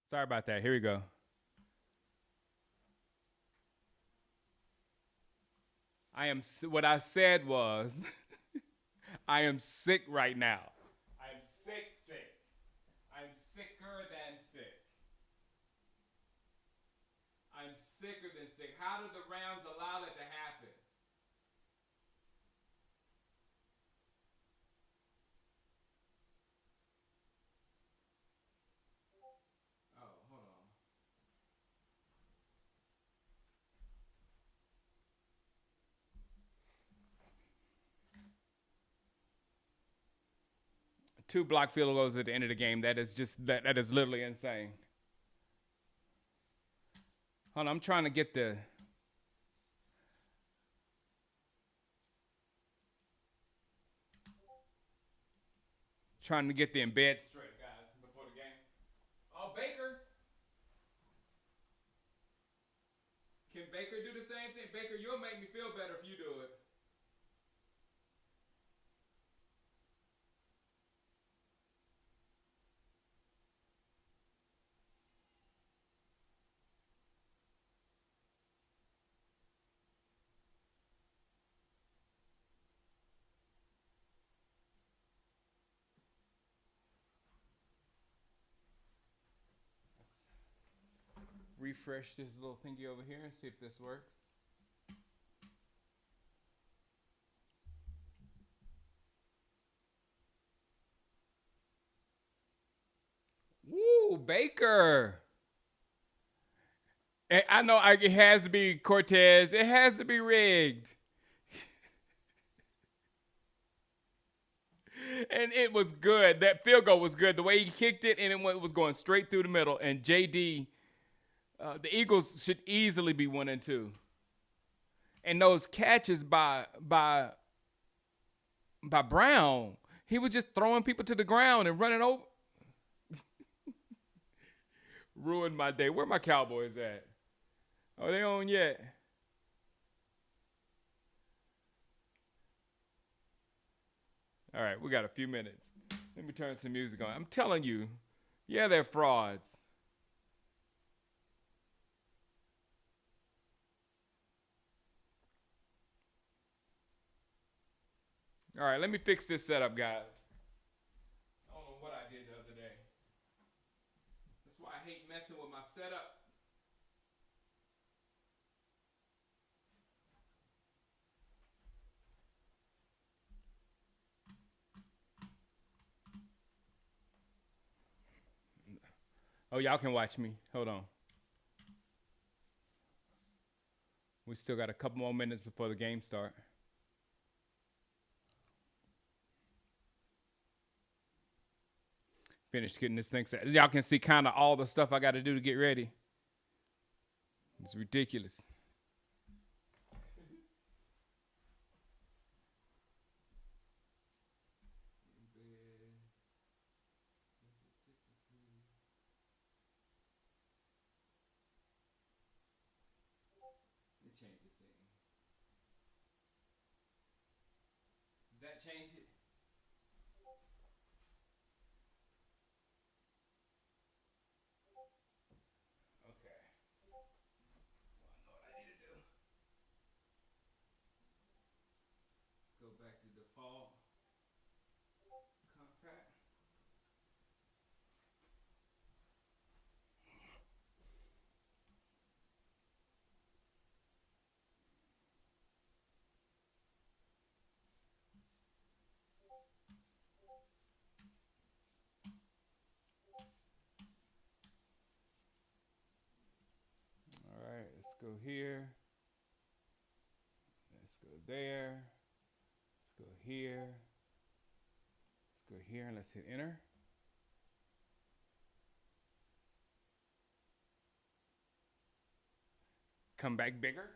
Sorry about that. Here we go. What I said was, I am sick right now. I'm sick. I'm sicker than sick. I'm sicker than sick. How did the Rams allow that to happen? Oh, hold on. Two block field goals at the end of the game. That is just that is literally insane. Hold on, I'm trying to get the embed straight, guys, before the game. Oh, Baker. Can Baker do the same thing? Baker, you'll make me feel better if you do it. Refresh this little thingy over here and see if this works. Woo, Baker. I know it has to be Cortez. It has to be rigged. And it was good. That field goal was good. The way he kicked it, and it was going straight through the middle. And JD, the Eagles should easily be 1-2. And those catches by Brown, he was just throwing people to the ground and running over. Ruined my day. Where my Cowboys at? Are they on yet? All right, we got a few minutes. Let me turn some music on. I'm telling you, yeah, they're frauds. All right, let me fix this setup, guys. I don't know what I did the other day. That's why I hate messing with my setup. Oh, y'all can watch me. Hold on. We still got a couple more minutes before the game start. Finished getting this thing set. Y'all can see kind of all the stuff I got to do to get ready. It's ridiculous. It changed the thing. Did that change it? Okay. So I know what I need to do. Let's go back to default compact. All right, let's go here. Let's go there. Let's go here. Let's go here and let's hit enter. Come back bigger.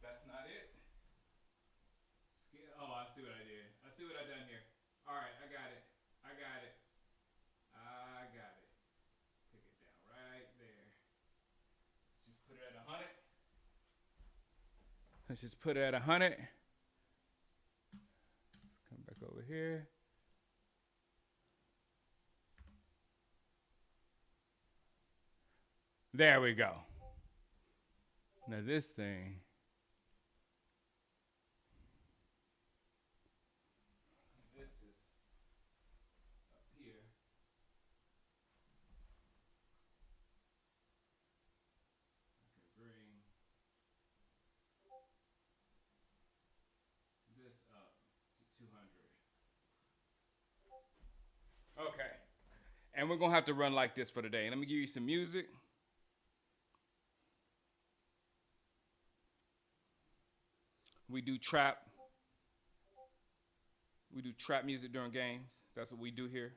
That's not it. Oh, I see what I did. I see what I done here. All right, I got it. I got it. I got it. Pick it down right there. Let's just put it at 100. Let's just put it at 100. Come back over here. There we go. Now this thing. This is up here. I can bring this up to 200. Okay. And we're going to have to run like this for today. Let me give you some music. We do trap. We do trap music during games. That's what we do here.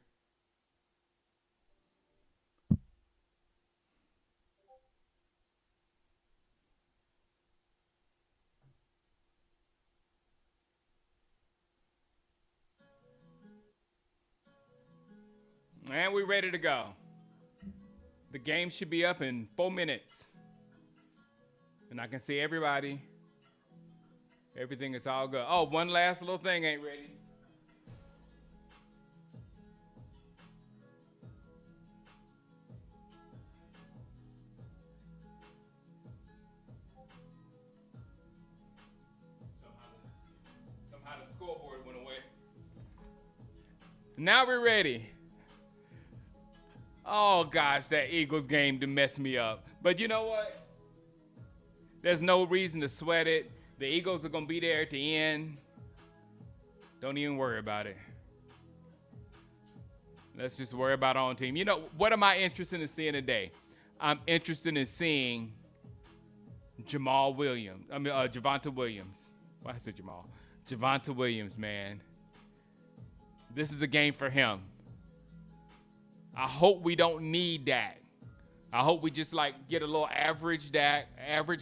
And we're ready to go. The game should be up in 4 minutes. And I can see everybody. Everything is all good. Oh, one last little thing ain't ready. Somehow the scoreboard went away. Now we're ready. Oh, gosh, that Eagles game to mess me up. But you know what? There's no reason to sweat it. The Eagles are going to be there at the end. Don't even worry about it. Let's just worry about our own team. You know, what am I interested in seeing today? I'm interested in seeing Javonte Williams. Why I said Jamal? Javonte Williams, man. This is a game for him. I hope we don't need that. I hope we just like get a little average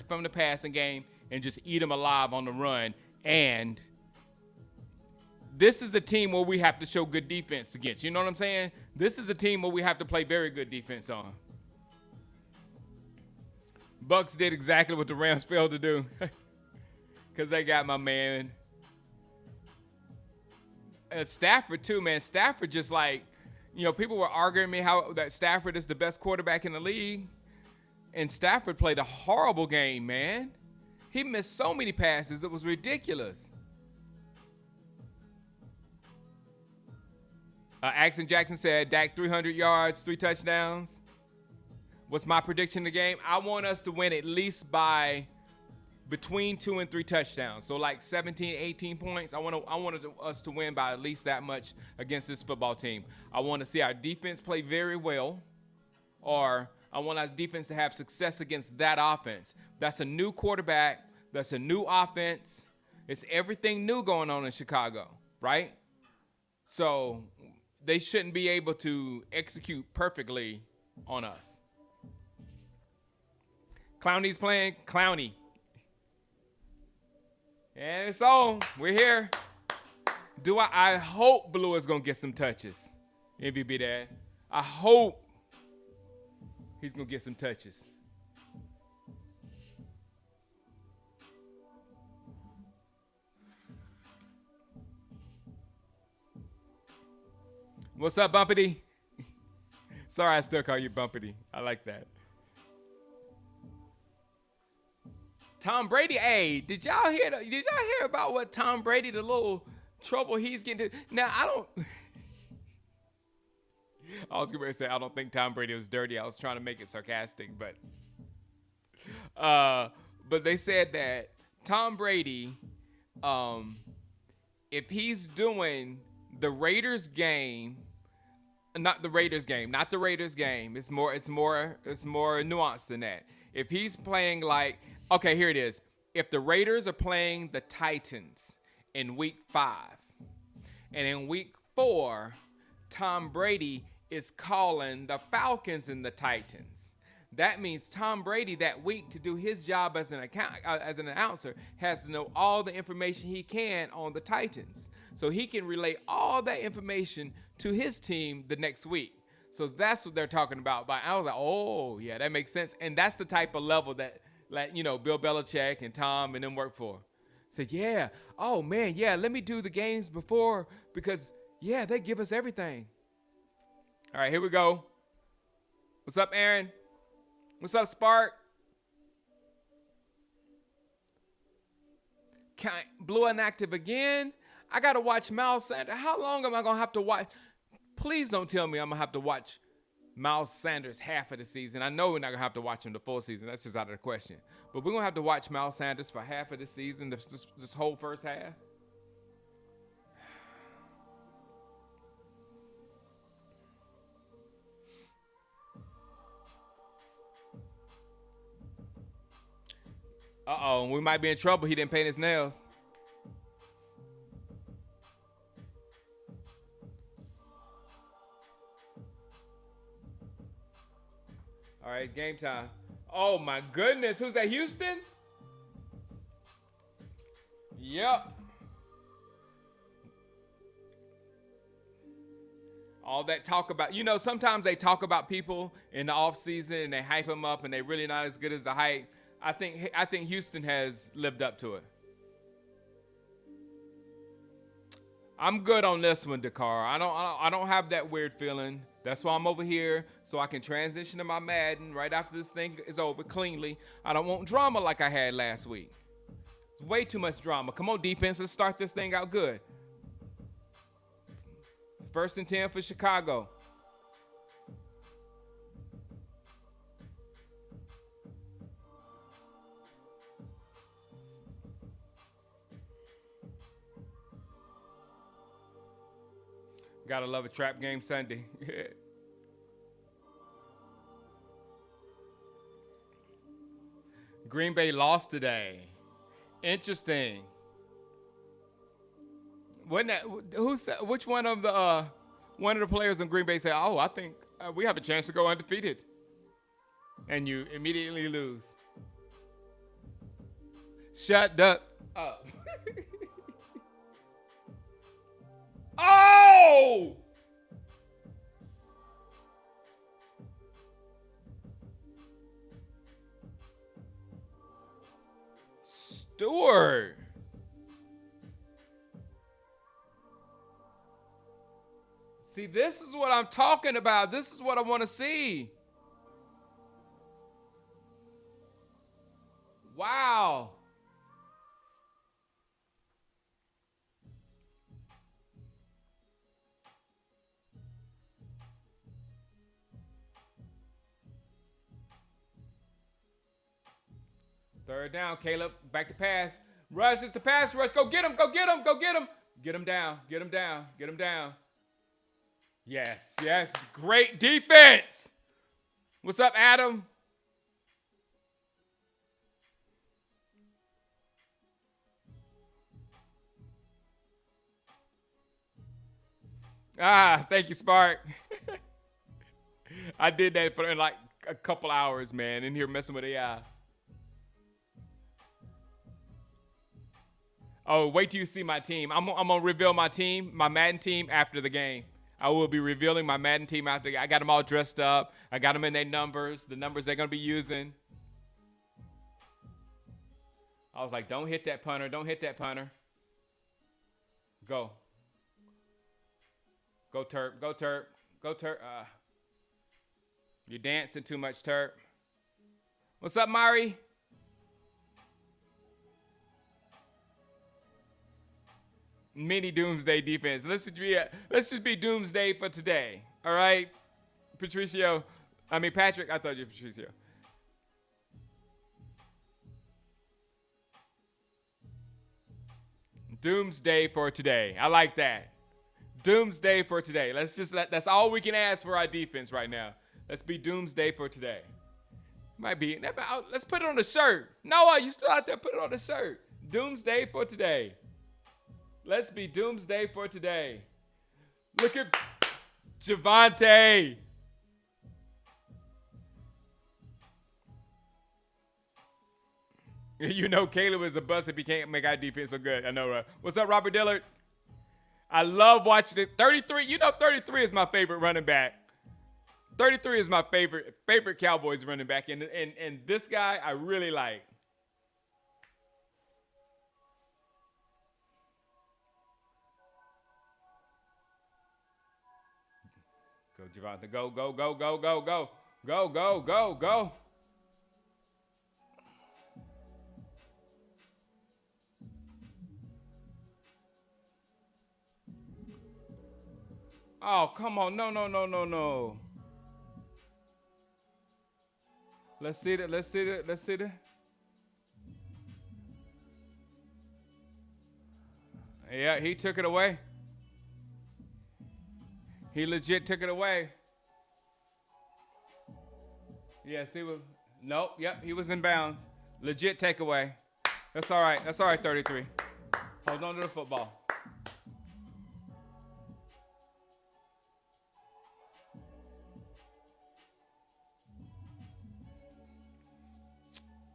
from the passing game and just eat them alive on the run. And this is a team where we have to show good defense against. You know what I'm saying? This is a team where we have to play very good defense on. Bucks did exactly what the Rams failed to do. Because they got my man. Stafford too, man. Stafford just like, you know, people were arguing me how that Stafford is the best quarterback in the league. And Stafford played a horrible game, man. He missed so many passes. It was ridiculous. Axon Jackson said, Dak 300 yards, 3 touchdowns. What's my prediction of the game? I want us to win at least by between 2 and 3 touchdowns. So like 17, 18 points. I want us to win by at least that much against this football team. I want to see our defense play very well, or I want our defense to have success against that offense. That's a new quarterback. That's a new offense. It's everything new going on in Chicago, right? So they shouldn't be able to execute perfectly on us. Clowney's playing. Clowney. And it's on. We're here. I hope Blue is going to get some touches. MVP Dad. I hope he's going to get some touches. What's up, Bumpity? Sorry, I still call you Bumpity. I like that. Tom Brady, hey, did y'all hear about what Tom Brady, the little trouble he's getting to? Now, I was going to say, I don't think Tom Brady was dirty. I was trying to make it sarcastic, but they said that Tom Brady, if he's doing the Raiders game, not the Raiders game. It's more nuanced than that. If he's playing like, okay, here it is. If the Raiders are playing the Titans in week 5, and in week 4, Tom Brady is calling the Falcons and the Titans. That means Tom Brady that week, to do his job as an announcer, has to know all the information he can on the Titans, so he can relay all that information to his team the next week. So that's what they're talking about. But I was like, oh yeah, that makes sense. And that's the type of level that, like, you know, Bill Belichick and Tom and them work for. Said, yeah, oh man, yeah, let me do the games before, because yeah, they give us everything. All right, here we go. What's up, Aaron? What's up, Spark? Blue inactive again. I gotta watch Miles Sanders. How long am I gonna have to watch? Please don't tell me I'm gonna have to watch Miles Sanders half of the season. I know we're not gonna have to watch him the full season. That's just out of the question. But we're gonna have to watch Miles Sanders for half of the season, this whole first half. Uh-oh, we might be in trouble. He didn't paint his nails. All right, game time. Oh, my goodness. Who's that, Houston? Yep. All that talk about, sometimes they talk about people in the offseason and they hype them up and they're really not as good as the hype. I think Houston has lived up to it. I'm good on this one, Dakar. I don't have that weird feeling. That's why I'm over here, so I can transition to my Madden right after this thing is over cleanly. I don't want drama like I had last week. Way too much drama. Come on, defense. Let's start this thing out good. 1st and 10 for Chicago. Gotta love a trap game Sunday. Green Bay lost today. Interesting. Wasn't that which one of the players in Green Bay said, "Oh, I think we have a chance to go undefeated," and you immediately lose. Shut up. Oh! Stewart. See, this is what I'm talking about. This is what I want to see. Wow. Third down, Caleb. Back to pass. Rush is the pass rush. Go get him. Go get him. Go get him. Get him down. Get him down. Get him down. Yes. Yes. Great defense. What's up, Adam? Thank you, Spark. I did that for like a couple hours, man, in here messing with AI. Oh, wait till you see my team. I'm gonna reveal my team, my Madden team, after the game. I will be revealing my Madden team after. I got them all dressed up. I got them in their numbers, the numbers they're gonna be using. I was like, don't hit that punter. Don't hit that punter. Go. Go Terp. Go Terp. Go Terp. You're dancing too much, Terp. What's up, Mari? Mini Doomsday defense. Let's just be Doomsday for today. All right, Patricio. I mean Patrick. I thought you were Patricio. Doomsday for today. I like that. Doomsday for today. That's all we can ask for our defense right now. Let's be Doomsday for today. Might be. Let's put it on the shirt. Noah, you still out there? Put it on the shirt. Doomsday for today. Let's be Doomsday for today. Look at Javante. You know Caleb is a bust if he can't make our defense so good. I know, right? What's up, Robert Dillard? I love watching it. 33, 33 is my favorite running back. 33 is my favorite Cowboys running back. And this guy I really like. Go, Javante. Go, go, go, go, go, go. Go, go, go, go. Oh, come on. No, no, no, no, no. Let's see that. Let's see that. Let's see that. Yeah, he took it away. He legit took it away. Yes, he was. Nope. Yep, he was in bounds. Legit takeaway. That's all right. That's all right, 33. Hold on to the football.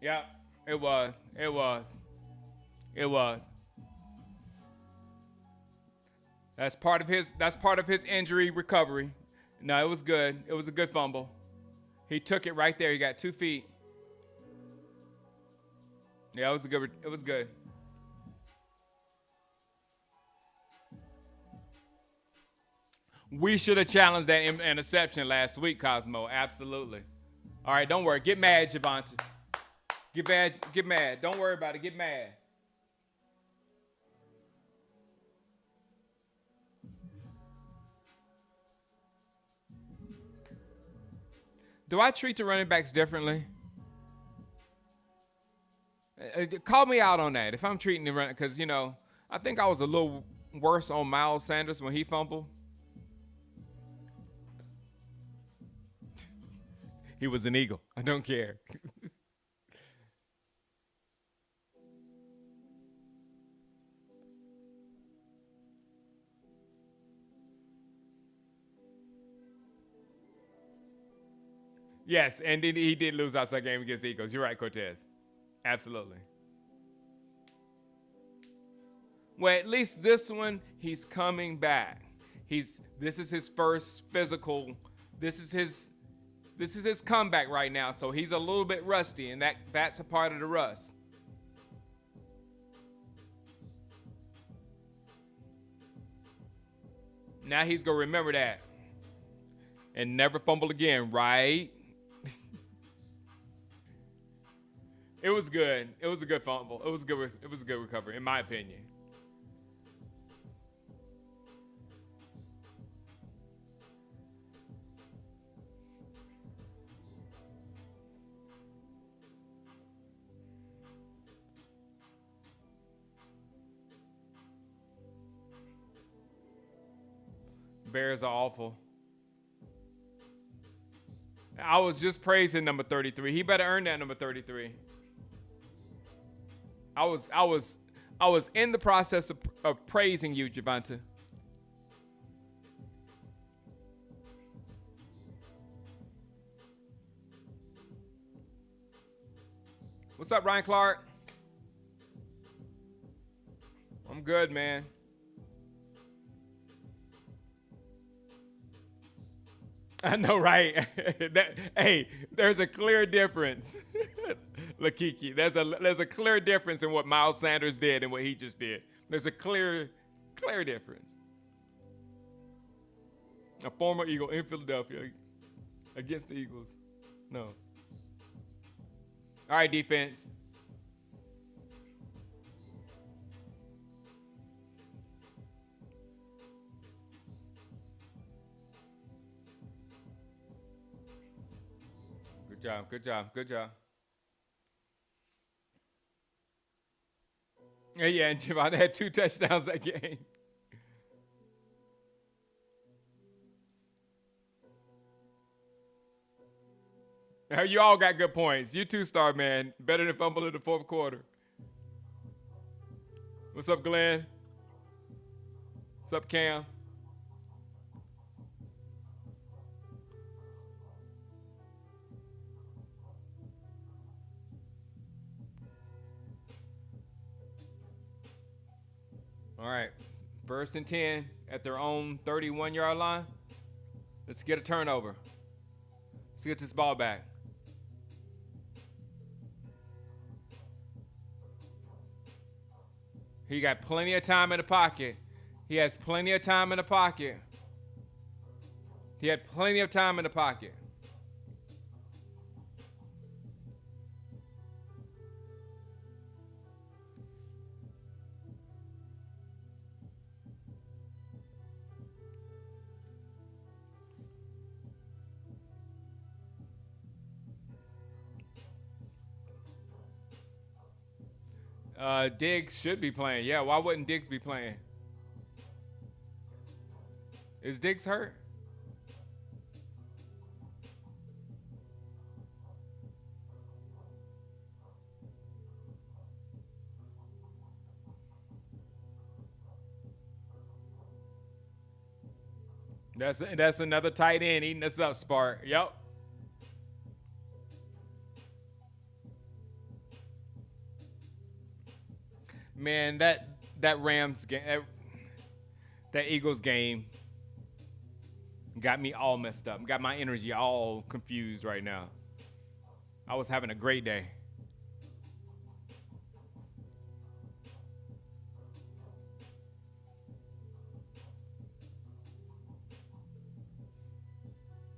Yep, it was. It was. It was. That's part of his injury recovery. No, it was good. It was a good fumble. He took it right there. He got 2 feet. Yeah, it was good. It was good. We should have challenged that interception last week, Cosmo. Absolutely. All right, don't worry. Get mad, Javonte. Get mad. Get mad. Don't worry about it. Get mad. Do I treat the running backs differently? Call me out on that. If I'm treating the running, because I think I was a little worse on Miles Sanders when he fumbled. He was an Eagle. I don't care. Yes, and then he did lose outside game against the Eagles. You're right, Cortez. Absolutely. Well, at least this one, he's coming back. This is his first physical. This is his comeback right now. So he's a little bit rusty, and that's a part of the rust. Now he's gonna remember that and never fumble again, right? It was good. It was a good fumble. It was good. It was a good recovery, in my opinion. Bears are awful. I was just praising number 33. He better earn that number 33. I was in the process of praising you, Javonte. What's up, Ryan Clark? I'm good, man. I know, right? Hey, there's a clear difference. Lakiki, there's a clear difference in what Miles Sanders did and what he just did. There's a clear difference. A former Eagle in Philadelphia against the Eagles. No. All right, defense. Good job. Good job. Good job. Yeah, and Javon had 2 touchdowns that game. You all got good points. You 2-star, man. Better than fumble in the 4th quarter. What's up, Glenn? What's up, Cam? All right. 1st and 10 at their own 31-yard line. Let's get a turnover. Let's get this ball back. He got plenty of time in the pocket. He has plenty of time in the pocket. He had plenty of time in the pocket. Diggs should be playing. Yeah, why wouldn't Diggs be playing? Is Diggs hurt? That's another tight end eating us up, Spark. Yep. Man, that Rams game, that Eagles game got me all messed up. Got my energy all confused right now. I was having a great day.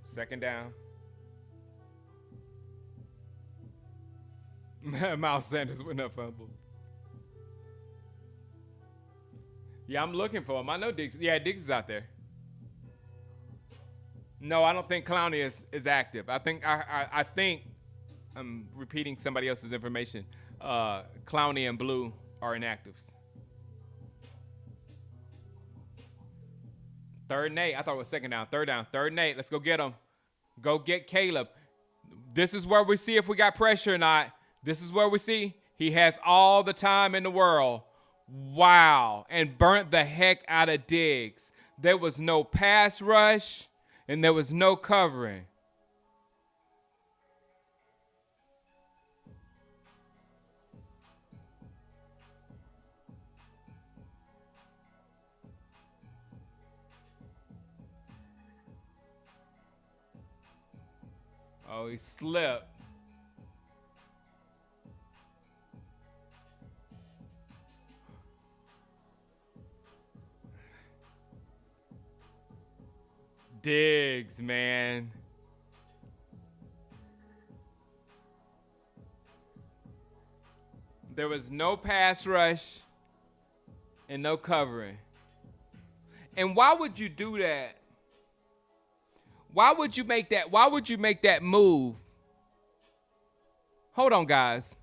Second down. Miles Sanders with no fumble. Yeah, I'm looking for him. I know Diggs. Yeah, Diggs is out there. No, I don't think Clowney is active. I think I'm repeating somebody else's information. Clowney and Blue are inactive. Third and 8. I thought it was second down. Third down. Third and 8. Let's go get him. Go get Caleb. This is where we see if we got pressure or not. This is where we see he has all the time in the world. Wow. And burnt the heck out of Diggs. There was no pass rush, and there was no covering. Oh, he slipped. Diggs, man. There was no pass rush and no covering. And why would you do that? Why would you make that? Why would you make that move? Hold on, guys.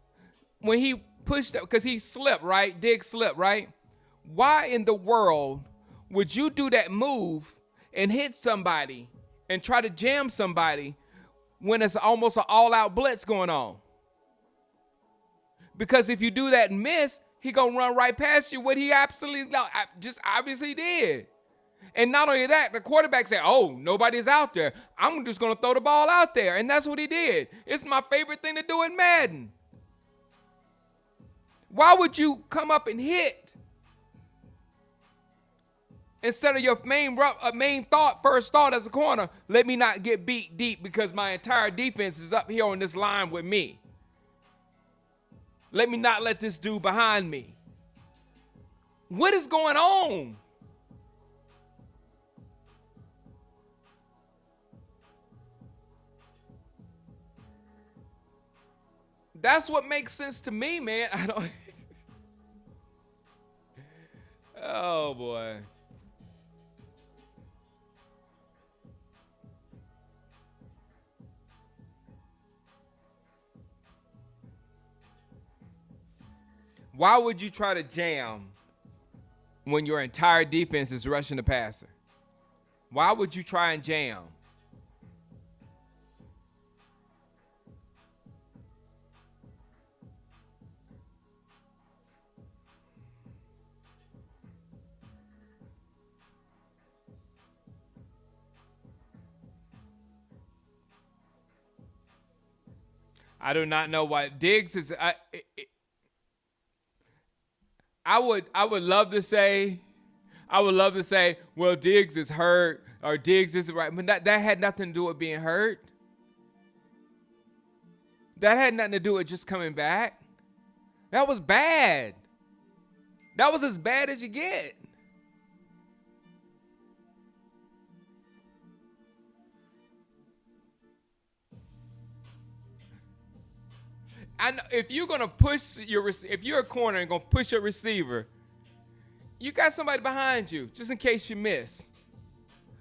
When he pushed up, because he slipped, right? Diggs slipped, right? Why in the world would you do that move and hit somebody and try to jam somebody when it's almost an all-out blitz going on? Because if you do that and miss, he gonna run right past you, what he absolutely just obviously did. And not only that, the quarterback said, oh, nobody's out there. I'm just going to throw the ball out there. And that's what he did. It's my favorite thing to do in Madden. Why would you come up and hit instead of your first thought as a corner, let me not get beat deep because my entire defense is up here on this line with me. Let me not let this dude behind me. What is going on? That's what makes sense to me, man. I don't. Oh, boy. Why would you try to jam when your entire defense is rushing the passer? Why would you try and jam? I do not know why Diggs is. I would love to say, well, Diggs is hurt or Diggs isn't right, but that had nothing to do with being hurt. That had nothing to do with just coming back. That was bad. That was as bad as you get. I know if you're gonna push if you're a corner and gonna push your receiver, you got somebody behind you just in case you miss.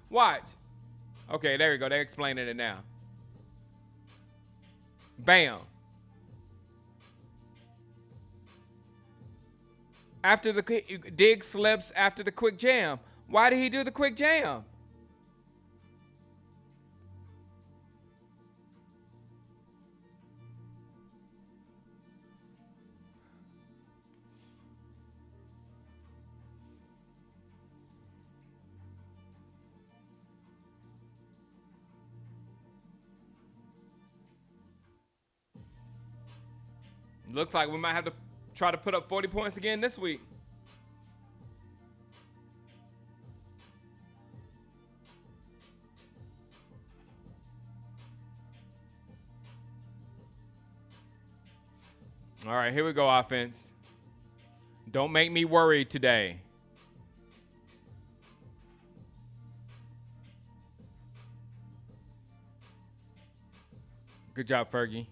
Watch. Okay, there we go. They're explaining it now. Bam. After the Diggs slips after the quick jam. Why did he do the quick jam? Looks like we might have to try to put up 40 points again this week. All right, here we go, offense. Don't make me worry today. Good job, Fergie.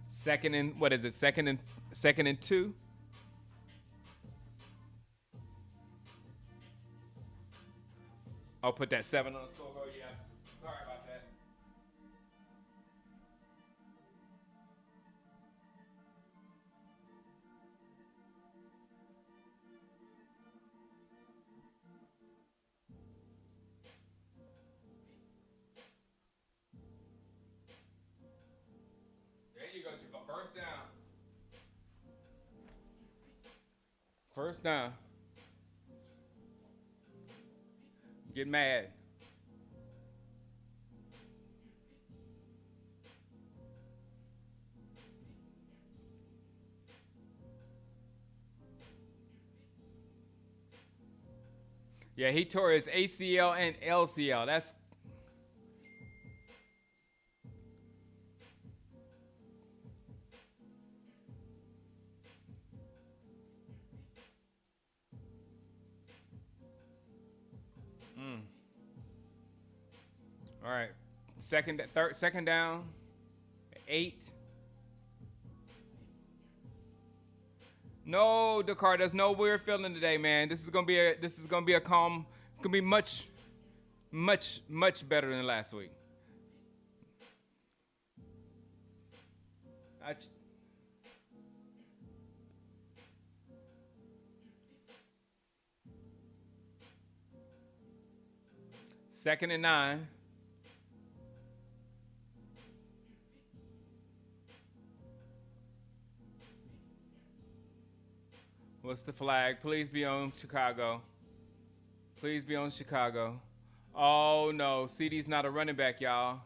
Second and what is it? Second and 2. I'll put that 7 on the scoreboard. Yeah, sorry about that. There you go, Chico. First down. First down. Get mad. Yeah, he tore his ACL and LCL. That's all right. Second down. 8. No, Dakar, there's no weird feeling today, man. This is gonna be a calm. It's gonna be much better than last week. Second and 9. What's the flag? Please be on Chicago. Please be on Chicago. Oh no, CD's not a running back, y'all.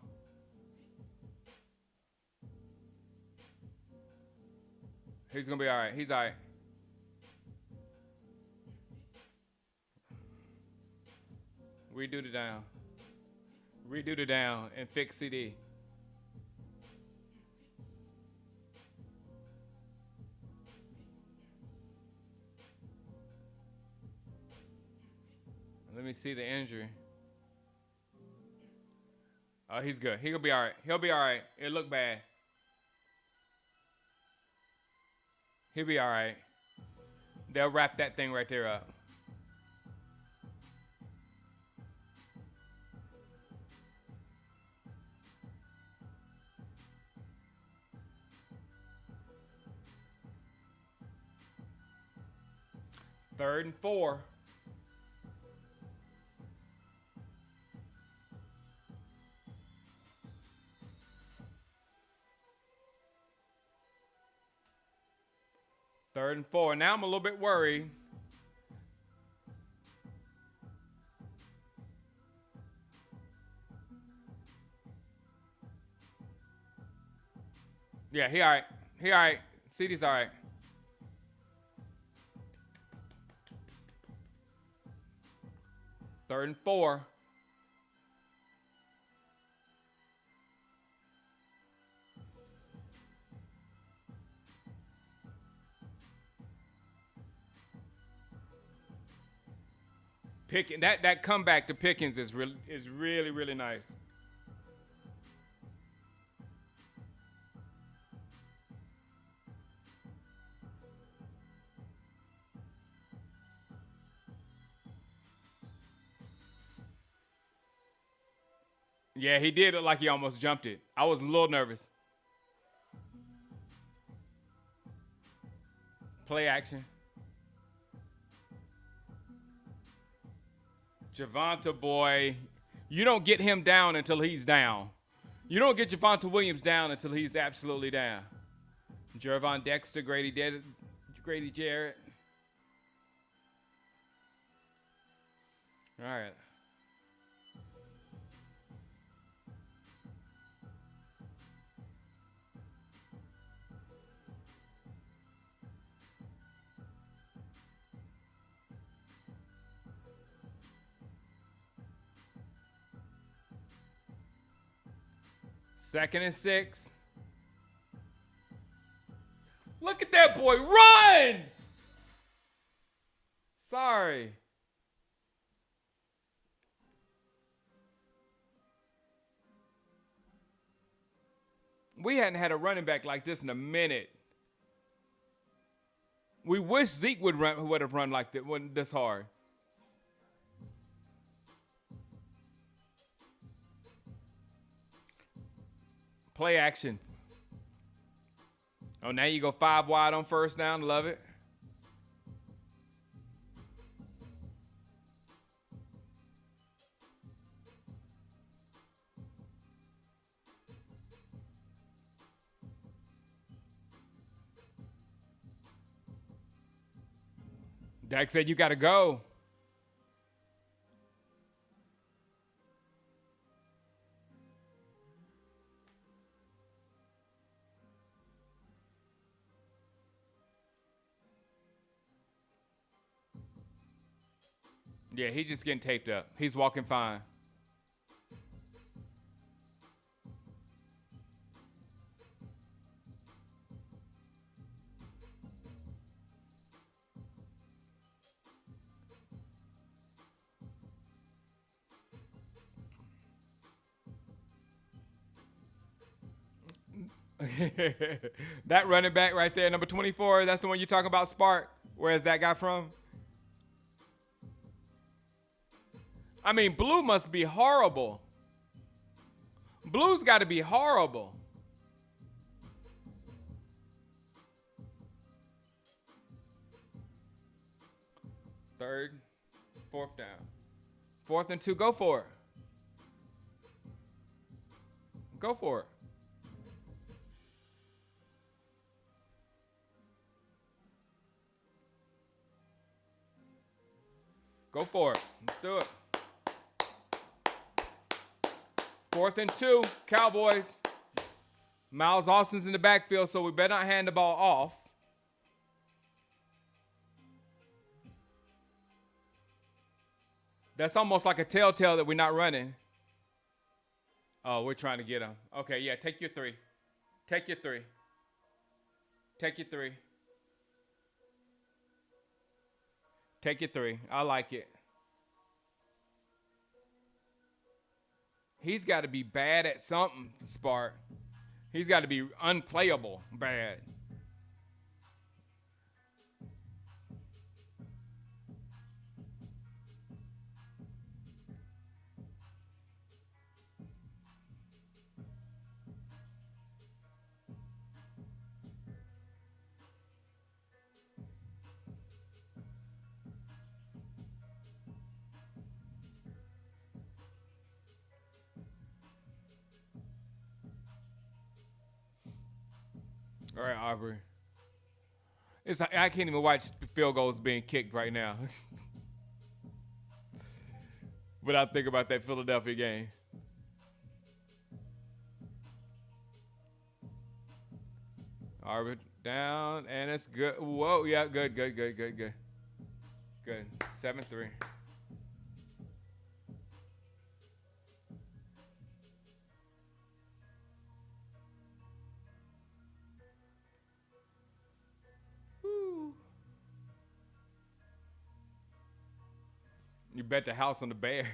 He's gonna be all right. He's all right. Redo the down. Redo the down and fix CD. Let me see the injury. Oh, he's good. He'll be all right. He'll be all right. It looked bad. He'll be all right. They'll wrap that thing right there up. Third and 4. Third and 4. Now I'm a little bit worried. Yeah, he all right. He all right. CD's all right. Third and 4. That comeback to Pickens is really nice. Yeah, he did look like he almost jumped it. I was a little nervous. Play action. Javonte boy. You don't get him down until he's down. You don't get Javonte Williams down until he's absolutely down. Jervon Dexter, Grady Jarrett. All right. Second and 6. Look at that boy run! Sorry. We hadn't had a running back like this in a minute. We wish Zeke would have run like that, wasn't this hard. Play action. Oh, now you go 5 wide on first down. Love it. Dak said you got to go. Yeah, he's just getting taped up. He's walking fine. That running back right there, number 24, that's the one you're talking about, Spark. Where's that guy from? I mean, Blue must be horrible. Blue's got to be horrible. Third, 4th down. 4th and 2, go for it. Go for it. Go for it. Let's do it. 4th and 2, Cowboys. Miles Austin's in the backfield, so we better not hand the ball off. That's almost like a telltale that we're not running. Oh, we're trying to get him. Okay, yeah, take your 3. Take your 3. Take your 3. Take your 3. I like it. He's got to be bad at something, Spark. He's got to be unplayable bad. All right, Aubrey. I can't even watch field goals being kicked right now. Without thinking about that Philadelphia game. Aubrey down, and it's good. Whoa, yeah, good. Good. 7-3. You bet the house on the Bears.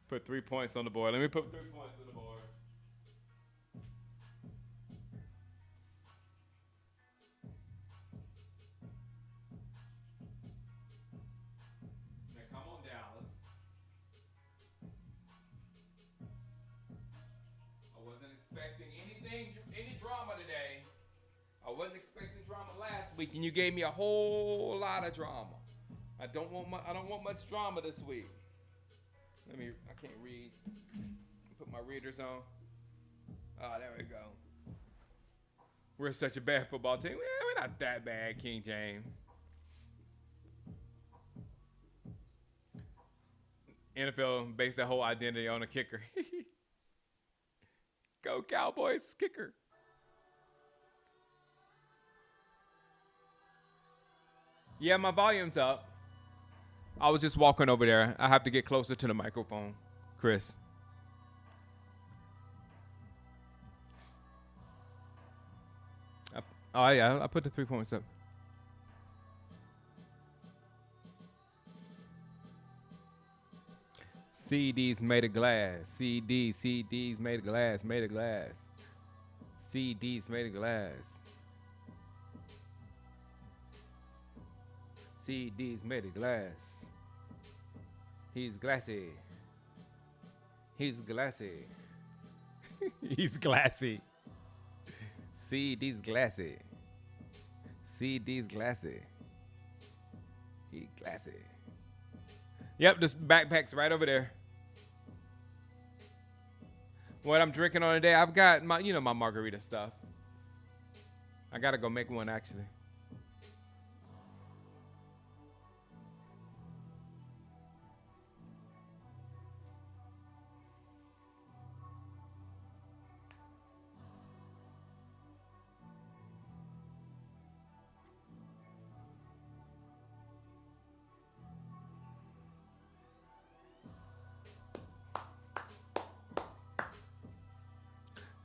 Put 3 points on the board. Let me put 3 points on the board. Now come on, Dallas. I wasn't expecting any drama today. I wasn't expecting drama last week. week, and you gave me a whole lot of drama. I don't want much drama this week. I can't read. Put my readers on. Oh, there we go. We're such a bad football team. We're not that bad, King James. NFL based their whole identity on a kicker. Go Cowboys, kicker. Yeah, my volume's up. I was just walking over there. I have to get closer to the microphone, Chris. Oh, yeah, I put the 3 points up. CDs made of glass. CDs made of glass, CDs made of glass. CDs made of glass. He's glassy. He's glassy. He's glassy. CD's glassy. CD's glassy. He glassy. Yep, this backpack's right over there. What I'm drinking on today, I've got my margarita stuff. I gotta go make one actually.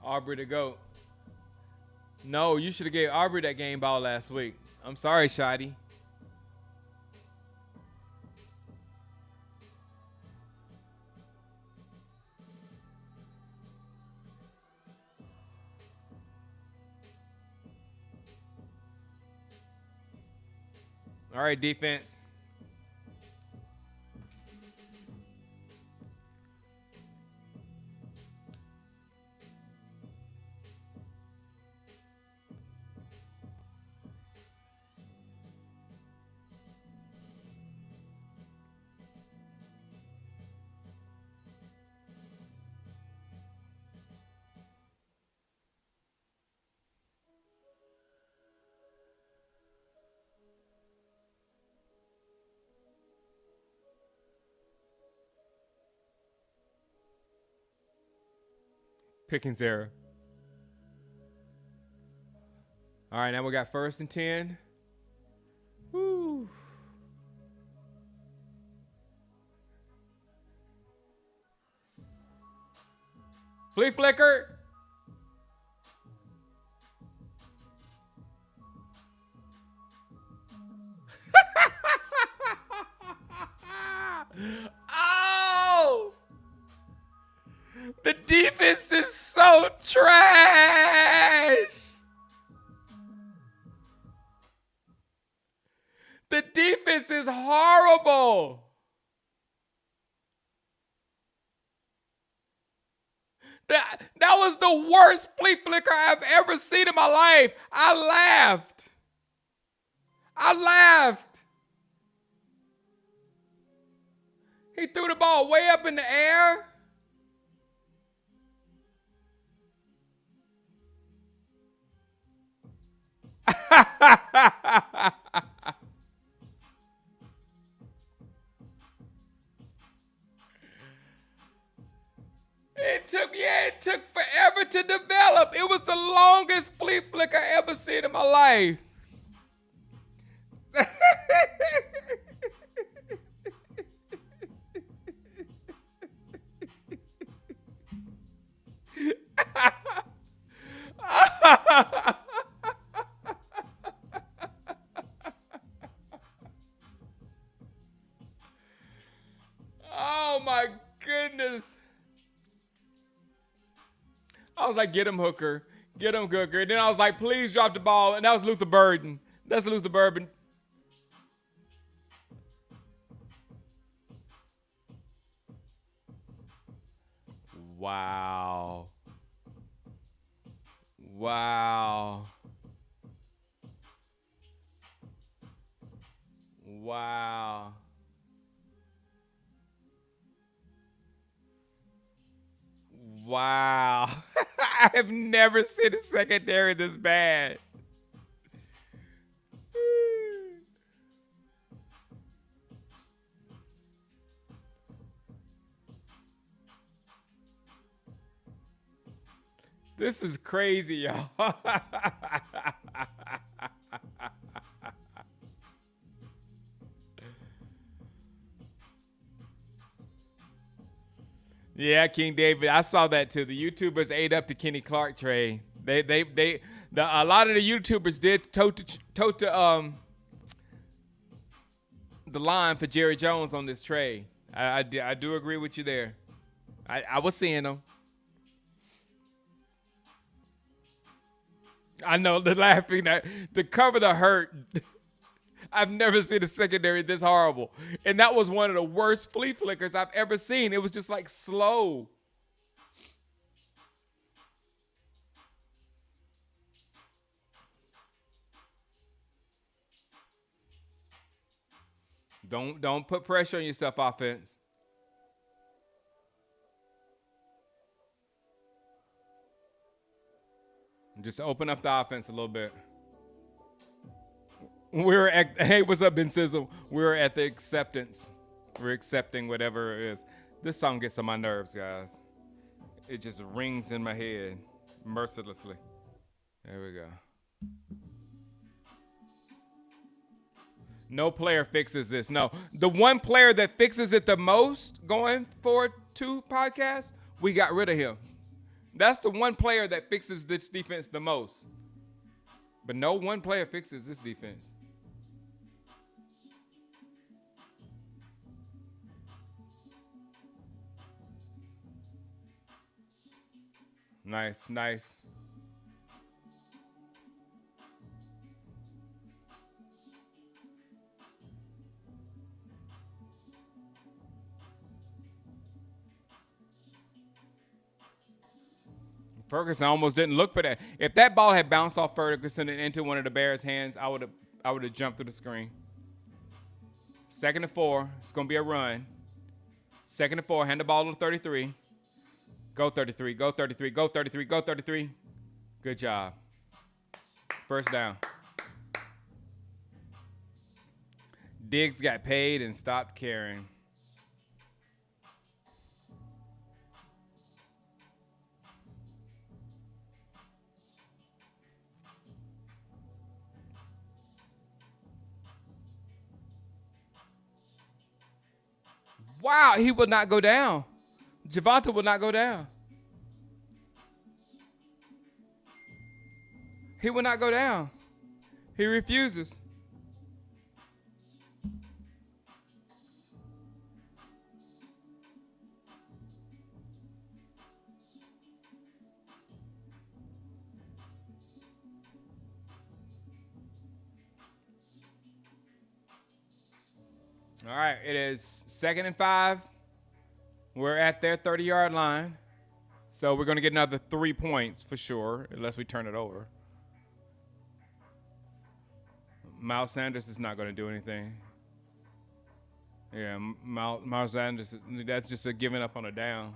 Aubrey the GOAT. No, you should have gave Aubrey that game ball last week. I'm sorry, Shotty. All right, defense. Pickens error. All right, now we got 1st and 10. Woo. Flea flicker. Oh! The defense is so trash. The defense is horrible. That was the worst flea flicker I've ever seen in my life. I laughed. He threw the ball way up in the air. It took forever to develop. It was the longest flea flicker I ever seen in my life. Oh my goodness. I was like, get him, Hooker. Get him, Hooker. And then I was like, please drop the ball. And that was Luther Burden. That's Luther Burden. Wow. Wow. Wow. Wow. I have never seen a secondary this bad. This is crazy, y'all. Yeah, King David. I saw that too. The YouTubers ate up the Kenny Clark trade. A lot of the YouTubers did tote the line for Jerry Jones on this trade. I do agree with you there. I was seeing them. I know the laughing that the cover the hurt. I've never seen a secondary this horrible. And that was one of the worst flea flickers I've ever seen. It was just like slow. Don't put pressure on yourself, offense. Just open up the offense a little bit. Hey, what's up, Ben Sizzle? We're at the acceptance. We're accepting whatever it is. This song gets on my nerves, guys. It just rings in my head mercilessly. There we go. No player fixes this. No. The one player that fixes it the most going forward 2 podcasts, we got rid of him. That's the one player that fixes this defense the most. But no one player fixes this defense. Nice, nice. Ferguson almost didn't look for that. If that ball had bounced off Ferguson and into one of the Bears' hands, I would have jumped through the screen. 2nd and 4. It's gonna be a run. 2nd and 4. Hand the ball to 33. Go 33. Go 33. Go 33. Go 33. Good job. First down. Diggs got paid and stopped caring. Wow, he will not go down. Javonte will not go down. He will not go down. He refuses. All right, it is 2nd and 5. We're at their 30-yard line. So we're going to get another 3 points for sure, unless we turn it over. Miles Sanders is not going to do anything. Yeah, Miles Sanders, that's just a giving up on a down.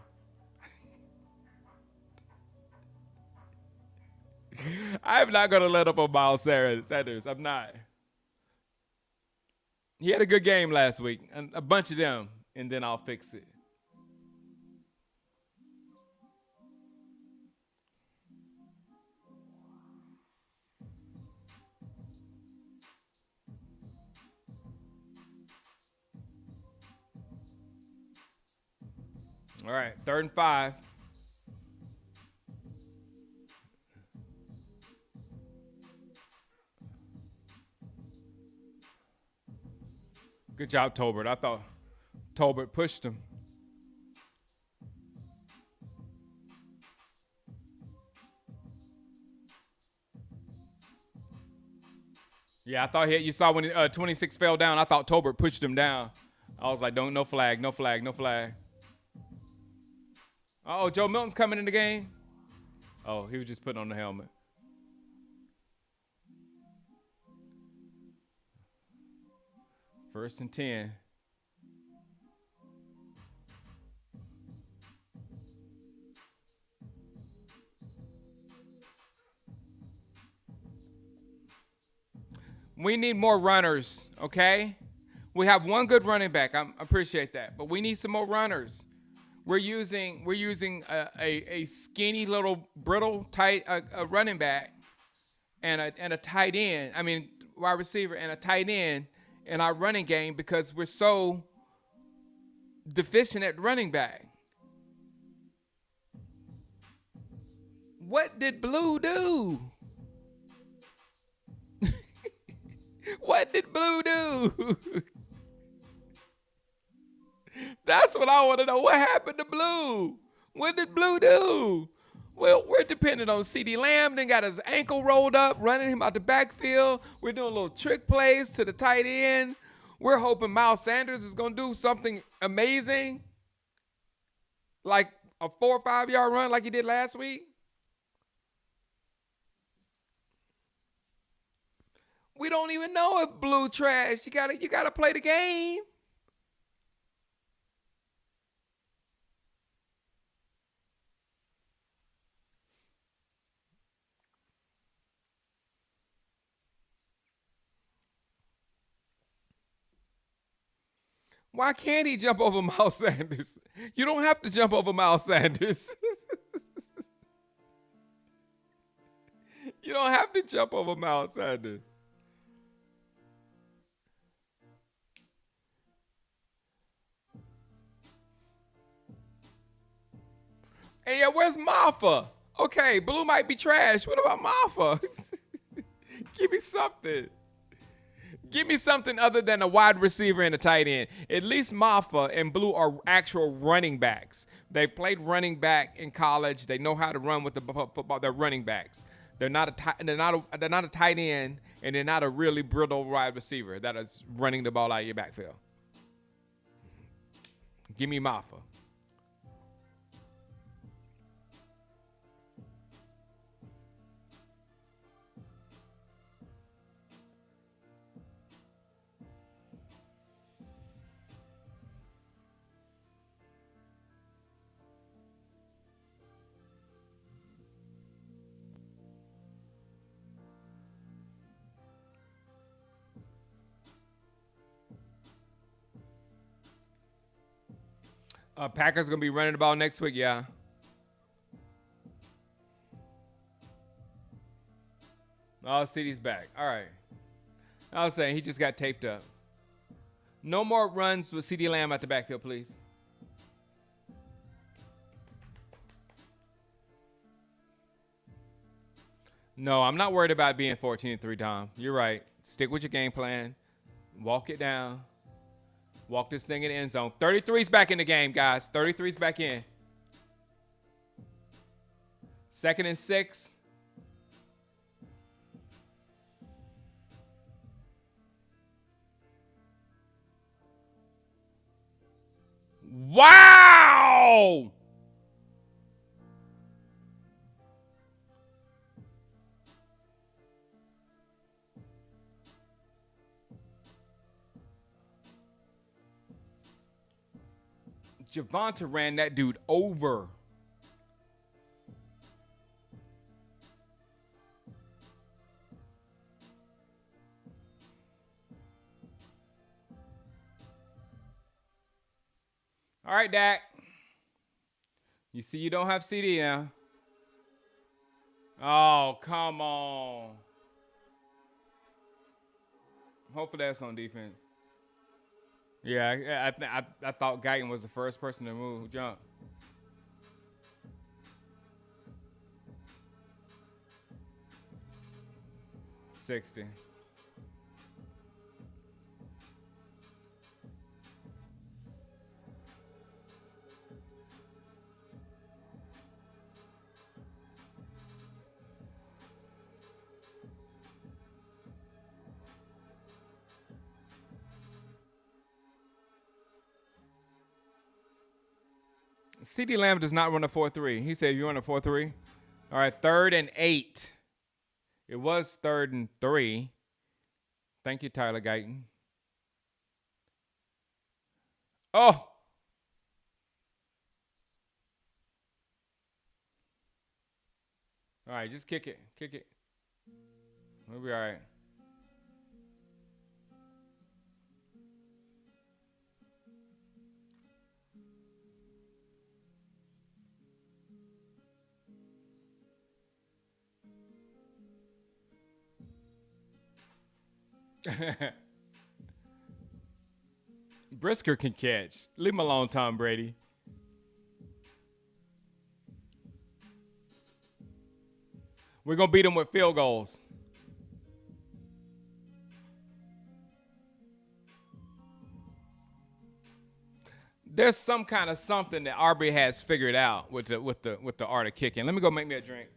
I'm not going to let up on Miles Sanders. I'm not. He had a good game last week, a bunch of them, and then I'll fix it. All right, 3rd and 5. Good job, Tolbert. I thought Tolbert pushed him. Yeah, I thought you saw when 26 fell down, I thought Tolbert pushed him down. I was like, no flag, no flag, no flag. Oh, Joe Milton's coming in the game. Oh, he was just putting on the helmet. First and 10. We need more runners, okay? We have one good running back. I appreciate that, but we need some more runners. We're using a skinny little brittle tight a running back and a tight end. I mean wide receiver and a tight end in our running game because we're so deficient at running back. What did Blue do? What did Blue do? That's what I want to know. What happened to Blue? What did Blue do? Well, we're dependent on CeeDee Lamb. Then got his ankle rolled up, running him out the backfield. We're doing little trick plays to the tight end. We're hoping Miles Sanders is going to do something amazing, like a 4 or 5 yard run like he did last week. We don't even know if Blue trash. You gotta play the game. Why can't he jump over Miles Sanders? You don't have to jump over Miles Sanders. You don't have to jump over Miles Sanders. Hey, yeah, where's Marfa? Okay, Blue might be trash. What about Marfa? Give me something. Give me something other than a wide receiver and a tight end. At least Marfa and Blue are actual running backs. They played running back in college. They know how to run with the football. They're running backs. They're not a tight end, and they're not a really brittle wide receiver that is running the ball out of your backfield. Give me Marfa. Packers going to be running the ball next week, yeah. Oh, CeeDee's back. All right. I was saying he just got taped up. No more runs with CeeDee Lamb at the backfield, please. No, I'm not worried about being 14-3, Tom. You're right. Stick with your game plan. Walk it down. Walk this thing in the end zone. 33's back in the game, guys. 33's back in. 2nd and 6. Wow! Javonte ran that dude over. All right, Dak. You see you don't have CeeDee now. Oh, come on. Hopefully that's on defense. Yeah, I thought Guyton was the first person to jump. $60. CeeDee Lamb does not run a 4-3. He said, you run a 4-3? All right, 3rd and 8. It was 3rd and 3. Thank you, Tyler Guyton. Oh. All right, just kick it. Kick it. We'll be all right. Brisker can catch. Leave him alone, Tom Brady. We're going to beat him with field goals. There's some kind of something that Arbery has figured out with the art of kicking. Let me go make me a drink.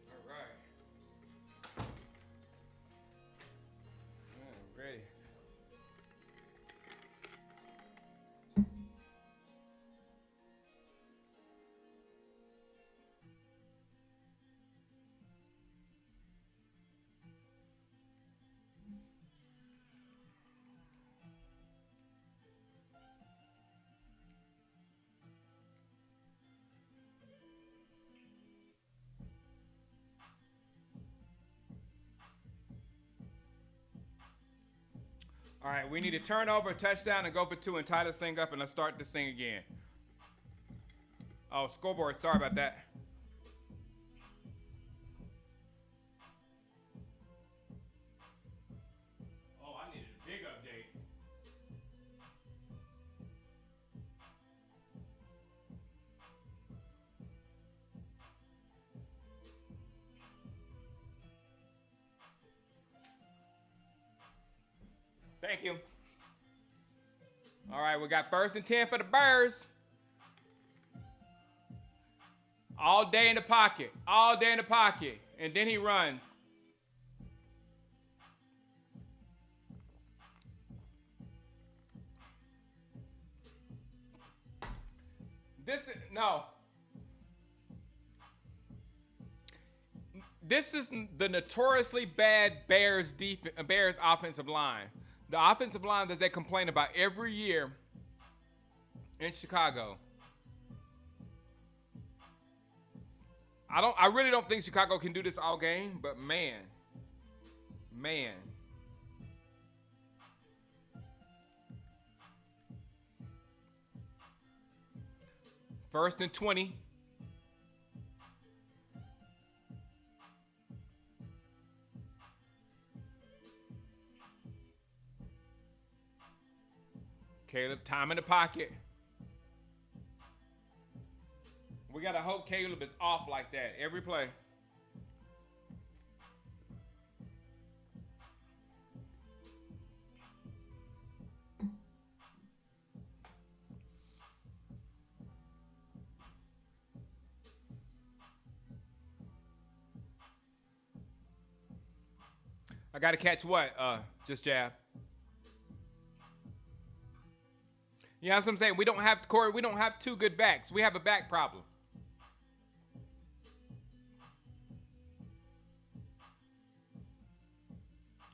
All right. Ready. All right, we need a turnover, a touchdown, and go for two and tie this thing up, and let's start this thing again. Oh, scoreboard. Sorry about that. Oh, I needed a big update. Thank you. All right, we got 1st and 10 for the Bears. All day in the pocket. All day in the pocket. And then he runs. This is the notoriously bad Bears offensive line. The offensive line that they complain about every year in Chicago. I really don't think Chicago can do this all game, but man. First and 20. Caleb, time in the pocket. We got to hope Caleb is off like that every play. I got to catch what? Just jab. You know what I'm saying? We don't have, Corey, we don't have two good backs. We have a back problem.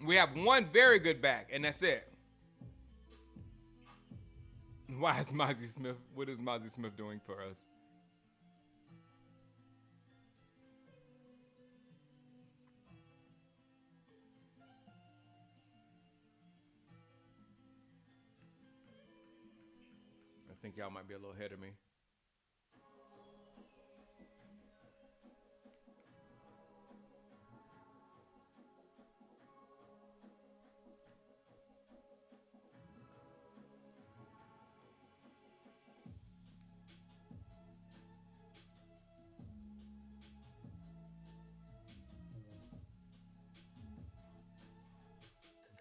We have one very good back, and that's it. Why is Mozzie Smith? What is Mozzie Smith doing for us? I think y'all might be a little ahead of me.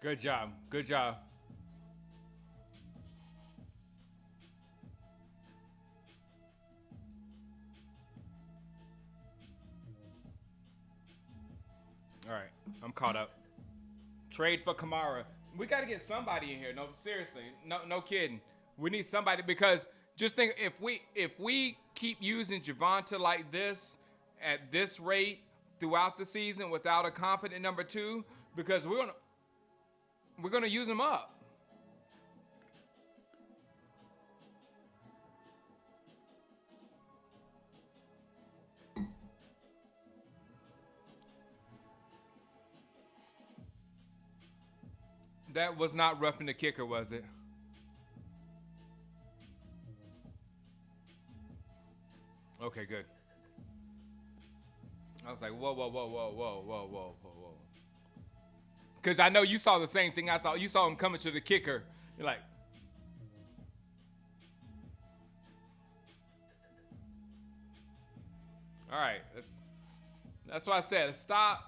Good job. Good job. All right, I'm caught up. Trade for Kamara. We got to get somebody in here. No, seriously, no kidding. We need somebody because just think if we keep using Javonte like this at this rate throughout the season without a competent number two, because we're gonna use him up. That was not roughing the kicker, was it? Okay, good. I was like, whoa. Because I know you saw the same thing I saw. You saw him coming to the kicker. You're like, all right. That's why I said stop.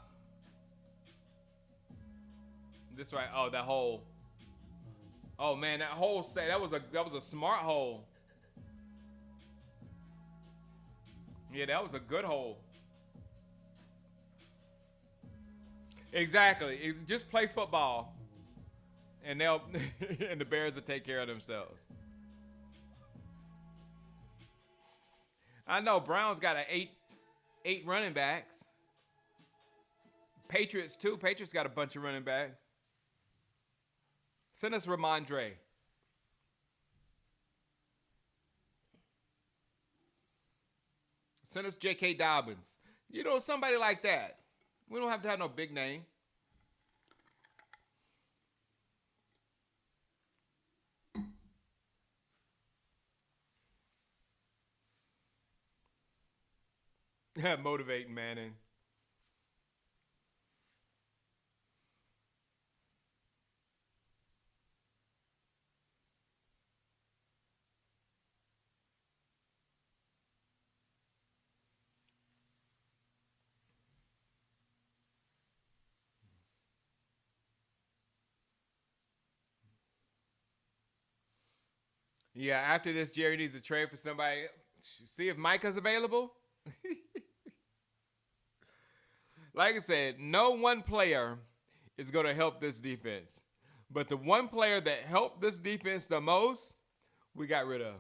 This right. Oh, that hole. Oh man, that hole. That was a smart hole. Yeah, that was a good hole. Exactly. Just play football, and they'll and the Bears will take care of themselves. I know Browns got eight running backs. Patriots too. Patriots got a bunch of running backs. Send us Ramondre. Send us J.K. Dobbins. You know, somebody like that. We don't have to have no big name. Motivating Manning. Yeah, after this, Jerry needs to trade for somebody. See if Micah's available. Like I said, no one player is going to help this defense. But the one player that helped this defense the most, we got rid of.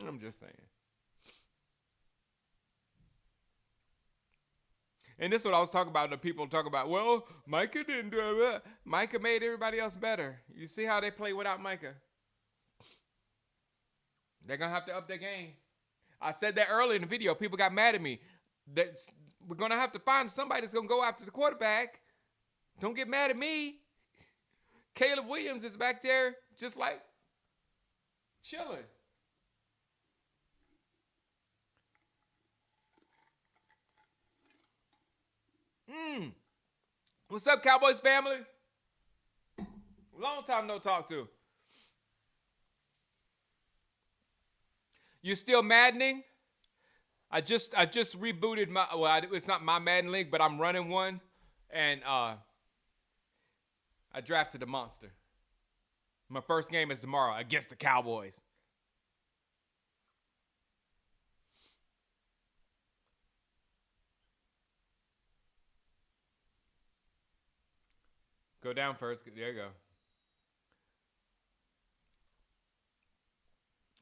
I'm just saying. And this is what I was talking about. The people talk about, well, Micah didn't do it. Micah made everybody else better. You see how they play without Micah? They're going to have to up their game. I said that earlier in the video. People got mad at me. We're going to have to find somebody that's going to go after the quarterback. Don't get mad at me. Caleb Williams is back there just like chilling. What's up, Cowboys family? Long time no talk to. You still maddening? I just rebooted my. Well, it's not my Madden league, but I'm running one, and I drafted a monster. My first game is tomorrow against the Cowboys. Go down first. There you go.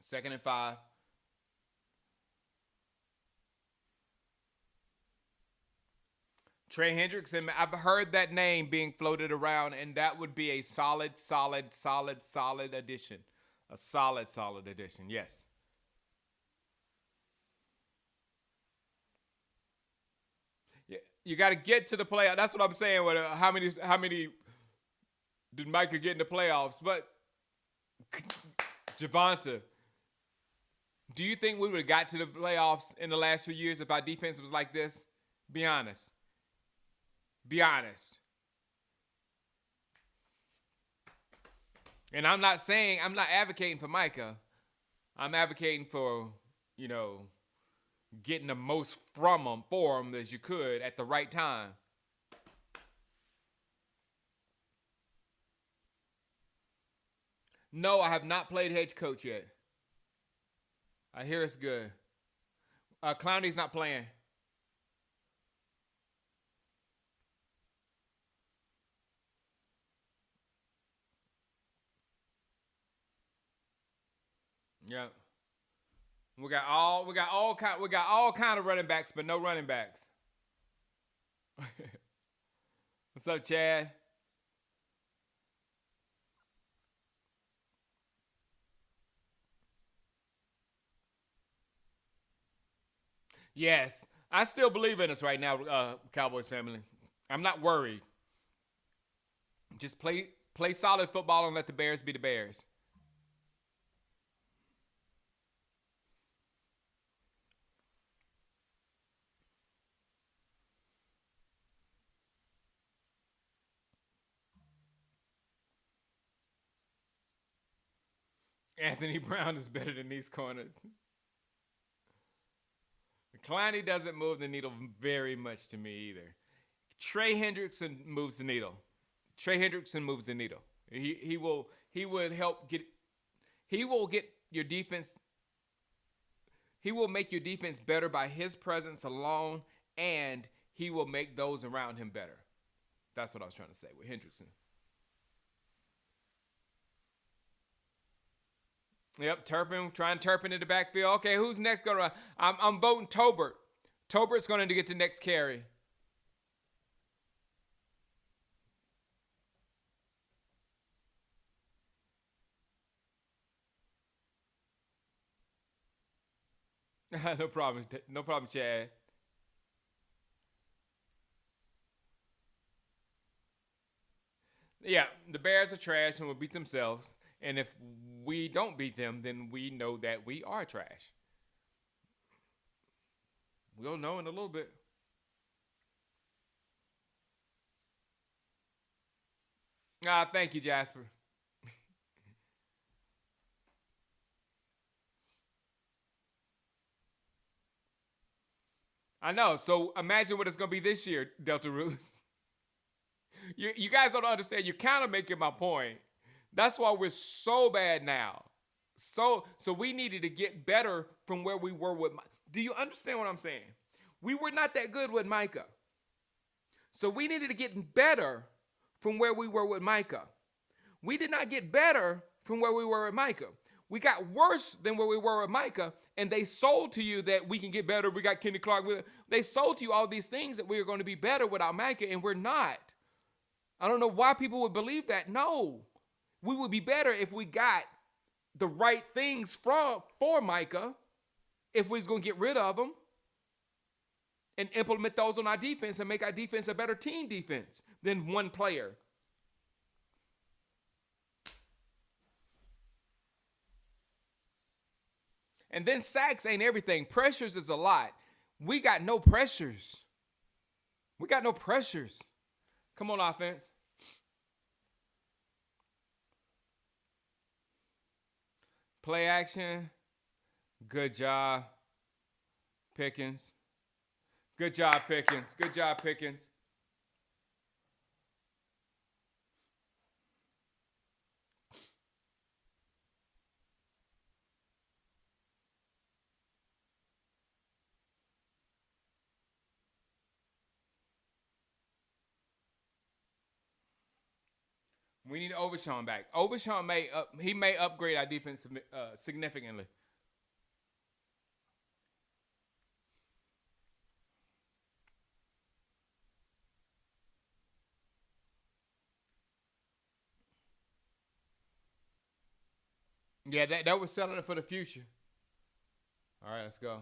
2nd and 5. Trey Hendrickson, I've heard that name being floated around, and that would be a solid addition. A solid addition, yes. You got to get to the playoffs. That's what I'm saying. How many did Micah get in the playoffs? But Javonte, do you think we would have got to the playoffs in the last few years if our defense was like this? Be honest. Be honest. And I'm not advocating for Micah. I'm advocating for, getting the most for him as you could at the right time. No, I have not played head coach yet. I hear it's good. Clowney's not playing. Yeah. We got all kind of running backs, but no running backs. What's up, Chad? Yes, I still believe in us right now, Cowboys family. I'm not worried. Just play solid football and let the Bears be the Bears. Anthony Brown is better than these corners. Clowney doesn't move the needle very much to me either. Trey Hendrickson moves the needle. Trey Hendrickson moves the needle. He will get your defense. He will make your defense better by his presence alone, and he will make those around him better. That's what I was trying to say with Hendrickson. Yep, trying Turpin in the backfield. Okay, who's next going to run? I'm voting Tobert. Tobert's going to get the next carry. No problem, Chad. Yeah, the Bears are trash and will beat themselves. And if we don't beat them, then we know that we are trash. We'll know in a little bit. Thank you, Jasper. I know. So imagine what it's going to be this year, Delta Ruth. You guys don't understand. You're kind of making my point. That's why we're so bad now. So we needed to get better from where we were with. Do you understand what I'm saying? We were not that good with Micah. So we needed to get better from where we were with Micah. We did not get better from where we were with Micah. We got worse than where we were with Micah, and they sold to you that we can get better. We got Kenny Clark. They sold to you all these things that we are going to be better without Micah, and we're not. I don't know why people would believe that. No. We would be better if we got the right things for Micah, if we was going to get rid of them and implement those on our defense and make our defense a better team defense than one player. And then sacks ain't everything. Pressures is a lot. We got no pressures. We got no pressures. Come on, offense. Play action. Good job, Pickens. Good job, Pickens. Good job, Pickens. We need Overshawn back. Overshawn may upgrade our defense significantly. Yeah, that was selling it for the future. All right, let's go.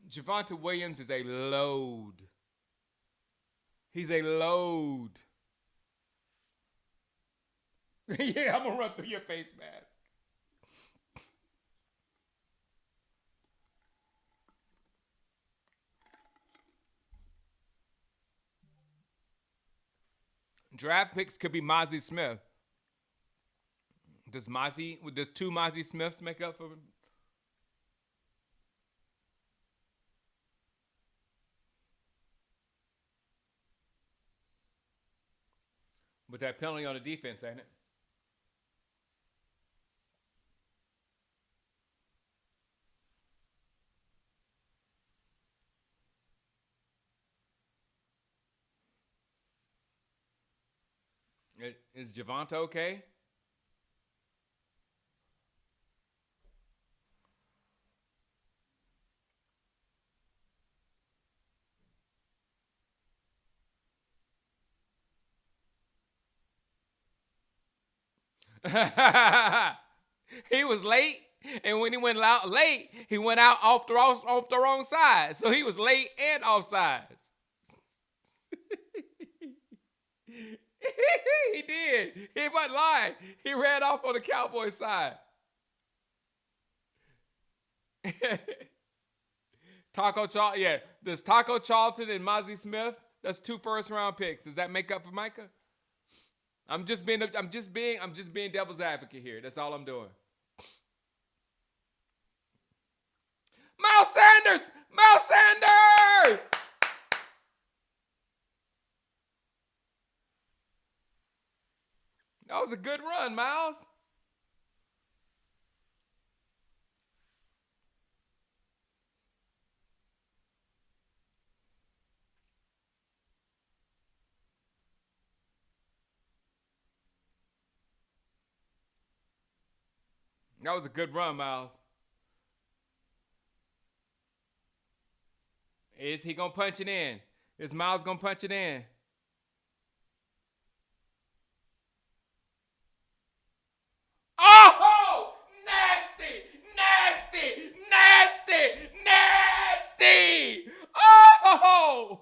Javonte Williams is a load. He's a load. Yeah, I'm going to run through your face mask. Draft picks could be Mozzie Smith. Does two Mozzie Smiths make up for him? With that penalty on the defense, ain't it? Is Javonte okay? He was late, and when he went out late, he went out off the wrong side. So he was late and offsides. He did. He wasn't lying. He ran off on the Cowboys side. Yeah. There's Taco Charlton and Mozzie Smith. That's 2 first-round picks. Does that make up for Micah? I'm just being devil's advocate here. That's all I'm doing. Miles Sanders! Miles Sanders! That was a good run, Miles. That was a good run, Miles. Is he going to punch it in? Is Miles going to punch it in? Oh! Nasty! Nasty! Nasty! Nasty! Oh!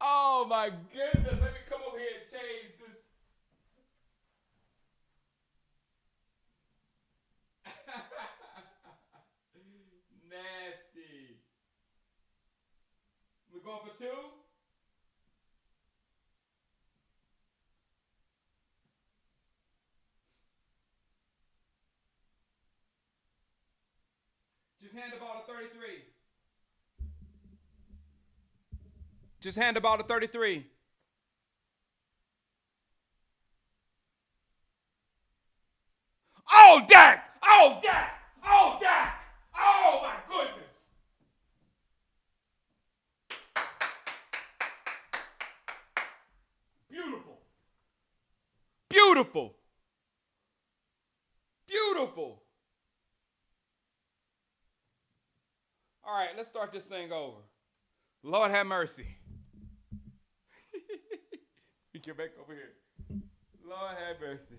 Oh my goodness, let me come over here and change this. Nasty. We're going for 2? Just hand the ball to 33. Just hand the ball to 33. Oh, Dak! Oh, Dak! Oh, Dak! Oh, my goodness! Beautiful. Beautiful. Beautiful. All right, let's start this thing over. Lord have mercy. Get back over here. Lord have mercy.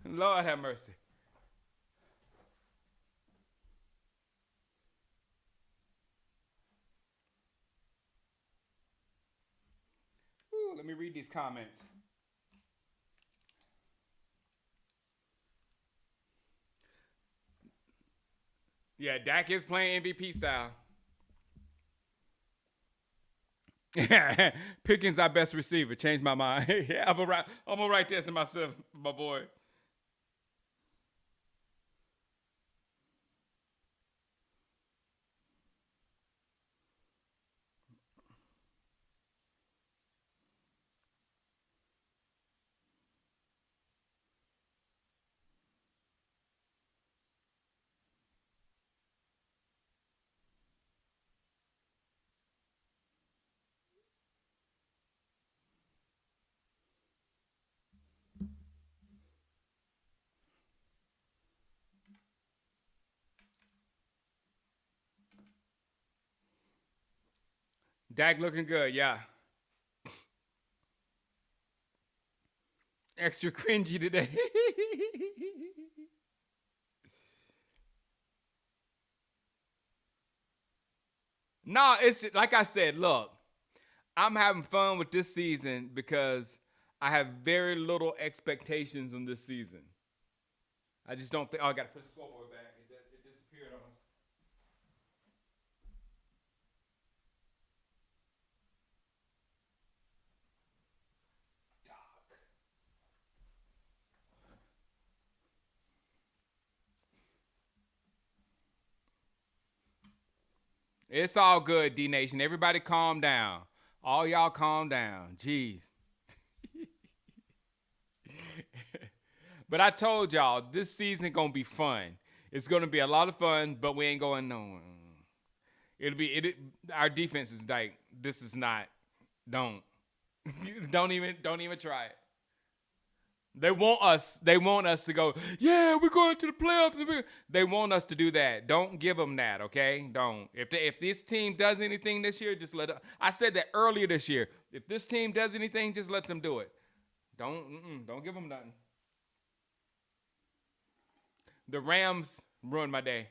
Lord have mercy. Let me read these comments. Yeah, Dak is playing MVP style. Pickens our best receiver. Changed my mind. Yeah, I'm gonna write this to myself, my boy. Dak looking good, yeah. Extra cringy today. No, it's just, like I said, look, I'm having fun with this season because I have very little expectations on this season. I just don't think. Oh, I got to put the scoreboard back. It disappeared on us. It's all good, D Nation. Everybody calm down. All y'all calm down. Jeez. But I told y'all this season gonna be fun. It's gonna be a lot of fun, but we ain't going nowhere. It'll be it. Our defense is like this is not. Don't don't even try it. They want us. They want us to go. Yeah, we're going to the playoffs. They want us to do that. Don't give them that, okay? Don't. If this team does anything this year, just let it. I said that earlier this year. If this team does anything, just let them do it. Don't give them nothing. The Rams ruined my day.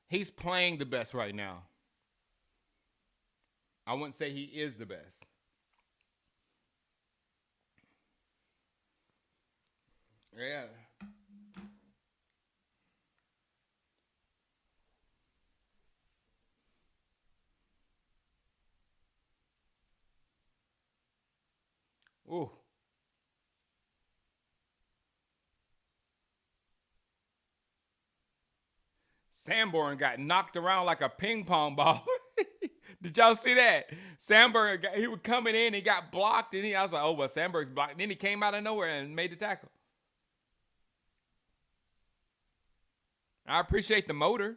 He's playing the best right now. I wouldn't say he is the best. Yeah. Ooh. Sanborn got knocked around like a ping pong ball. Did y'all see that? Sandberg, he was coming in, he got blocked, and I was like, oh, well, Sandberg's blocked. And then he came out of nowhere and made the tackle. I appreciate the motor.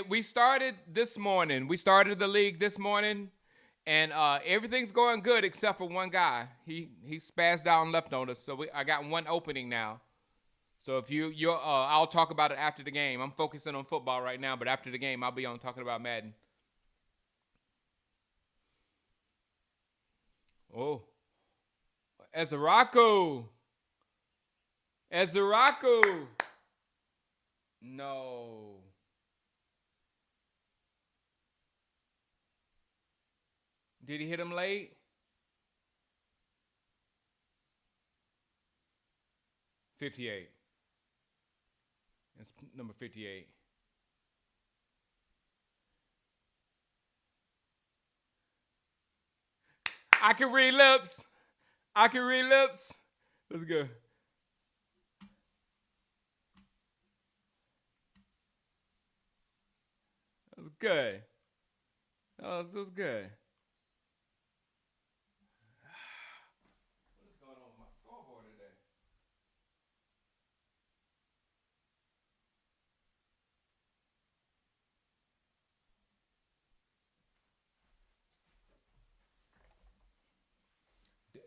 We started this morning. We started the league this morning, and everything's going good except for one guy. He spazzed out and left on us, so I got one opening now. So if I'll talk about it after the game. I'm focusing on football right now, but after the game, I'll be on talking about Madden. Oh, Ezaraku. Ezaraku. No. Did he hit him late? 58. It's number 58. I can read lips. I can read lips. Let's go. That's good. That's good. What is going on with my scoreboard today?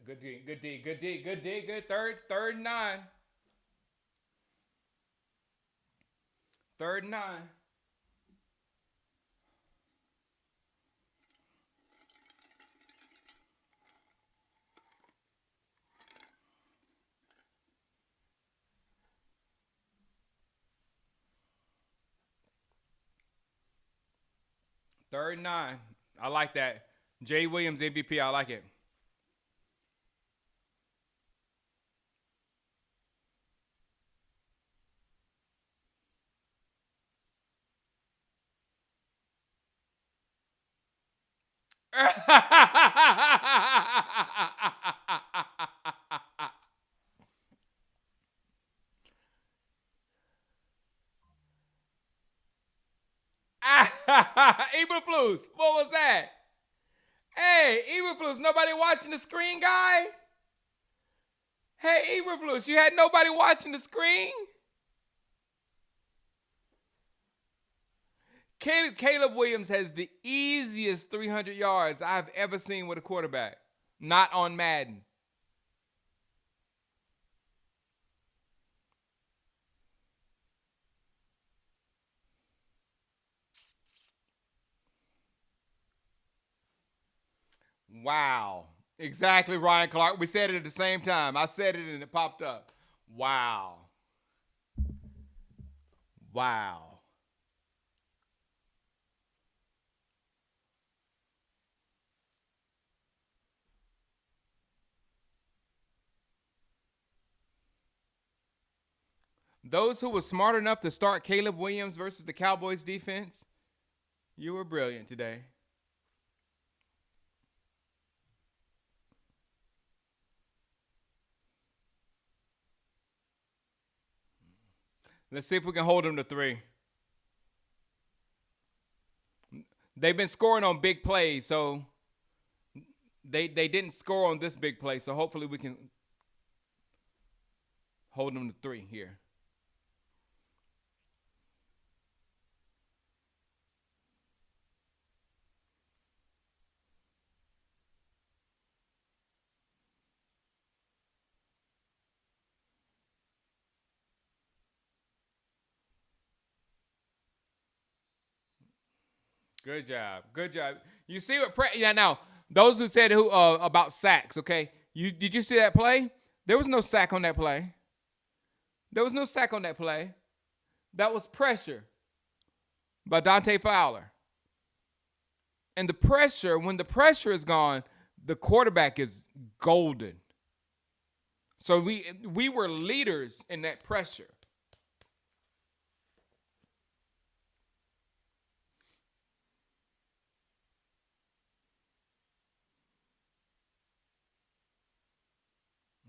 Good D, good D, good D, good D, good third and 9. 3rd and 9. Third and 9. I like that. Jay Williams MVP. I like it. Eberflus, what was that? Hey, Eberflus, nobody watching the screen, guy? Hey, Eberflus, you had nobody watching the screen? Caleb Williams has the easiest 300 yards I've ever seen with a quarterback. Not on Madden. Wow. Exactly, Ryan Clark. We said it at the same time. I said it and it popped up. Wow. Wow. Those who were smart enough to start Caleb Williams versus the Cowboys defense, you were brilliant today. Let's see if we can hold them to 3. They've been scoring on big plays, so they didn't score on this big play, so hopefully we can hold them to 3 here. Good job. Good job. You see what now those who said about sacks, okay? Did you see that play? There was no sack on that play. There was no sack on that play. That was pressure by Dante Fowler. And the pressure, when the pressure is gone, the quarterback is golden. So we were leaders in that pressure.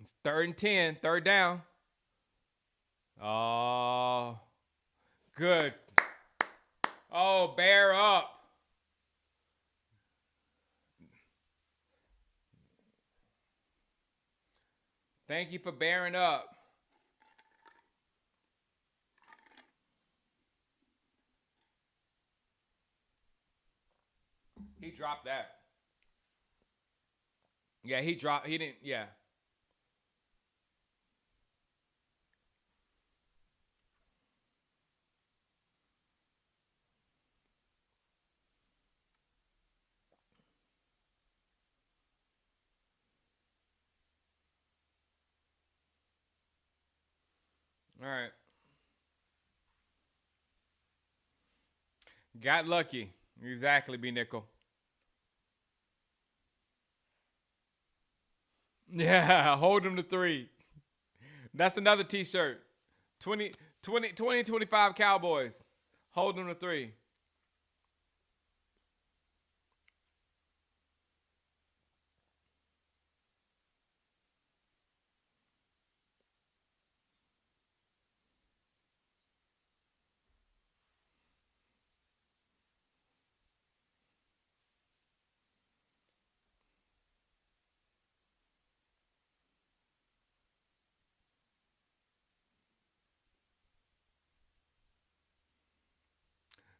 It's 3rd and 10, 3rd down. Oh, good. Oh, bear up. Thank you for bearing up. He dropped that. Yeah, he dropped. He didn't. Yeah. All right. Got lucky. Exactly, B Nickel. Yeah, hold him to 3. That's another t-shirt. 25 Cowboys. Hold them to 3.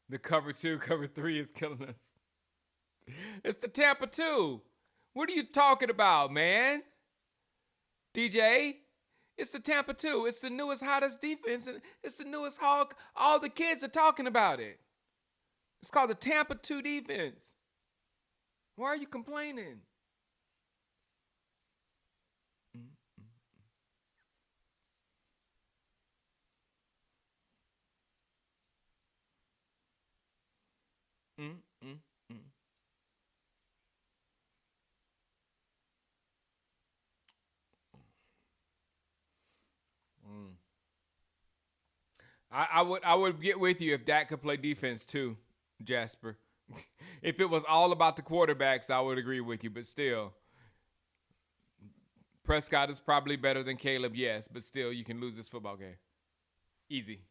The cover 2, cover 3 is killing us. It's the Tampa 2. What are you talking about, man? DJ? It's the Tampa 2. It's the newest, hottest defense. And it's the newest hawk. All the kids are talking about it. It's called the Tampa 2 defense. Why are you complaining? Mm, mm, mm, mm. I would get with you if Dak could play defense too, Jasper. If it was all about the quarterbacks, I would agree with you. But still, Prescott is probably better than Caleb, yes. But still, you can lose this football game. Easy.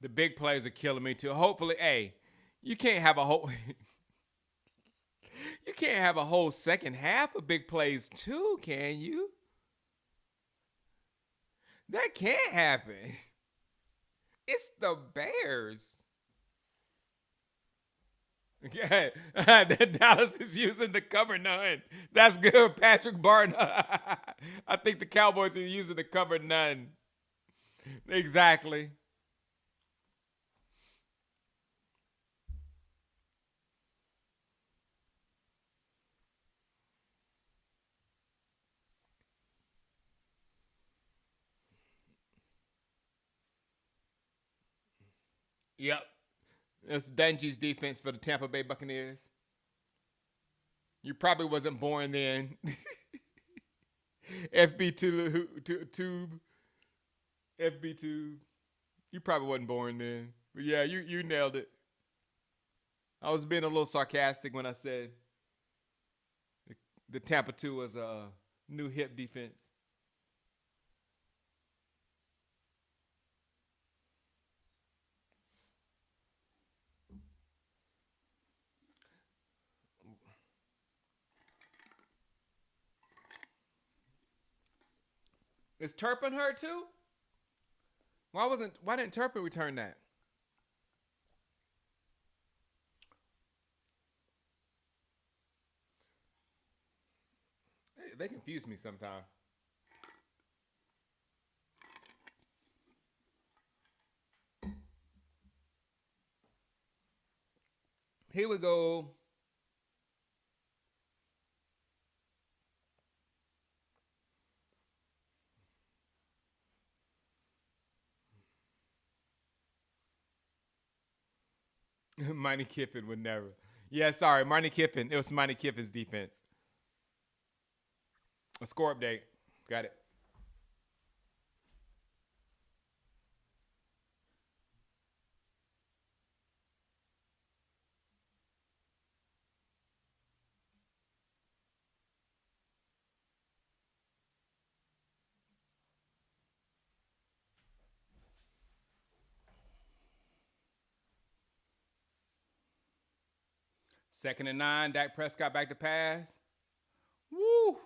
The big plays are killing me too. Hopefully, hey, you can't have a whole you can't have a whole second half of big plays too, can you? That can't happen. It's the Bears. Okay. Dallas is using the cover none. That's good, Patrick Barton. I think the Cowboys are using the cover none. Exactly. Yep. It's Dungy's defense for the Tampa Bay Buccaneers. You probably wasn't born then. FB tube. FB tube. You probably wasn't born then. But yeah, you nailed it. I was being a little sarcastic when I said the Tampa 2 was a new hip defense. Is Turpin hurt too? Why didn't Turpin return that? They confuse me sometimes. Here we go. Monty Kiffin would never. Yeah, sorry, Monty Kiffin. It was Monty Kiffin's defense. A score update. Got it. Second and 9. Dak Prescott back to pass. Woo.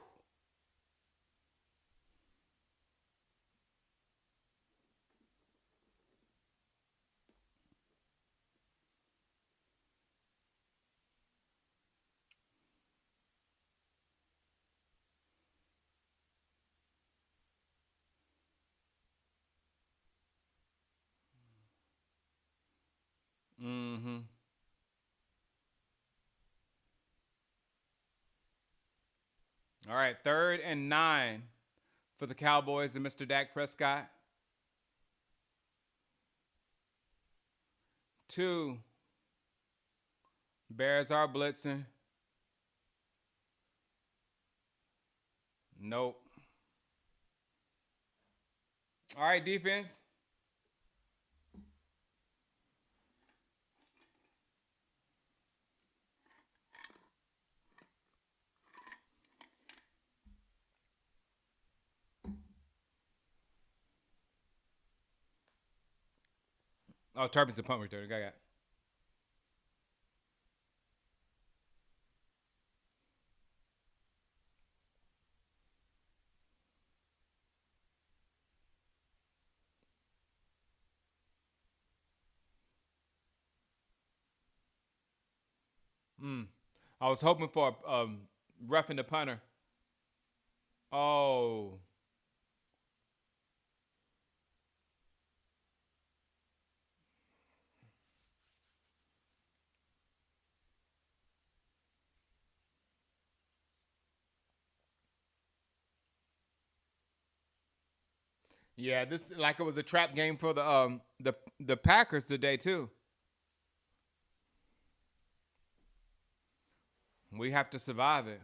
Mm-hmm. All right, third and 9 for the Cowboys and Mr. Dak Prescott. 2. Bears are blitzing. Nope. All right, defense. Oh, Turpin's a punt return. Got it. I was hoping for roughing the punter. Oh. Yeah, this like it was a trap game for the Packers today too. We have to survive it.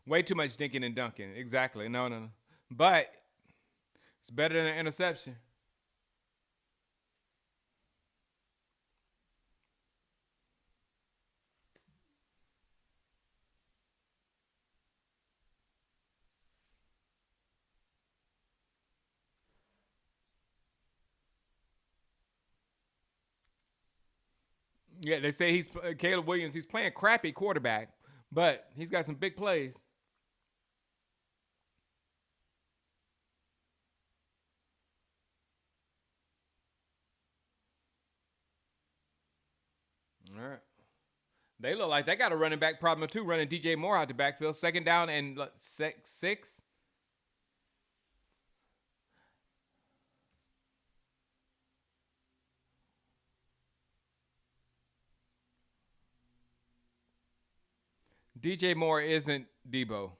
Way too much dinking and dunking. Exactly. No, no, no. But it's better than an interception. Yeah, they say he's Caleb Williams. He's playing crappy quarterback, but he's got some big plays. All right. They look like they got a running back problem too, running DJ Moore out the backfield. Second down and six. DJ Moore isn't Debo.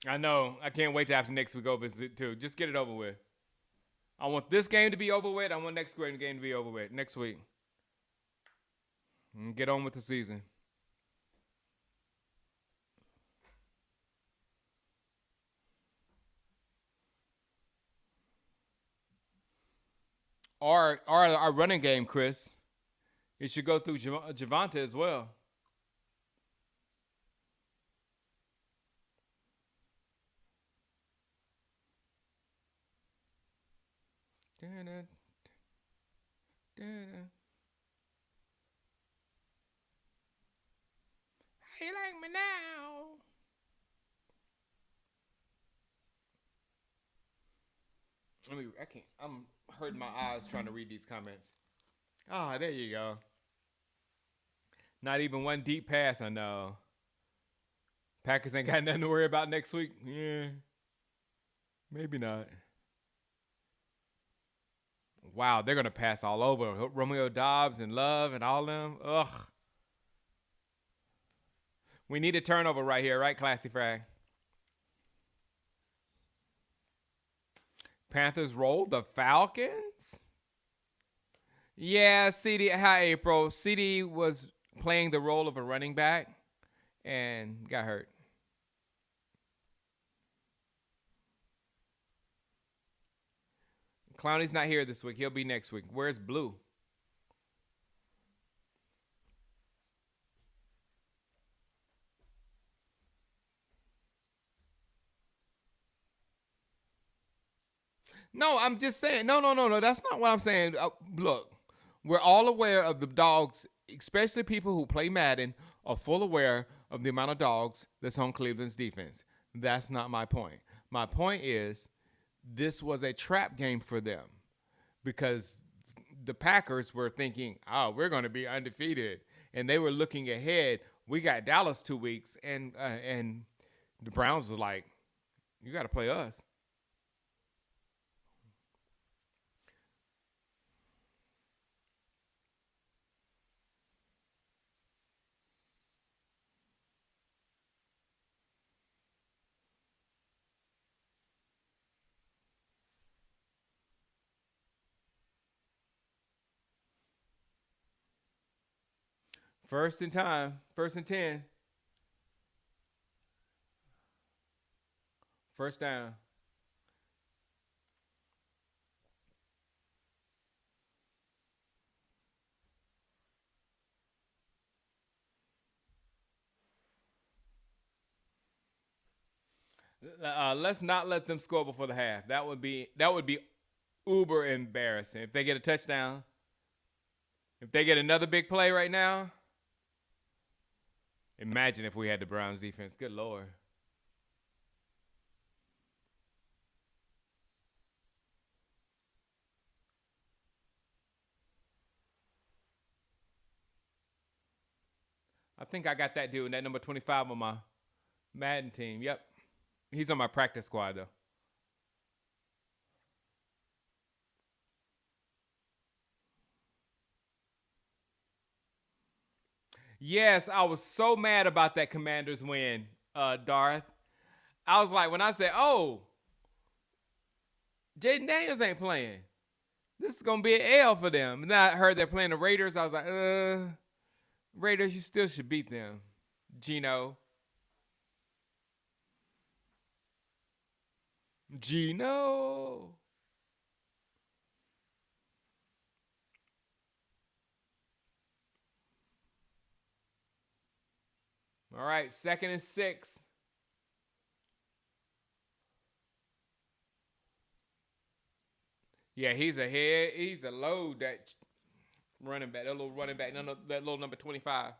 I know. I can't wait to after next week over too. Just get it over with. I want this game to be over with. I want next game to be over with next week. And get on with the season. Our running game, Chris. It should go through Javante as well. Da-da, da-da. How you like me now? I can't. I'm hurting my eyes trying to read these comments. Ah, there you go. Not even one deep pass. I know. Packers ain't got nothing to worry about next week. Yeah, maybe not. Wow, they're gonna pass all over Romeo Dobbs and Love and all them. Ugh. We need a turnover right here, right, Classy Frag? Panthers roll the Falcons. Yeah, CD. Hi, April. CD was playing the role of a running back and got hurt. Clowney's not here this week. He'll be next week. Where's Blue? No, I'm just saying. No, no, no, no. That's not what I'm saying. Look, we're all aware of the dogs, especially people who play Madden are full aware of the amount of dogs that's on Cleveland's defense. That's not my point. My point is this was a trap game for them because the Packers were thinking, oh, we're going to be undefeated. And they were looking ahead. We got Dallas 2 weeks, and the Browns were like, you got to play us. First in time, first and 10, first down. Let's not let them score before the half. That would be uber embarrassing if they get a touchdown. If they get another big play right now, Imagine if we had the Browns defense. Good Lord. I think I got that dude, that number 25 on my Madden team. Yep. He's on my practice squad, though. Yes, I was so mad about that Commanders win, Darth. I was like, when I said, oh, Jaden Daniels ain't playing. This is going to be an L for them. And then I heard they're playing the Raiders. I was like, Raiders, you still should beat them. Gino. Gino. All right, 2nd and 6. Yeah, he's a head. He's a load, that running back, that little running back, that little number 25.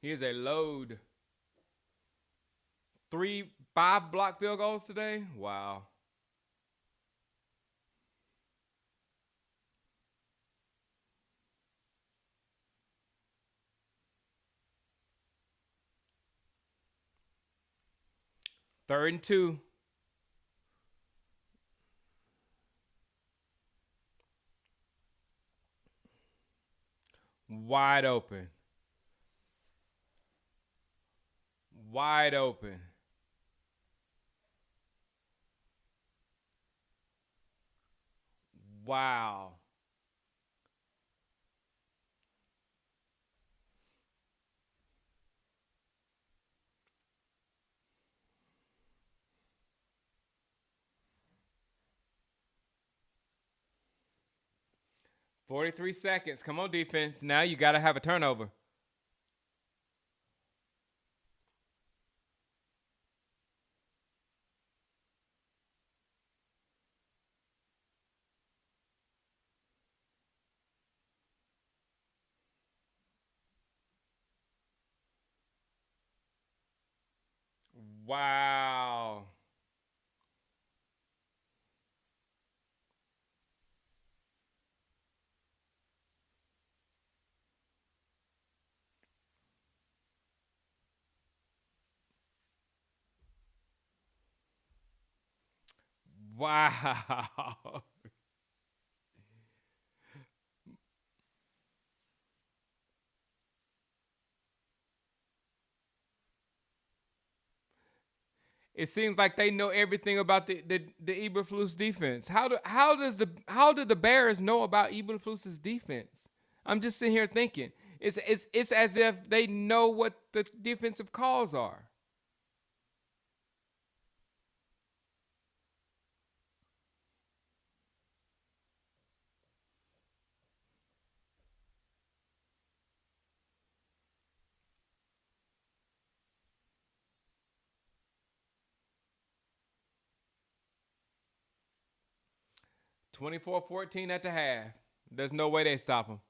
He is a load. 5 block field goals today. Wow. Third and 2. Wide open. Wide open. Wow. $43 seconds. Come on, defense. Now you got to have a turnover. Wow. Wow. It seems like they know everything about the Eberflus defense. How do the Bears know about Eberflus's defense? I'm just sitting here thinking. It's as if they know what the defensive calls are. 24-14 at the half. There's no way they stop them.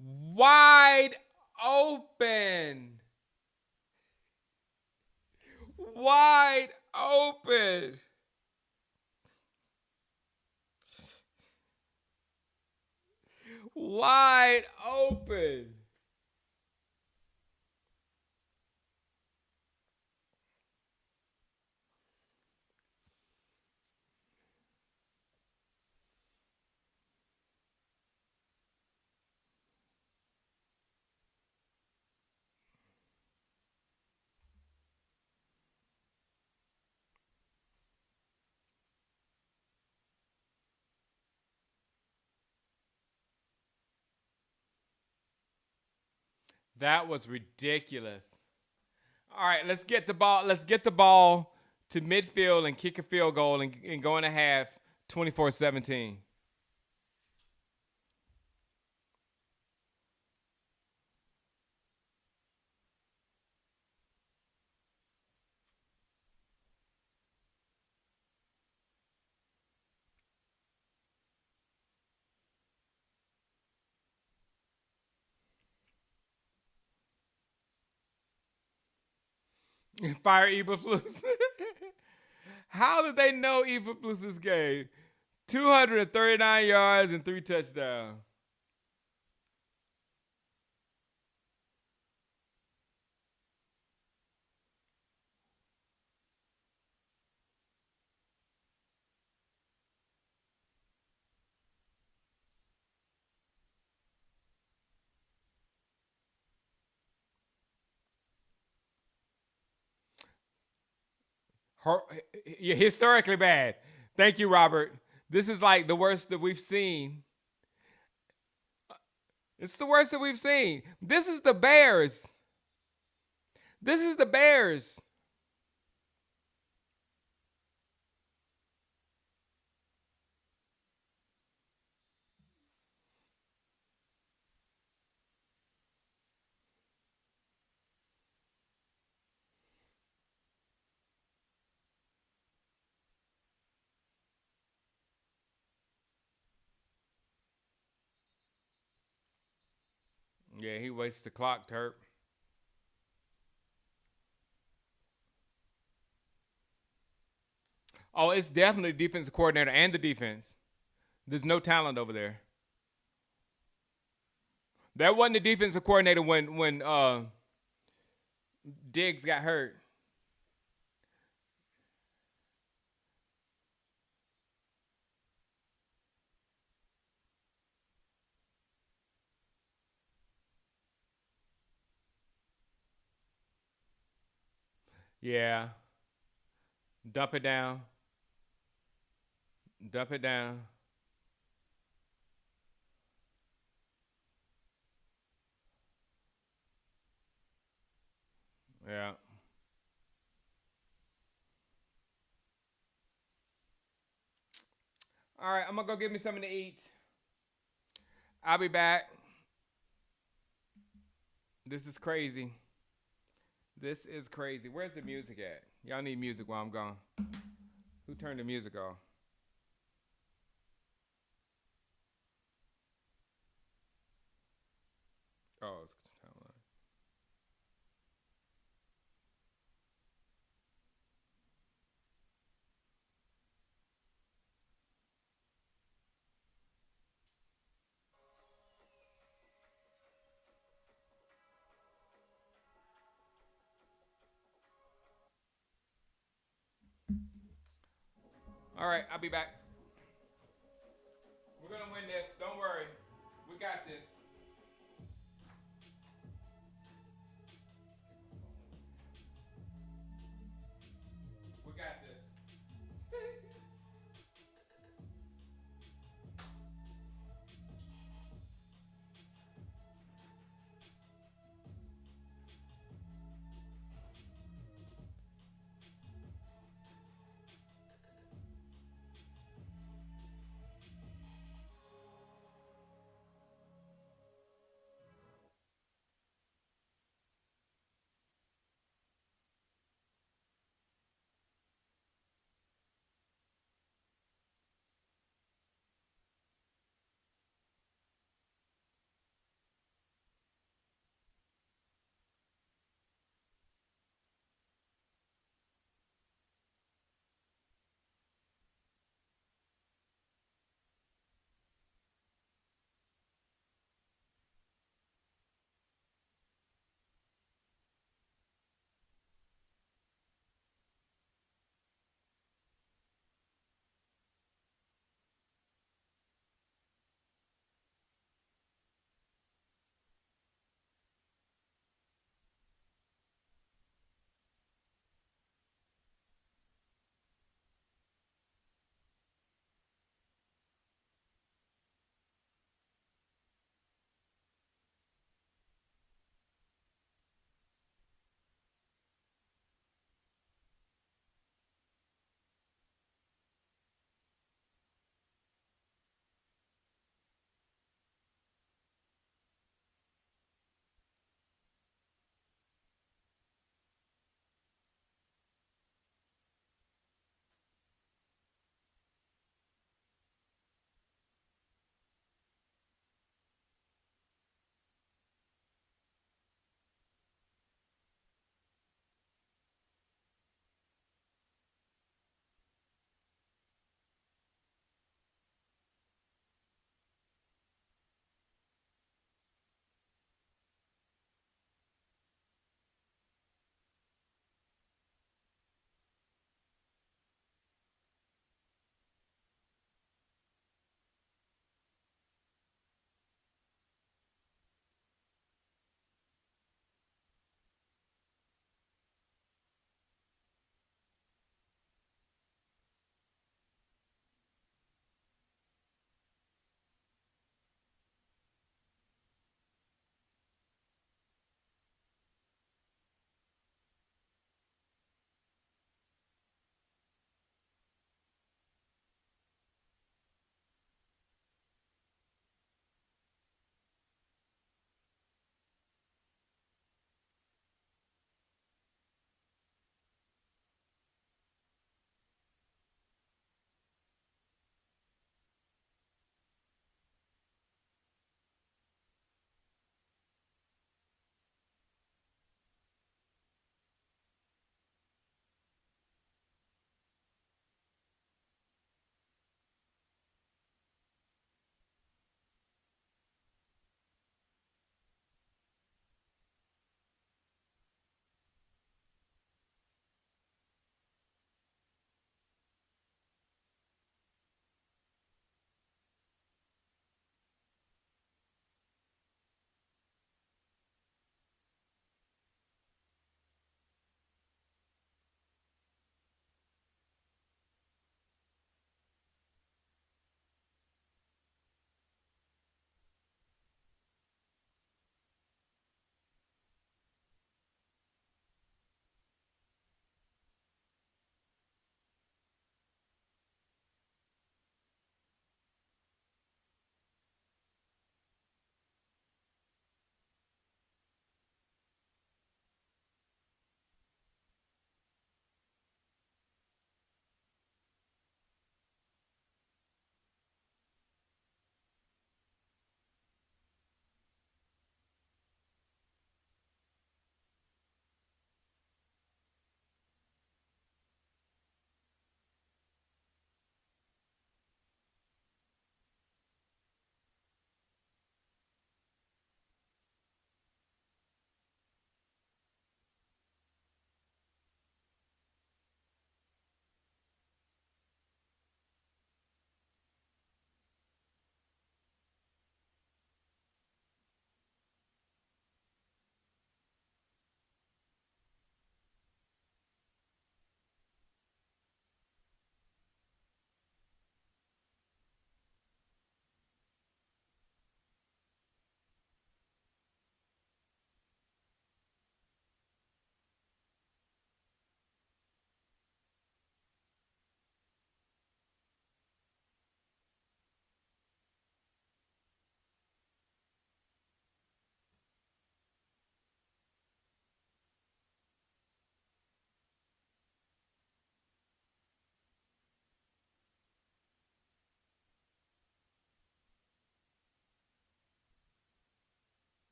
Wide open. Wide open. Wide open. That was ridiculous. All right, let's get the ball. Let's get the ball to midfield and kick a field goal and go in a half 24-17. Fire Eberflus. How did they know Eberflus's game? 239 yards and 3 touchdowns. Historically bad. Thank you, Robert. This is like the worst that we've seen. It's the worst that we've seen. This is the Bears. This is the Bears. Yeah, he wastes the clock, Turp. Oh, it's definitely the defensive coordinator and the defense. There's no talent over there. That wasn't the defensive coordinator when Diggs got hurt. Yeah. Dump it down. Dump it down. Yeah. All right, I'm gonna go get me something to eat. I'll be back. This is crazy. This is crazy. Where's the music at? Y'all need music while I'm gone. Who turned the music off? Oh, it's timeline. All right, I'll be back. We're gonna win this. Don't worry. We got this. We got this.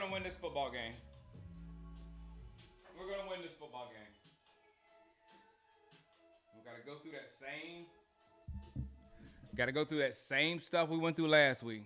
gonna win this football game. We're gonna win this football game. We gotta go through that same. Gotta go through that same stuff we went through last week.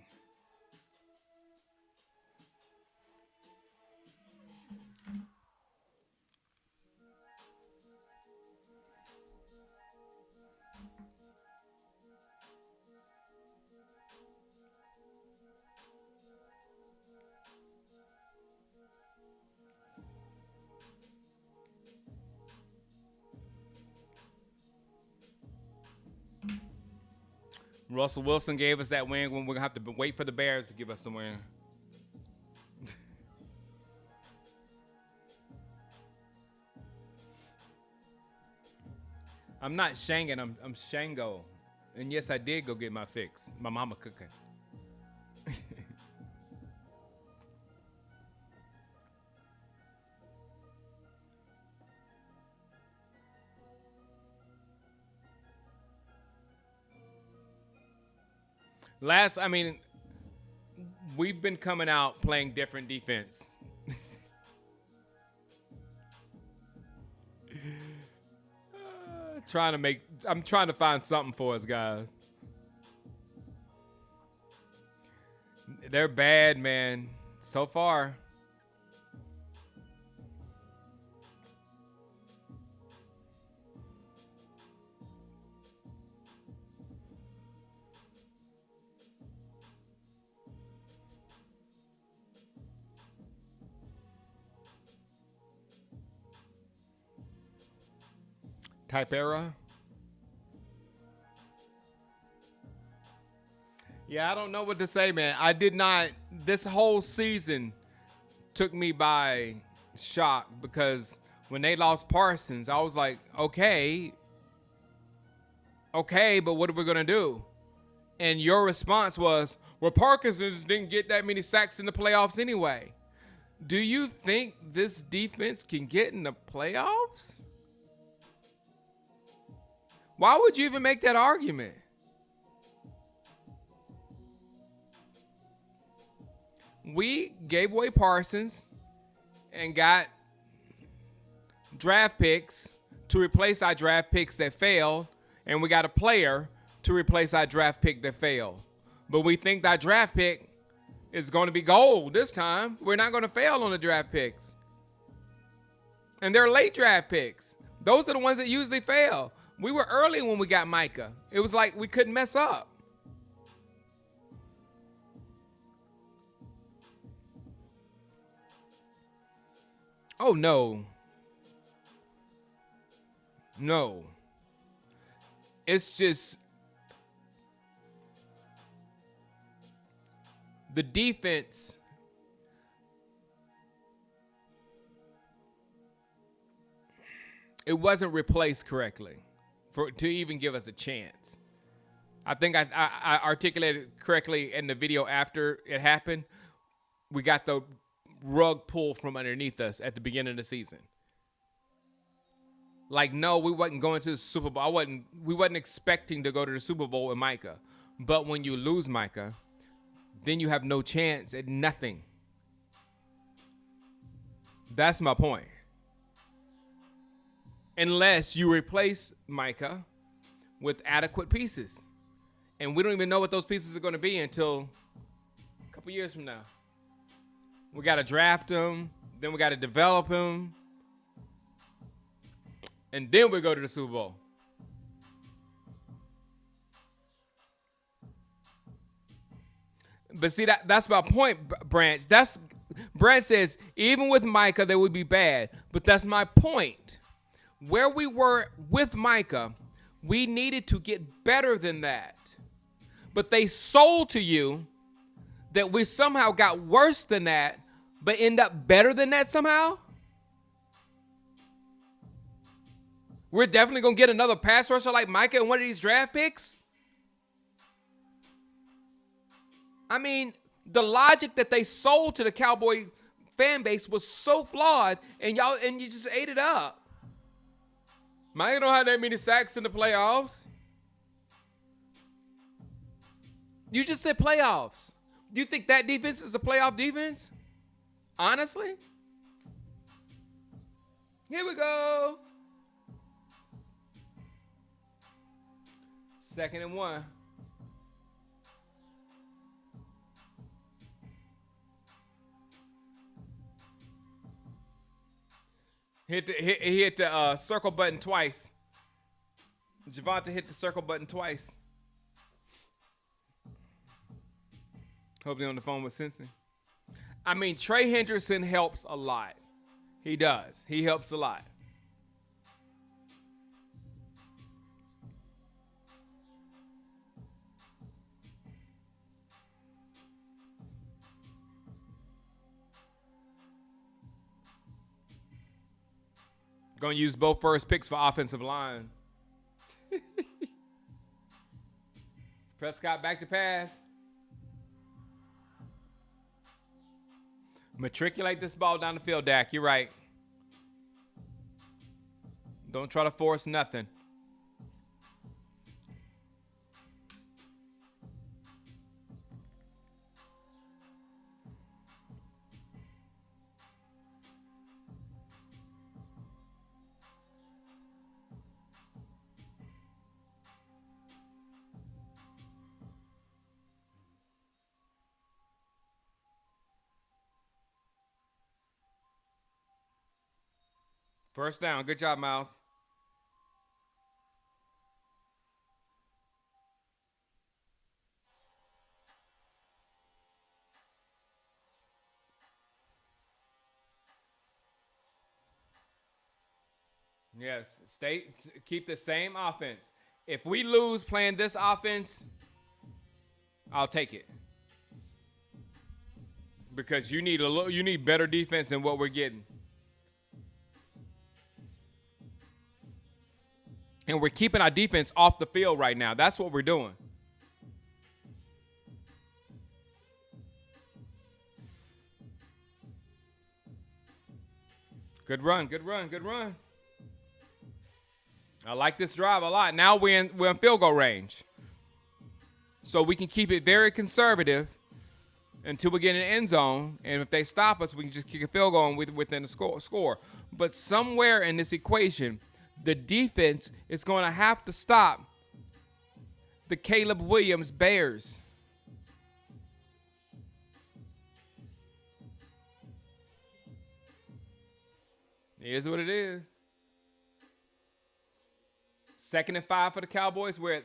Russell Wilson gave us that win when we're going to have to wait for the Bears to give us some win. I'm not Shangan, I'm Shango. And yes, I did go get my fix. My mama cooking. We've been coming out playing different defense. I'm trying to find something for us, guys. They're bad, man. So far. Type era. Yeah, I don't know what to say, man. I did not. This whole season took me by shock because when they lost Parsons, I was like, okay, but what are we going to do? And your response was, well, Parkinson's didn't get that many sacks in the playoffs anyway. Do you think this defense can get in the playoffs? Why would you even make that argument? We gave away Parsons and got draft picks to replace our draft picks that failed, and we got a player to replace our draft pick that failed. But we think that draft pick is going to be gold this time. We're not going to fail on the draft picks. And they're late draft picks. Those are the ones that usually fail. We were early when we got Micah. It was like we couldn't mess up. Oh, no. No. It's just the defense. It wasn't replaced correctly to even give us a chance. I think I articulated correctly in the video after it happened. We got the rug pulled from underneath us at the beginning of the season. Like, no, we wasn't going to the Super Bowl. We wasn't expecting to go to the Super Bowl with Micah. But when you lose Micah, then you have no chance at nothing. That's my point. Unless you replace Micah with adequate pieces. And we don't even know what those pieces are going to be until a couple years from now. We got to draft them. Then we got to develop them. And then we go to the Super Bowl. But see, that's my point, Branch. Branch says, even with Micah, they would be bad. But that's my point. Where we were with Micah, we needed to get better than that. But they sold to you that we somehow got worse than that, but end up better than that somehow? We're definitely going to get another pass rusher like Micah in one of these draft picks? I mean, the logic that they sold to the Cowboy fan base was so flawed, and you just ate it up. Micah don't have that many sacks in the playoffs. You just said playoffs. Do you think that defense is a playoff defense? Honestly, here we go. 2nd and 1. He hit the circle button twice. Javonte hit the circle button twice. Hope they're on the phone with Cincy. I mean, Trey Hendrickson helps a lot. He does. He helps a lot. Going to use both first picks for offensive line. Prescott back to pass. Matriculate this ball down the field, Dak. You're right. Don't try to force nothing. First down. Good job, Miles. Yes, keep the same offense. If we lose playing this offense, I'll take it. Because you need better defense than what we're getting. And we're keeping our defense off the field right now. That's what we're doing. Good run, good run, good run. I like this drive a lot. Now we're in field goal range. So we can keep it very conservative until we get in the end zone. And if they stop us, we can just kick a field goal within the score. But somewhere in this equation, the defense is going to have to stop the Caleb Williams Bears. It is what it is. 2nd and 5 for the Cowboys. We're at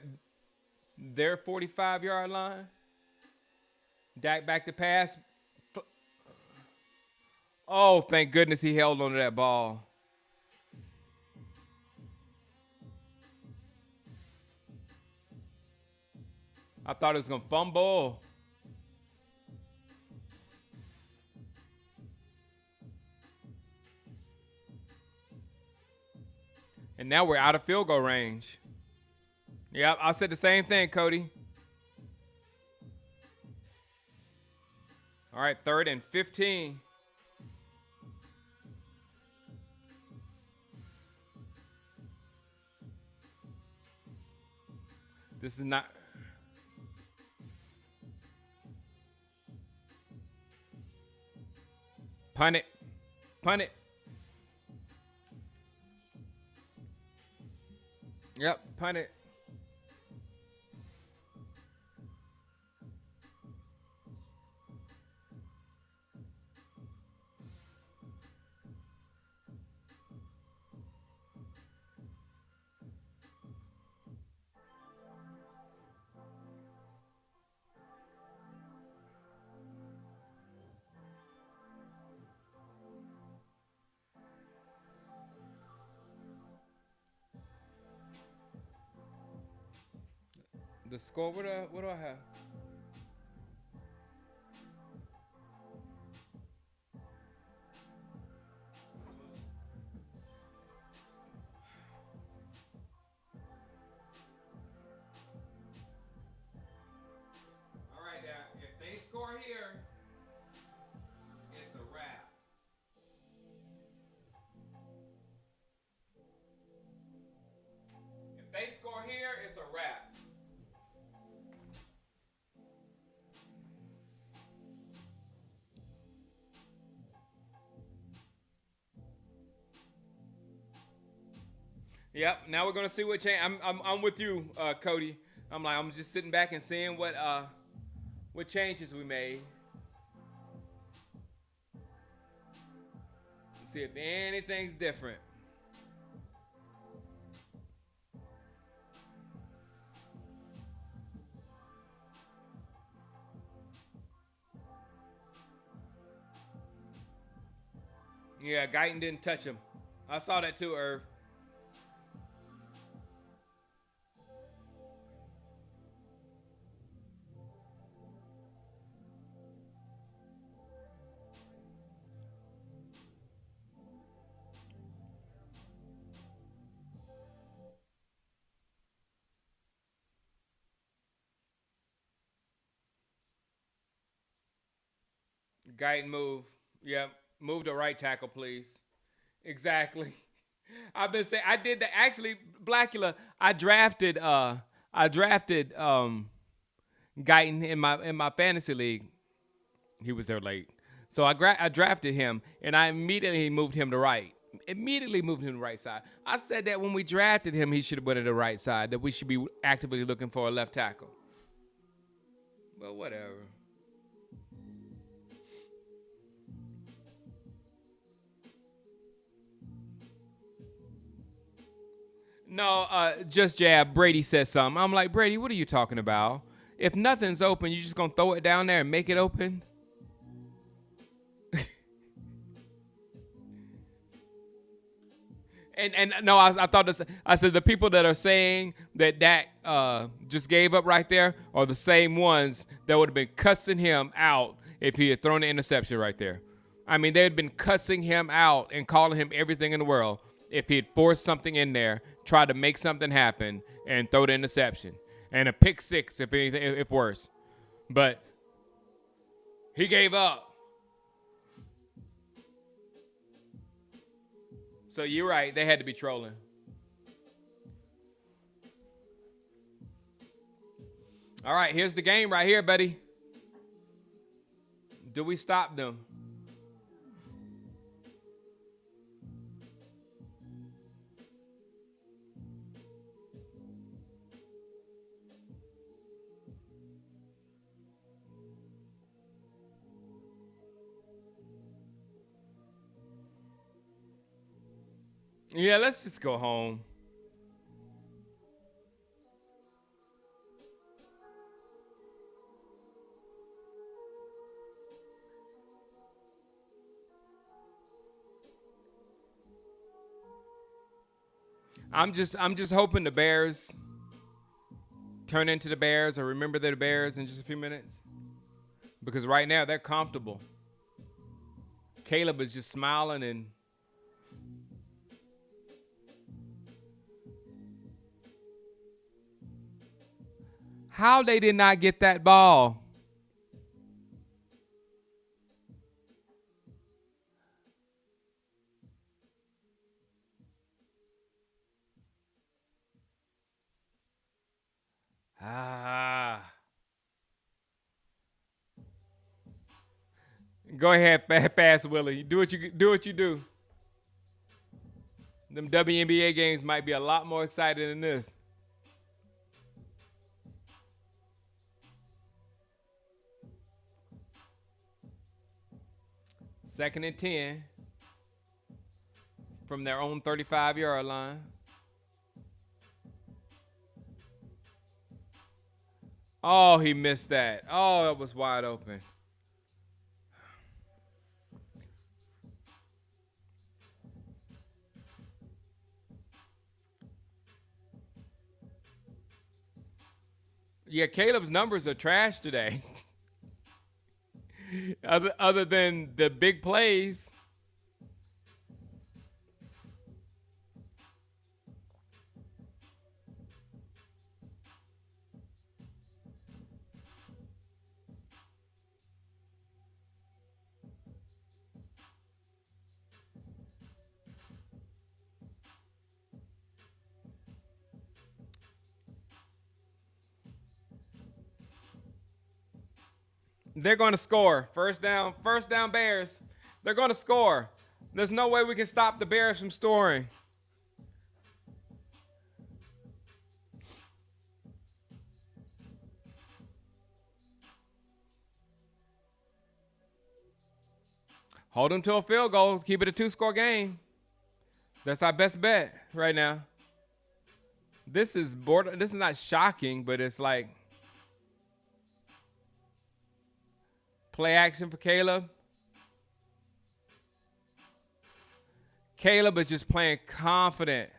their 45-yard line. Dak back to pass. Oh, thank goodness he held onto that ball. I thought it was going to fumble. And now we're out of field goal range. Yep, I said the same thing, Cody. All right, 3rd and 15. This is not... Punt it. Punt it. Yep, punt it. The score, what do I have? All right, if they score here, it's a wrap. If they score here, it's a wrap. Yep. Now we're gonna see what change. I'm with you, Cody. I'm just sitting back and seeing what changes we made. See if anything's different. Yeah, Guyton didn't touch him. I saw that too, Irv. Guyton move. Yep. Move to right tackle, please. Exactly. I've been saying I did that actually, Blackula. I drafted Guyton in my fantasy league. He was there late. So I drafted him and I immediately moved him to right. Immediately moved him to the right side. I said that when we drafted him, he should have went to the right side, that we should be actively looking for a left tackle. But whatever. No, just jab. Brady said something. I'm like, Brady, what are you talking about? If nothing's open, you just gonna throw it down there and make it open? And no, I thought this. I said the people that are saying that Dak just gave up right there are the same ones that would have been cussing him out if he had thrown the interception right there. I mean, they had been cussing him out and calling him everything in the world if he had forced something in there, tried to make something happen, and throw the interception and a pick six if anything, if worse. But he gave up. So you're right. They had to be trolling. All right, here's the game right here, buddy. Do we stop them? Yeah, let's just go home. I'm just hoping the Bears turn into the Bears or remember they're the Bears in just a few minutes. Because right now they're comfortable. Caleb is just smiling and how they did not get that ball. Ah. Go ahead, fast Willie. Do what you do. Them WNBA games might be a lot more exciting than this. Second and 10 from their own 35-yard line. Oh, he missed that. Oh, that was wide open. Yeah, Caleb's numbers are trash today. other than the big plays. They're going to score. First down Bears. They're going to score. There's no way we can stop the Bears from scoring. Hold them to a field goal. Keep it a 2-score game. That's our best bet right now. This is not shocking, but it's like play action for Caleb. Caleb is just playing confident.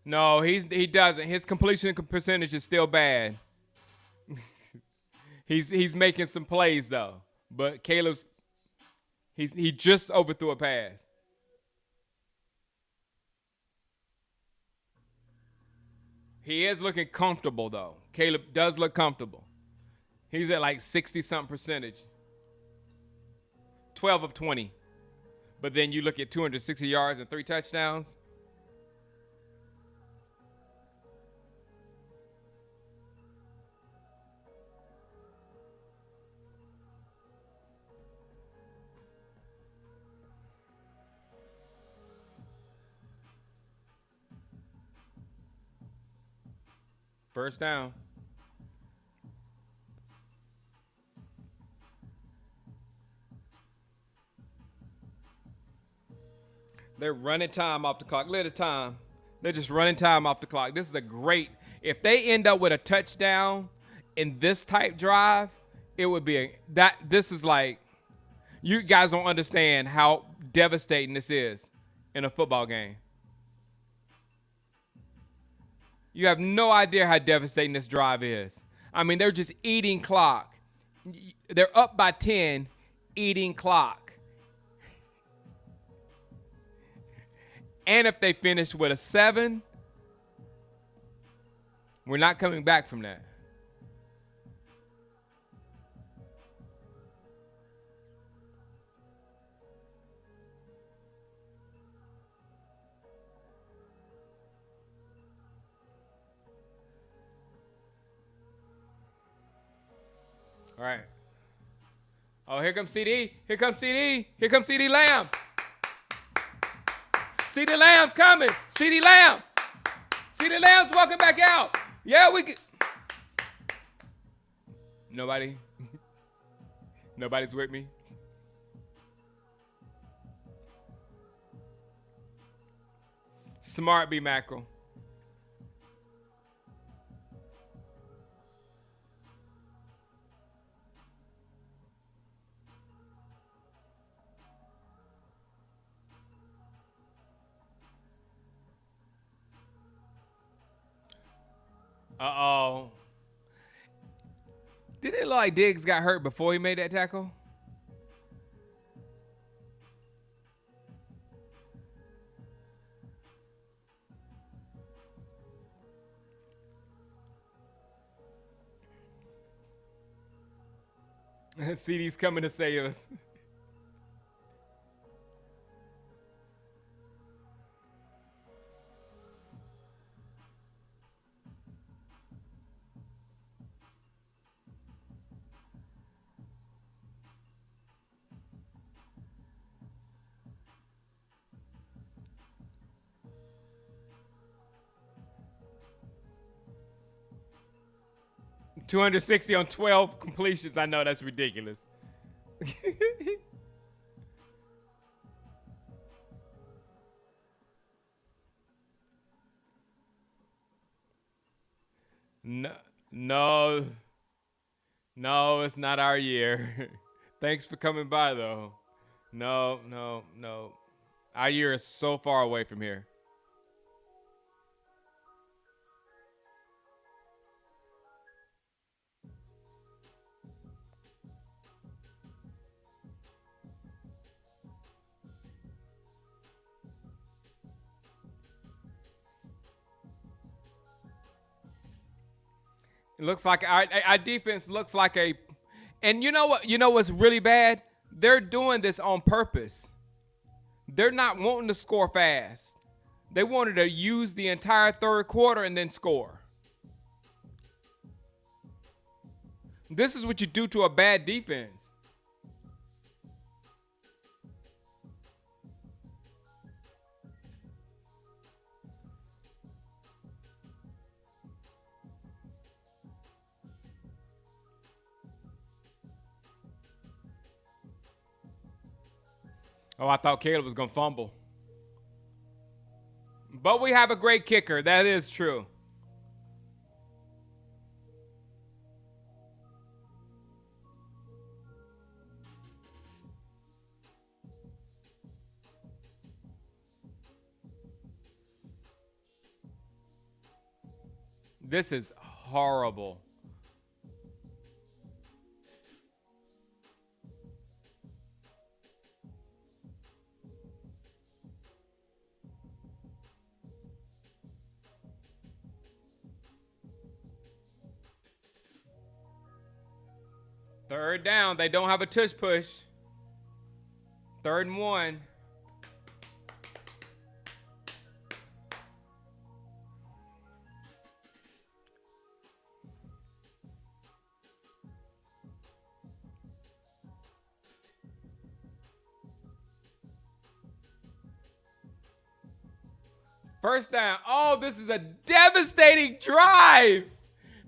No, he doesn't. His completion percentage is still bad. He's making some plays though, but Caleb's he just overthrew a pass. He is looking comfortable though. Caleb does look comfortable. He's at like 60-something percentage. 12 of 20. But then you look at 260 yards and 3 touchdowns. First down. They're running time off the clock. Look at the time. They're just running time off the clock. This is a great, if they end up with a touchdown in this type drive, it would be this is like, you guys don't understand how devastating this is in a football game. You have no idea how devastating this drive is. I mean, they're just eating clock. They're up by 10, eating clock. And if they finish with a 7, we're not coming back from that. All right. Oh, here comes CD. Here comes CD. Here comes CD Lamb. CD Lamb's coming. CD Lamb. CD Lamb's walking back out. Yeah, we can. Nobody. Nobody's with me. Smart B Mackerel. Uh-oh. Did it look like Diggs got hurt before he made that tackle? CD's coming to save us. $260 on 12 completions. I know that's ridiculous. No, it's not our year. Thanks for coming by, though. No. Our year is so far away from here. It looks like our defense looks like a, and you know what? You know what's really bad? They're doing this on purpose. They're not wanting to score fast. They wanted to use the entire third quarter and then score. This is what you do to a bad defense. Oh, I thought Caleb was going to fumble. But we have a great kicker. That is true. This is horrible. Third down. They don't have a tush push. 3rd and 1. First down. Oh, this is a devastating drive.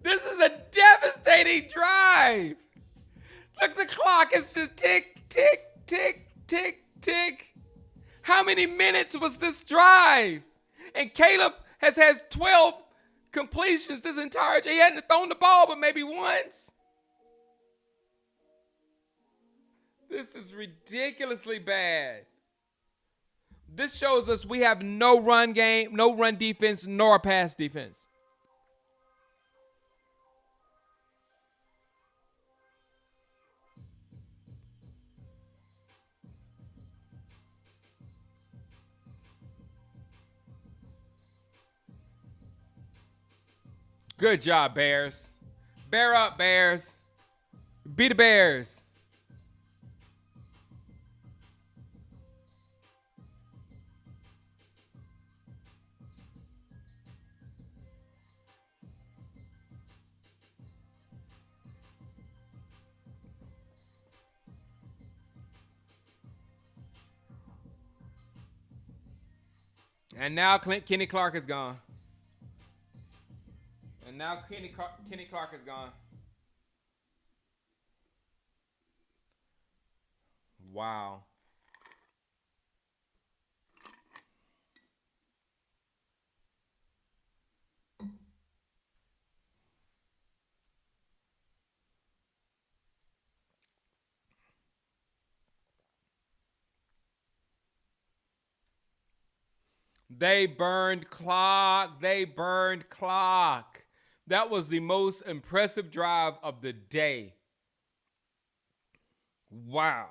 This is a devastating drive. Look, the clock is just tick, tick, tick, tick, tick. How many minutes was this drive? And Caleb has had 12 completions this entire time. He hadn't thrown the ball but maybe once. This is ridiculously bad. This shows us we have no run game, no run defense, nor a pass defense. Good job, Bears. Bear up, Bears. Be the Bears. And now Kenny Clark is gone. And now Kenny Clark is gone. Wow. They burned clock. They burned clock. That was the most impressive drive of the day. Wow.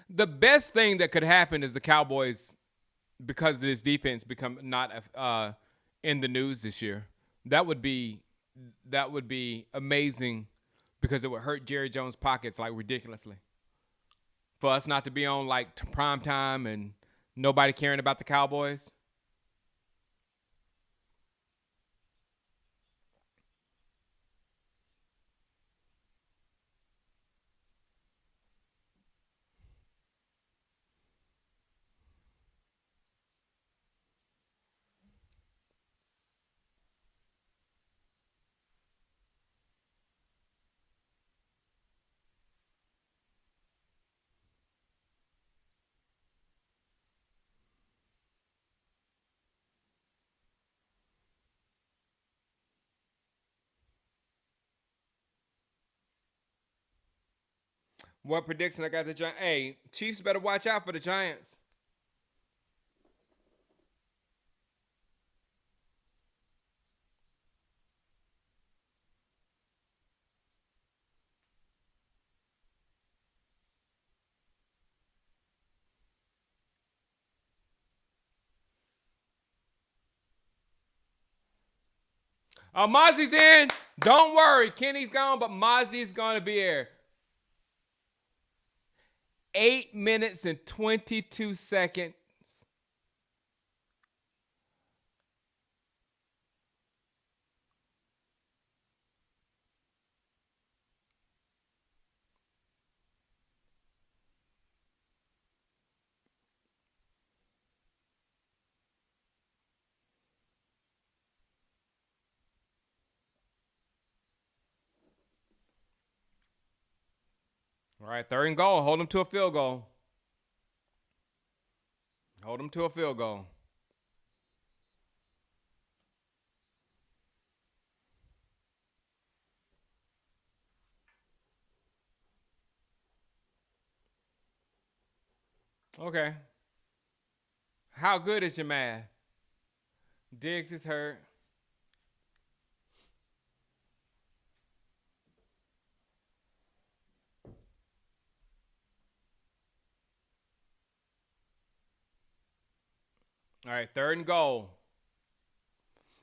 The best thing that could happen is the Cowboys, because of this defense, become not in the news this year. That would be amazing, because it would hurt Jerry Jones' pockets like ridiculously. For us not to be on like prime time and nobody caring about the Cowboys. What prediction I got the Giants? Hey, Chiefs better watch out for the Giants. Mozzie's in. Don't worry. Kenny's gone, but Mozzie's going to be here. 8 minutes and 22 seconds. All right, 3rd and goal. Hold them to a field goal. Hold them to a field goal. Okay. How good is your math? Diggs is hurt. All right, 3rd and goal.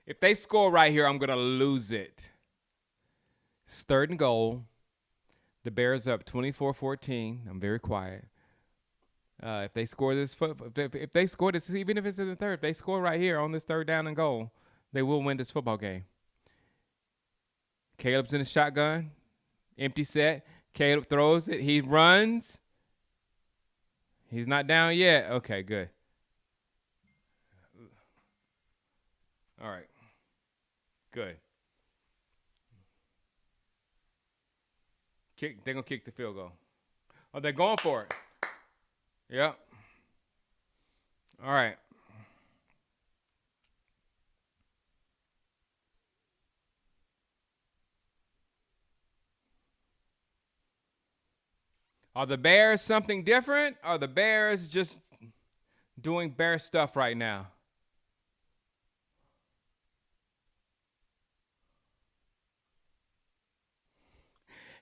If they score right here, I'm going to lose it. It's 3rd and goal. The Bears up 24-14. I'm very quiet. If they score this, if they score this, even if it's in the 3rd, if they score right here on this 3rd down and goal, they will win this football game. Caleb's in the shotgun. Empty set. Caleb throws it. He runs. He's not down yet. Okay, good. All right. Good. They're going to kick the field goal. Oh, they're going for it. Yep. All right. Are the Bears something different? Are the Bears just doing Bear stuff right now?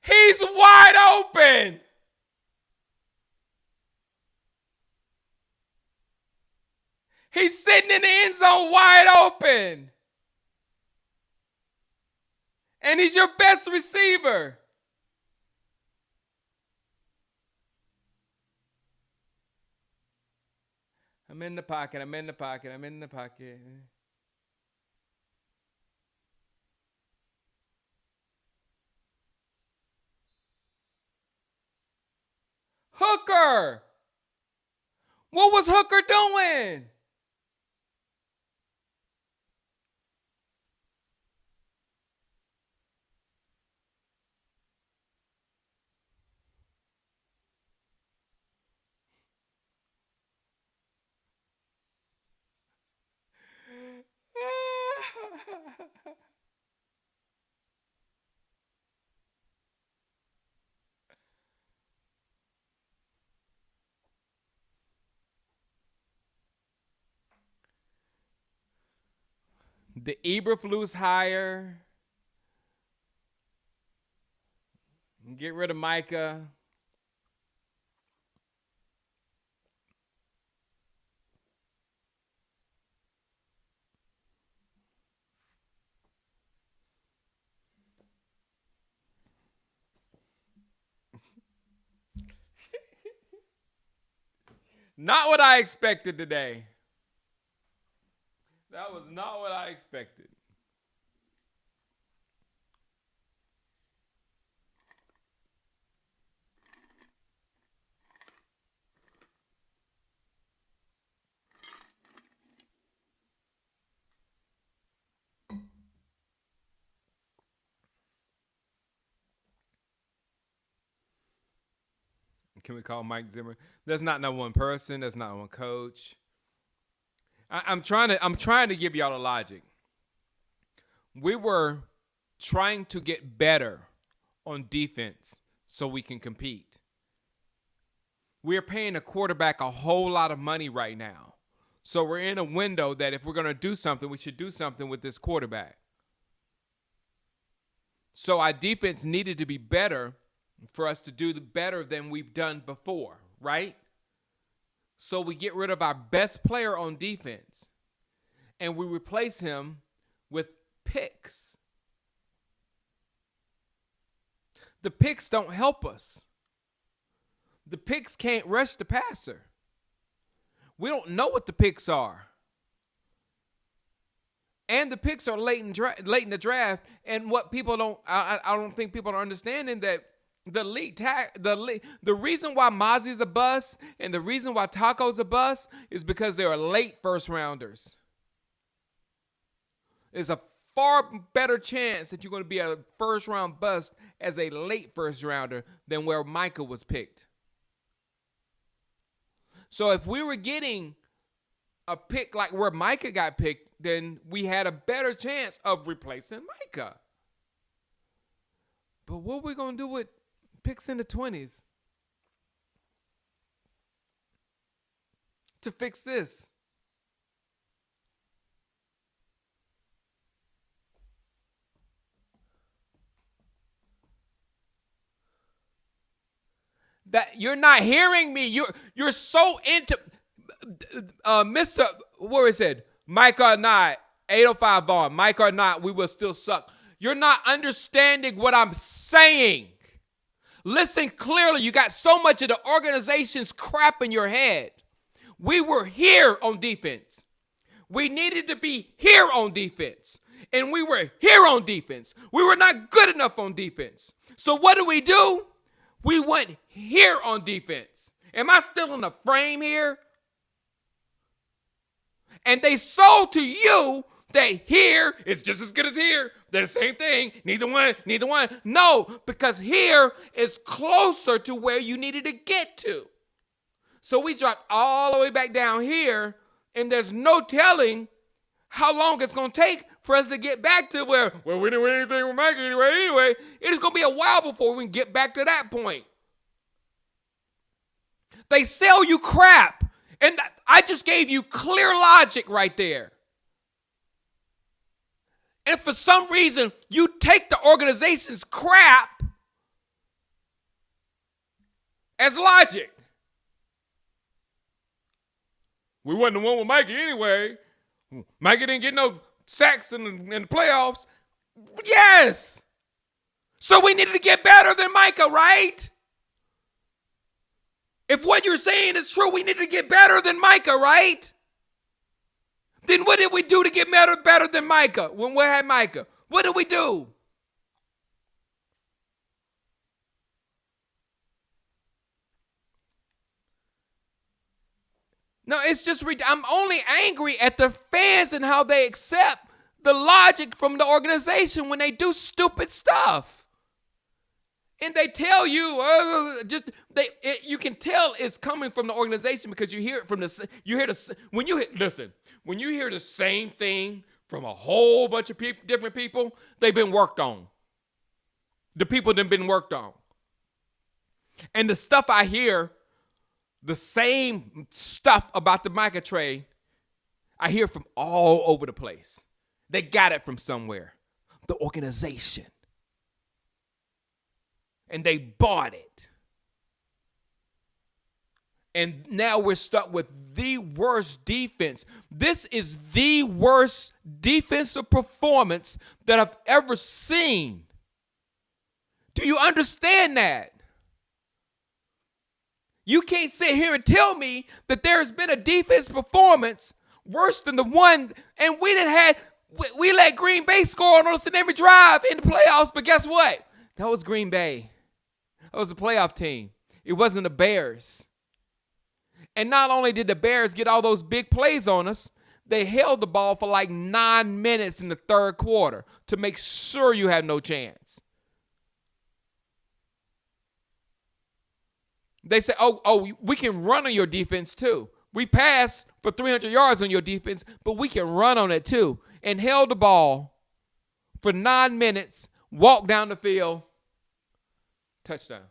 He's wide open. He's sitting in the end zone wide open. And he's your best receiver. I'm in the pocket. I'm in the pocket. I'm in the pocket. Hooker. What was Hooker doing? The Eberflus hire. Get rid of Micah. Not what I expected today. That was not what I expected. Can we call Mike Zimmer? There's not no one person. There's not one coach. I'm trying to give y'all a logic. We were trying to get better on defense so we can compete. We're paying a quarterback a whole lot of money right now. So we're in a window that if we're going to do something, we should do something with this quarterback. So our defense needed to be better for us to do the better than we've done before, right? So we get rid of our best player on defense, and we replace him with picks. The picks don't help us. The picks can't rush the passer. We don't know what the picks are. And the picks are late in the draft. And what people don't, I don't think people are understanding that the reason why Mozzie's a bust and the reason why Taco's a bust is because they are late first rounders. There's a far better chance that you're going to be a first round bust as a late first rounder than where Micah was picked. So if we were getting a pick like where Micah got picked, then we had a better chance of replacing Micah. But what are we going to do with picks in the 20s to fix this? That you're not hearing me. You're so into Mr. Where is it? Micah or not, 805 Vaughn. Micah or not, we will still suck. You're not understanding what I'm saying. Listen clearly. You got so much of the organization's crap in your head. We were here on defense. We needed to be here on defense. And we were here on defense. We were not good enough on defense. So what do? We went here on defense. Am I still in the frame here? And they sold to you that here is just as good as here. They're the same thing. Neither one. No, because here is closer to where you needed to get to. So we dropped all the way back down here, and there's no telling how long it's going to take for us to get back to where, well, we didn't win anything with Mike anyway. It is going to be a while before we can get back to that point. They sell you crap. And I just gave you clear logic right there. And for some reason, you take the organization's crap as logic. We wasn't the one with Mikey anyway. Mikey didn't get no sacks in the playoffs. Yes. So we needed to get better than Micah, right? If what you're saying is true, we need to get better than Micah, right? Then what did we do to get better than Micah when we had Micah? What did we do? No, it's just, I'm only angry at the fans and how they accept the logic from the organization when they do stupid stuff. And they tell you, you can tell it's coming from the organization because you hear it from when you hear the same thing from a whole bunch of different people, they've been worked on. The people that have been worked on. And the stuff I hear, the same stuff about the Micah trade, I hear from all over the place. They got it from somewhere. The organization. And they bought it. And now we're stuck with the worst defense. This is the worst defensive performance that I've ever seen. Do you understand that? You can't sit here and tell me that there's been a defense performance worse than the one, and we let Green Bay score on us in every drive in the playoffs, but guess what? That was Green Bay. That was the playoff team. It wasn't the Bears. And not only did the Bears get all those big plays on us, they held the ball for like 9 minutes in the third quarter to make sure you had no chance. They say, oh, we can run on your defense too. We pass for 300 yards on your defense, but we can run on it too. And held the ball for 9 minutes, walked down the field, touchdown.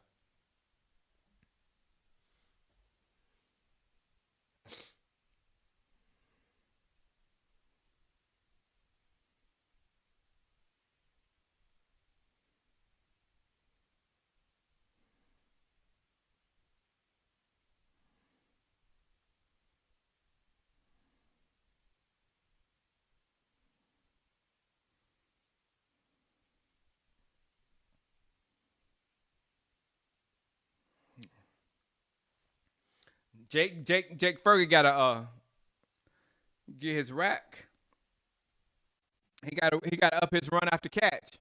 Jake Fergie got to get his rack. He got to up his run after catch.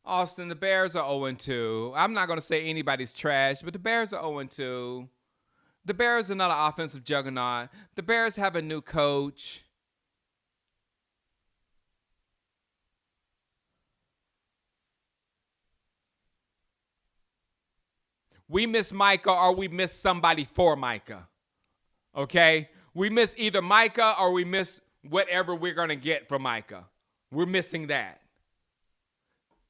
Austin, the Bears are 0-2. I'm not going to say anybody's trash, but the Bears are 0-2. The Bears are not an offensive juggernaut. The Bears have a new coach. We miss Micah or we miss somebody for Micah. Okay? We miss either Micah or we miss whatever we're going to get from Micah. We're missing that.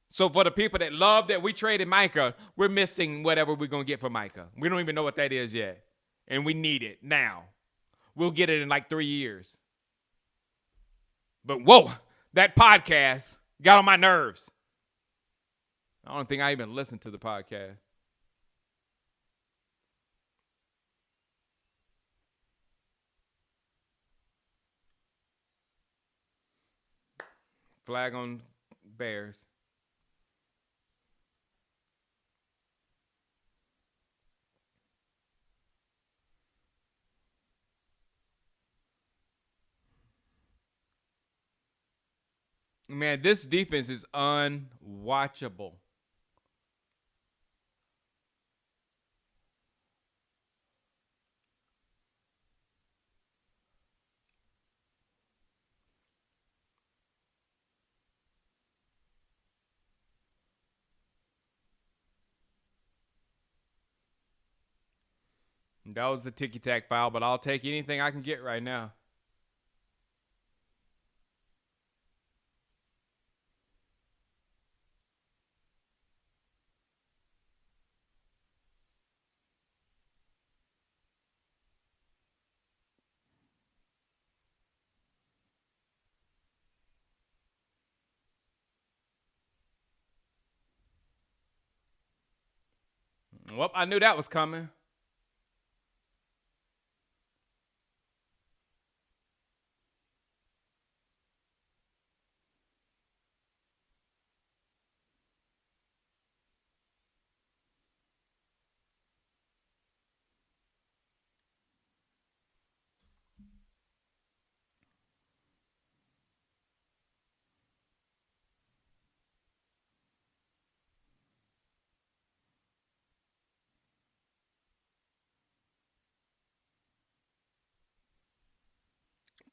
So for the people that love that we traded Micah, we're missing whatever we're going to get from Micah. We don't even know what that is yet. And we need it now. We'll get it in like 3 years. But whoa, that podcast got on my nerves. I don't think I even listened to the podcast. Flag on Bears. Man, this defense is unwatchable. That was a ticky-tack foul, but I'll take anything I can get right now. Well, I knew that was coming.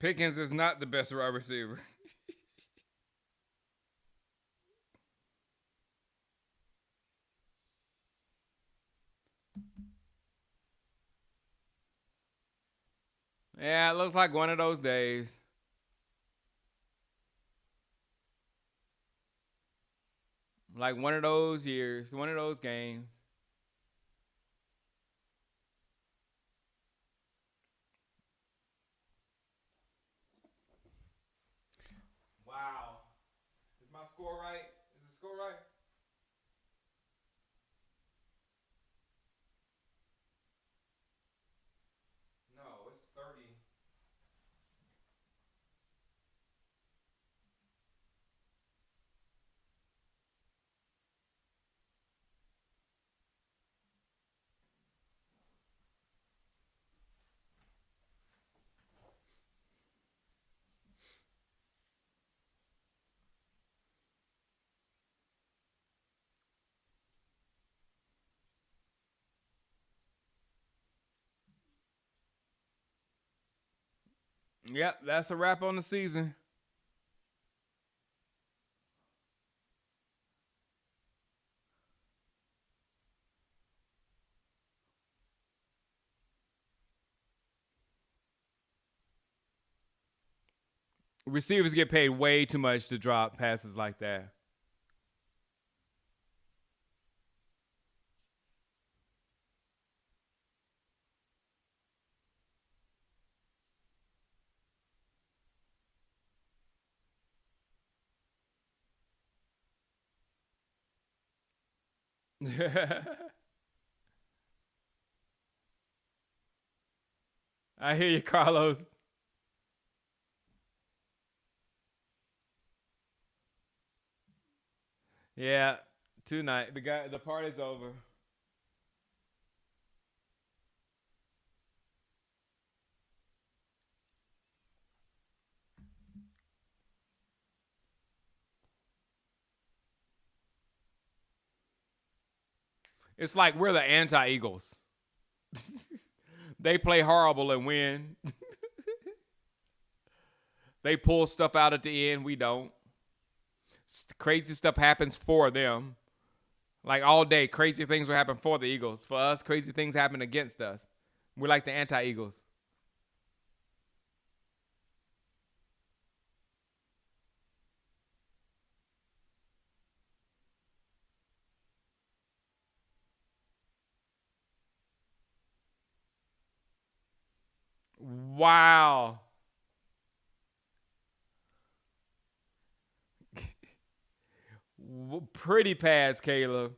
Pickens is not the best wide receiver. Yeah, it looks like one of those days. Like one of those years, one of those games. Wow. Is my score right? Is the score right? No, it's 30. Yep, that's a wrap on the season. Receivers get paid way too much to drop passes like that. I hear you, Carlos. Yeah, tonight the party's over. It's like we're the anti-Eagles. They play horrible and win. They pull stuff out at the end. We don't. Crazy stuff happens for them. Like all day, crazy things will happen for the Eagles. For us, crazy things happen against us. We're like the anti-Eagles. Wow. Pretty pass, Caleb.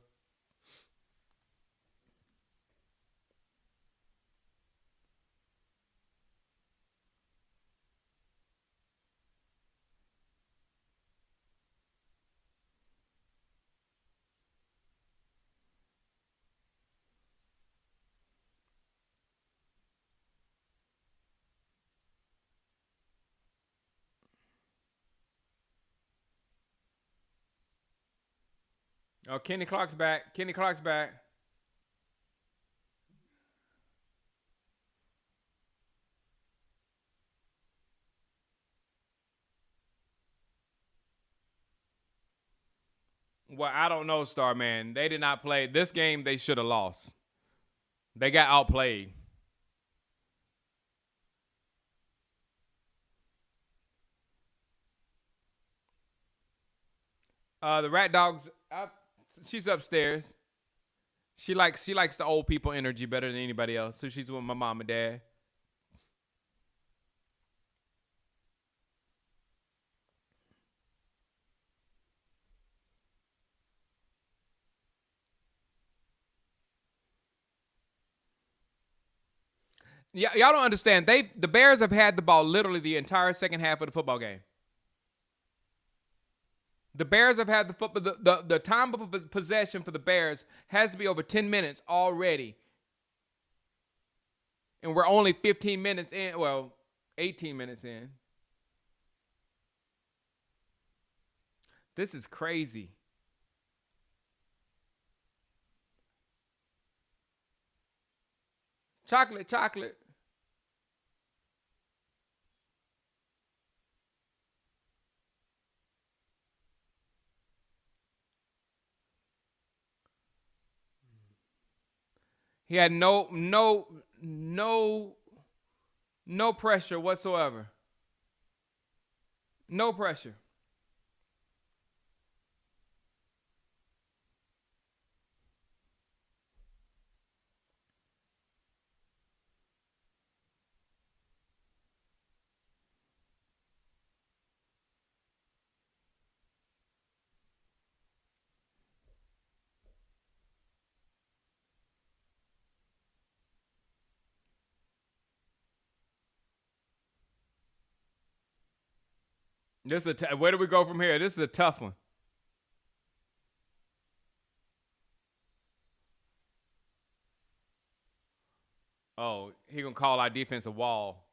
Oh, Kenny Clark's back. Kenny Clark's back. Well, I don't know, Star Man. They did not play this game. They should have lost. They got outplayed. The Rat Dog's she's upstairs. She likes the old people energy better than anybody else. So she's with my mom and dad. Yeah, y'all don't understand. The Bears have had the ball literally the entire second half of the football game. The Bears have had the football. The time of possession for the Bears has to be over 10 minutes already, and we're only 15 minutes in. Well, 18 minutes in. This is crazy. Chocolate, chocolate. He had no pressure whatsoever. No pressure. Where do we go from here? This is a tough one. Oh, he gonna call our defense a wall.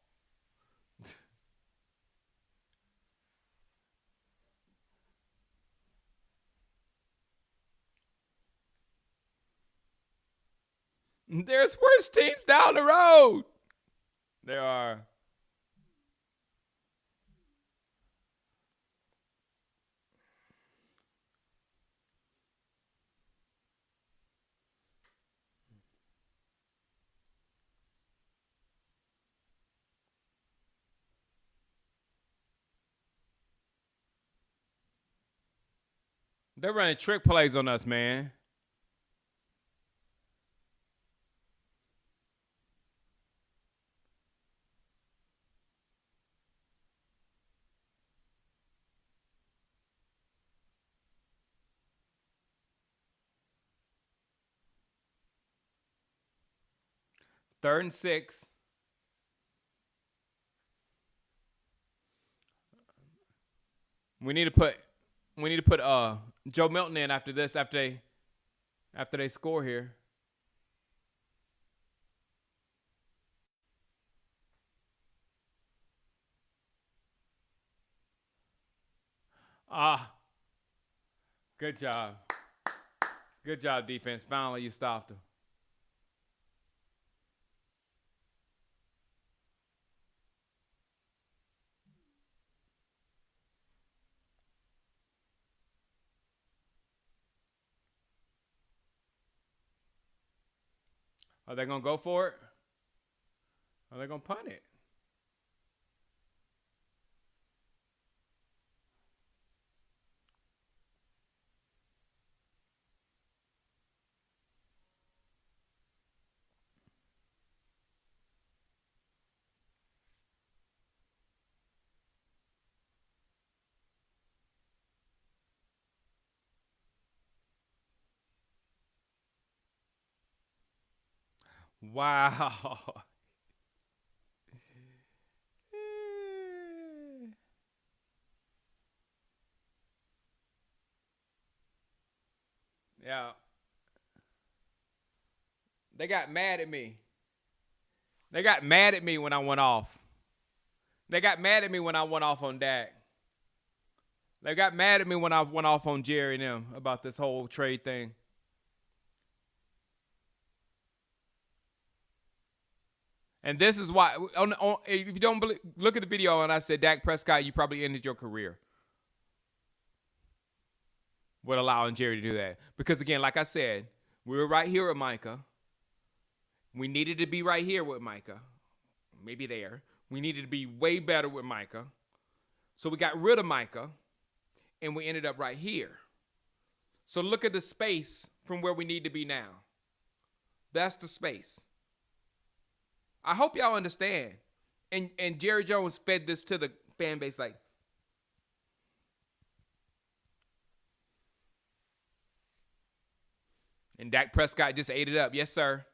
There's worse teams down the road. There are. They're running trick plays on us, man. Third and 6. We need to put Joe Milton in after this, after they score here. Ah, good job. Good job, defense. Finally, you stopped him. Are they going to go for it? Are they going to punt it? Wow. Yeah. They got mad at me. They got mad at me when I went off. They got mad at me when I went off on Dak. They got mad at me when I went off on Jerry and them about this whole trade thing. And this is why, if you don't believe, look at the video and I said, Dak Prescott, you probably ended your career with allowing Jerry to do that. Because again, like I said, we were right here with Micah. We needed to be right here with Micah. Maybe there. We needed to be way better with Micah. So we got rid of Micah, and we ended up right here. So look at the space from where we need to be now. That's the space. I hope y'all understand. And Jerry Jones fed this to the fan base like, and Dak Prescott just ate it up. Yes, sir.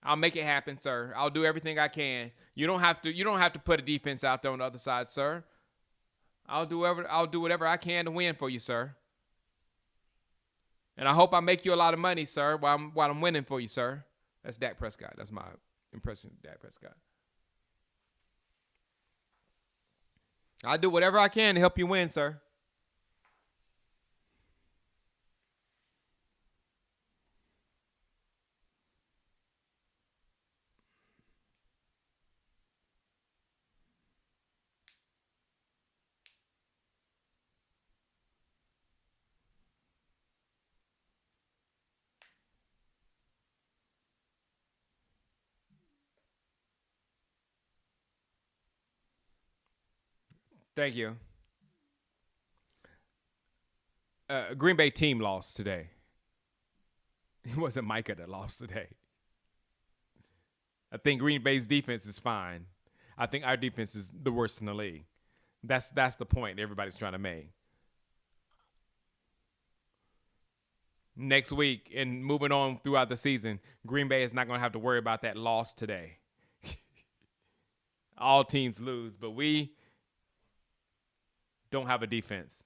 I'll make it happen, sir. I'll do everything I can. You don't have to put a defense out there on the other side, sir. I'll do whatever I can to win for you, sir. And I hope I make you a lot of money, sir, while I'm winning for you, sir. That's Dak Prescott. That's my impression of Dak Prescott. I'll do whatever I can to help you win, sir. Thank you. Green Bay team lost today. It wasn't Micah that lost today. I think Green Bay's defense is fine. I think our defense is the worst in the league. That's the point everybody's trying to make. Next week and moving on throughout the season, Green Bay is not going to have to worry about that loss today. All teams lose, but we don't have a defense.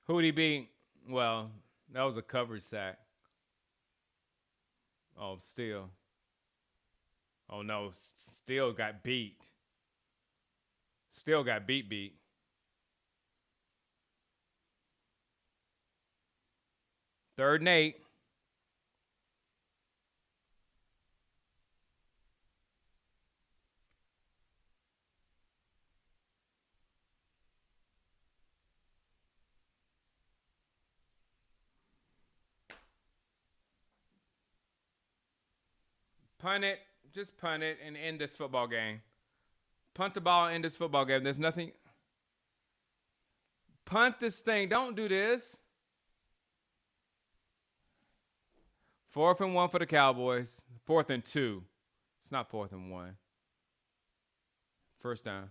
Who'd he beat? Well, that was a coverage sack. Oh, still. Oh, no. Still got beat. Still got beat. Third and 8. Punt it. Just punt it and end this football game. Punt the ball and end this football game. There's nothing. Punt this thing. Don't do this. 4th and 1 for the Cowboys. 4th and 2. It's not 4th and 1. First down.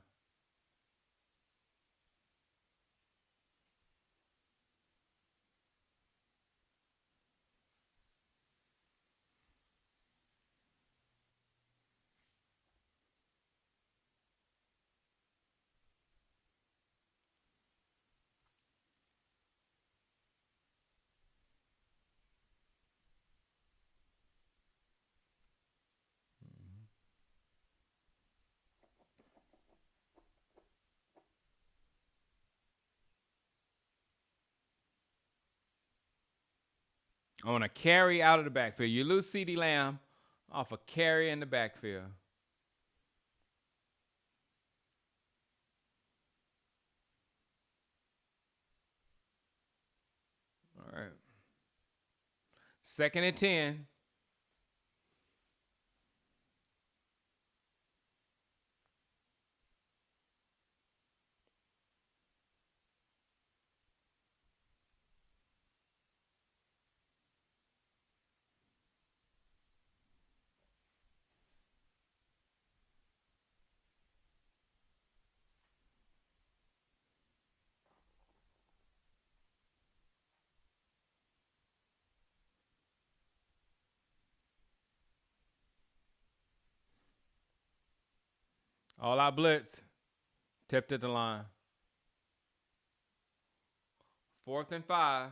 I want to carry out of the backfield. You lose CeeDee Lamb off a carry in the backfield. All right. 2nd and 10. All out blitz. Tipped at the line. 4th and 5.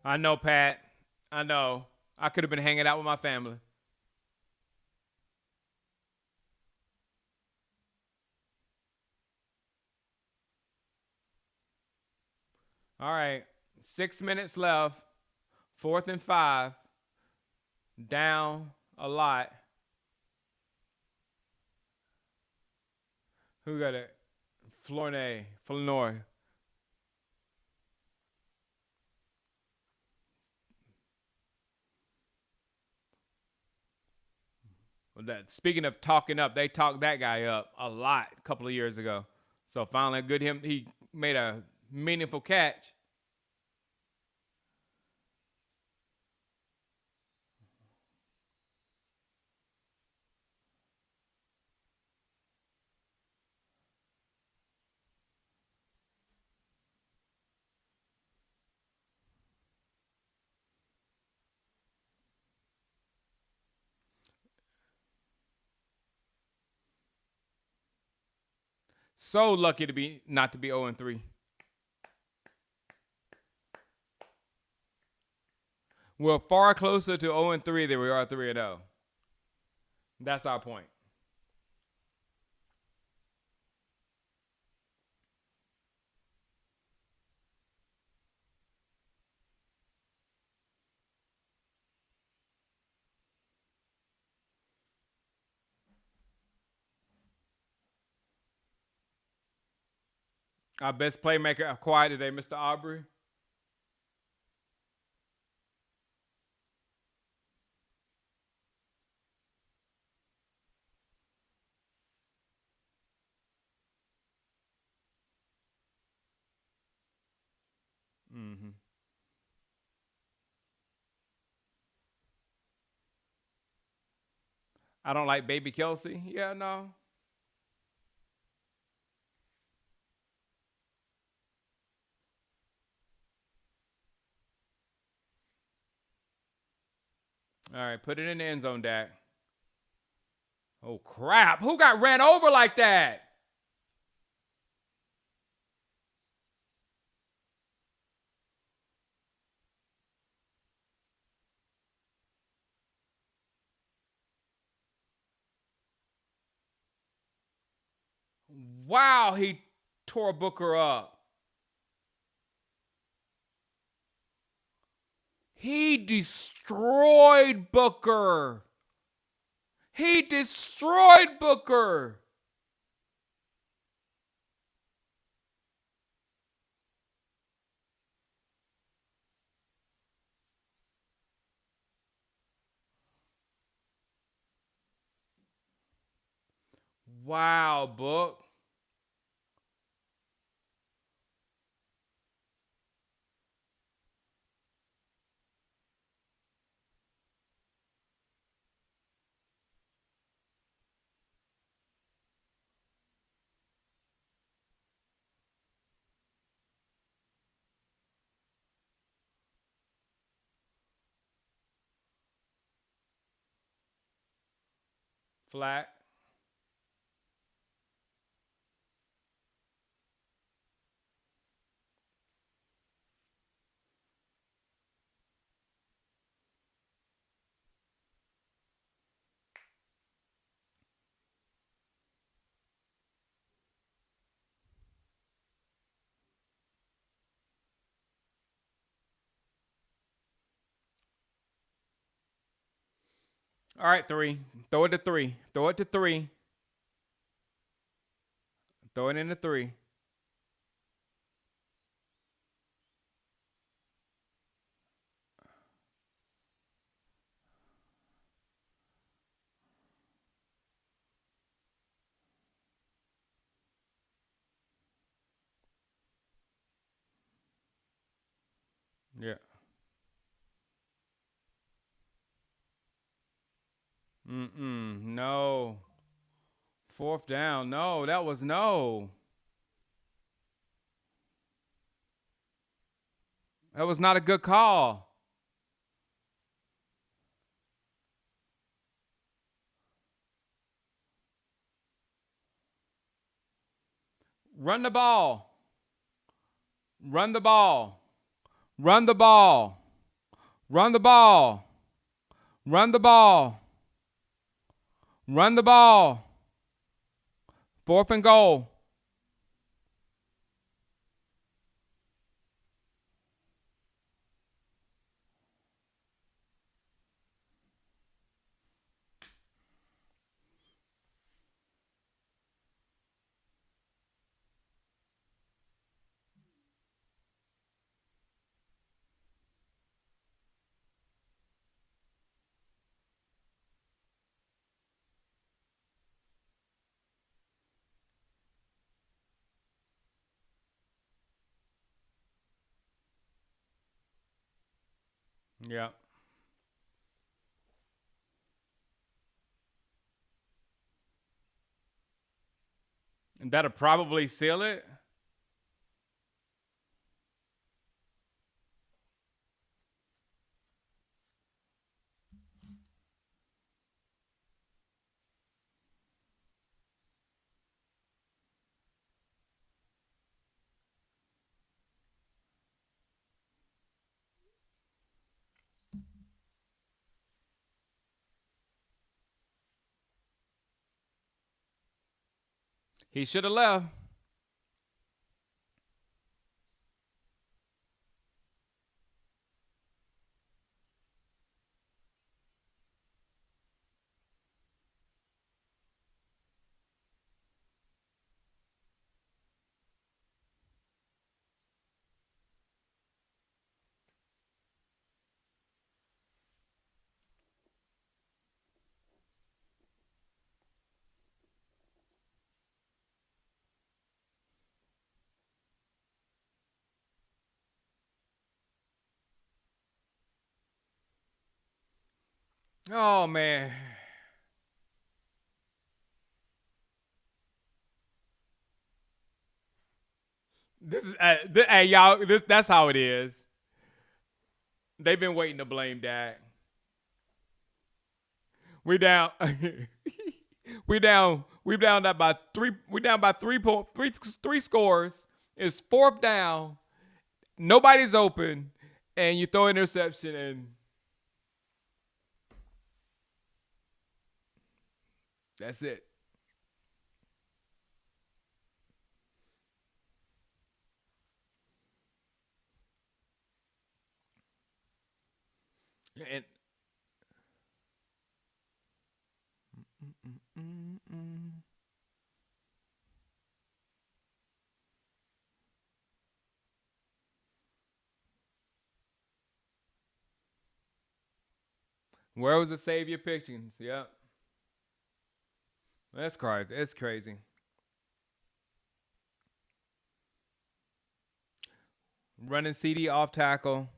I know, Pat. I know. I could have been hanging out with my family. All right. 6 minutes left. 4th and 5. Down a lot. Who got it? Flournoy. Speaking of talking up, they talked that guy up a lot a couple of years ago. So finally, he made a meaningful catch. So lucky not to be 0-3. We're far closer to 0-3 than we are 3-0. That's our point. Our best playmaker acquired today, Mr. Aubrey. Mm-hmm. I don't like Baby Kelsey. Yeah, no. All right, put it in the end zone, Dak. Oh, crap. Who got ran over like that? Wow, he tore Booker up. He destroyed Booker. He destroyed Booker. Wow, Book. Flat. All right, 3. Throw it to 3. Throw it to 3. Throw it in the 3. Yeah. No. 4th down. No, that was no. That was not a good call. Run the ball. Run the ball. Run the ball. Run the ball. Run the ball. Run the ball. 4th and goal. Yeah. And that'll probably seal it. He should have left. Oh man. This is hey y'all. That's how it is. They've been waiting to blame Dak. We down. we down. We down that by 3. We down by 3 scores. It's 4th down. Nobody's open, and you throw an interception, and that's it. And Where was the Savior Pictures? Yep. That's crazy. It's crazy. Running CD off tackle.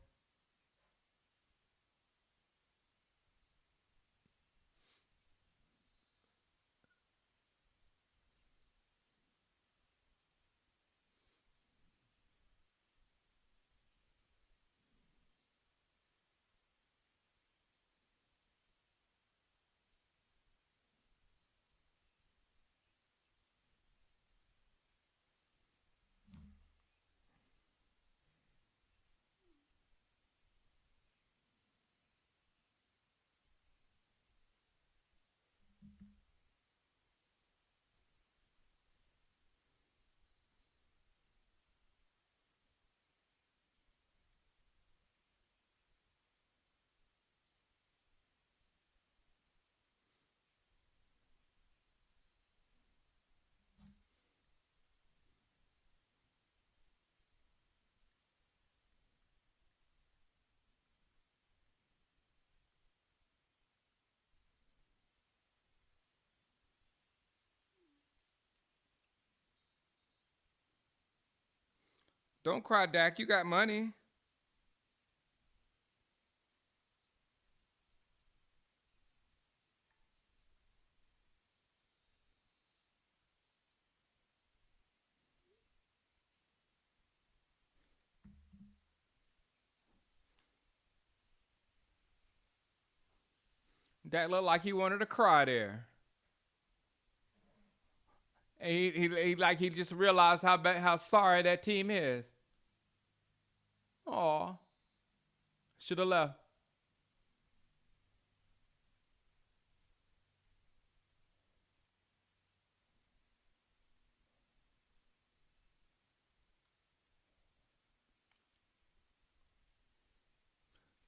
Don't cry, Dak. You got money. Dak looked like he wanted to cry there. And he just realized how sorry that team is. Aw. Should have left.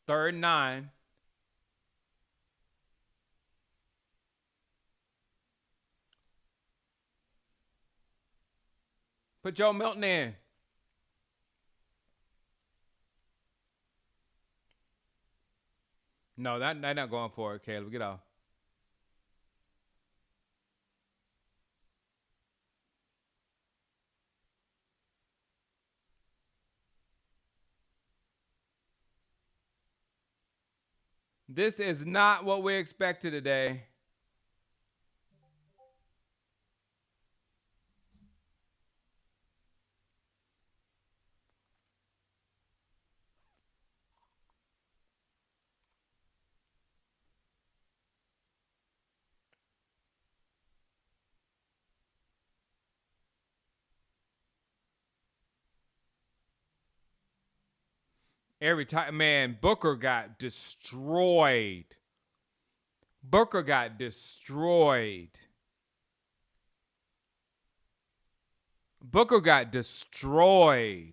Third and 9. Put Joe Milton in. No, they're not going for it, Caleb. Get off. This is not what we expected today. Every time, man, Booker got destroyed. Booker got destroyed. Booker got destroyed.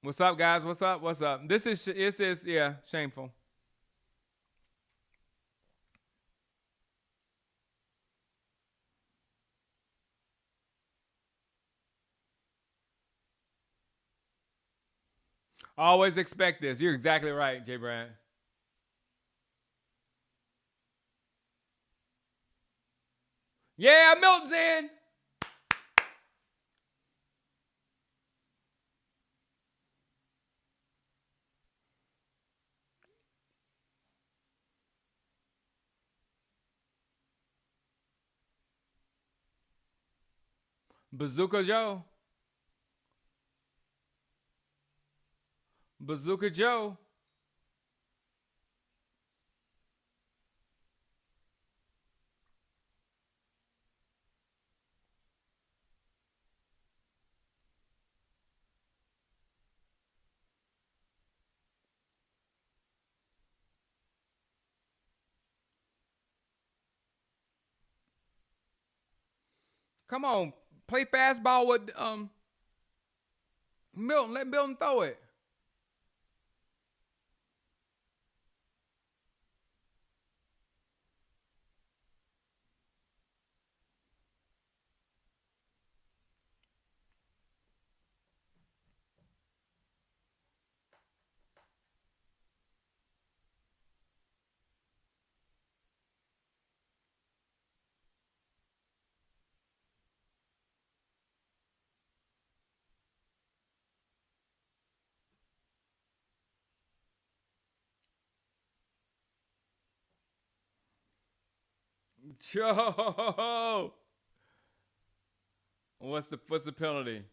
What's up, guys? What's up? What's up? This is yeah, shameful. Always expect this. You're exactly right, Jay Brand. Yeah, Milton's in. Bazooka Joe. Bazooka Joe. Come on, play fastball with Milton. Let Milton throw it. Joe. What's the penalty?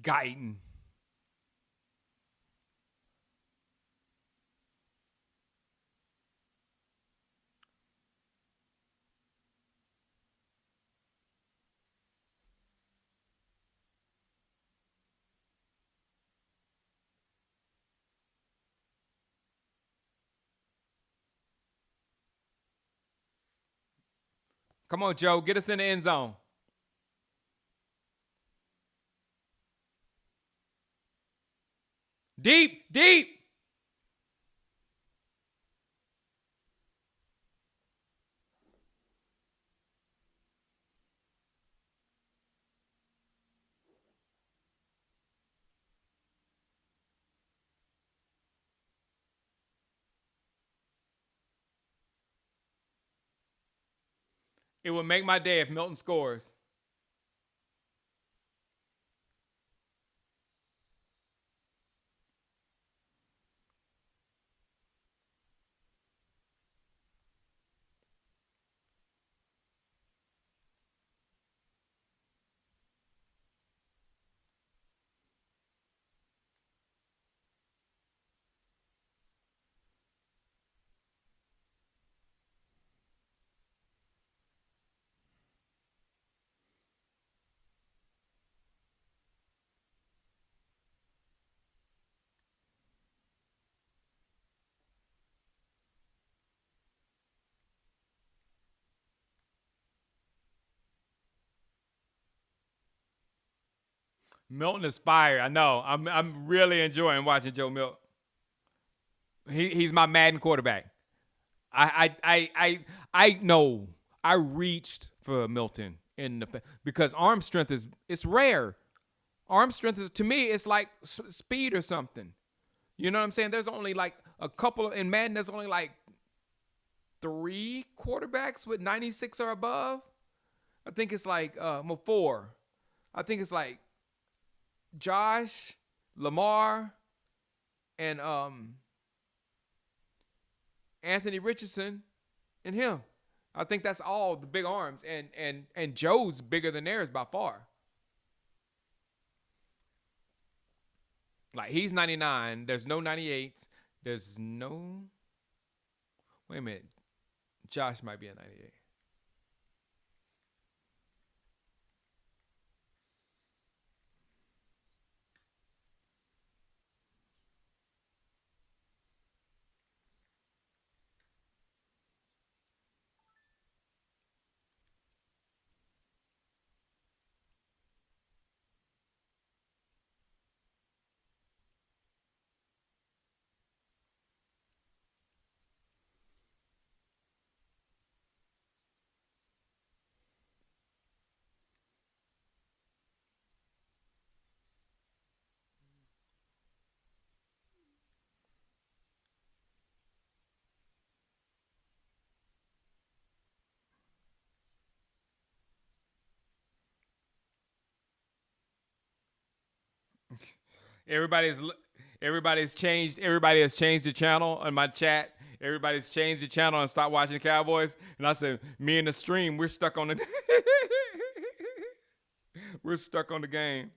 Guyton. Come on, Joe. Get us in the end zone. Deep, deep. It would make my day if Milton scores. Milton is fire. I know. I'm really enjoying watching Joe Milton. He's my Madden quarterback. I know. I reached for Milton in the because arm strength is it's rare. Arm strength is to me it's like speed or something. You know what I'm saying? There's only like a couple in Madden. There's only like 3 quarterbacks with 96 or above. I think it's like well 4. I think it's like Josh, Lamar, and Anthony Richardson, and him. I think that's all the big arms, and Joe's bigger than theirs by far. Like he's 99. There's no 98s. There's no. Wait a minute. Josh might be a 98. Everybody's everybody's changed. Everybody has changed the channel on my chat. Everybody's changed the channel and stopped watching the Cowboys. And I said, me and the stream, we're stuck on the We're stuck on the game.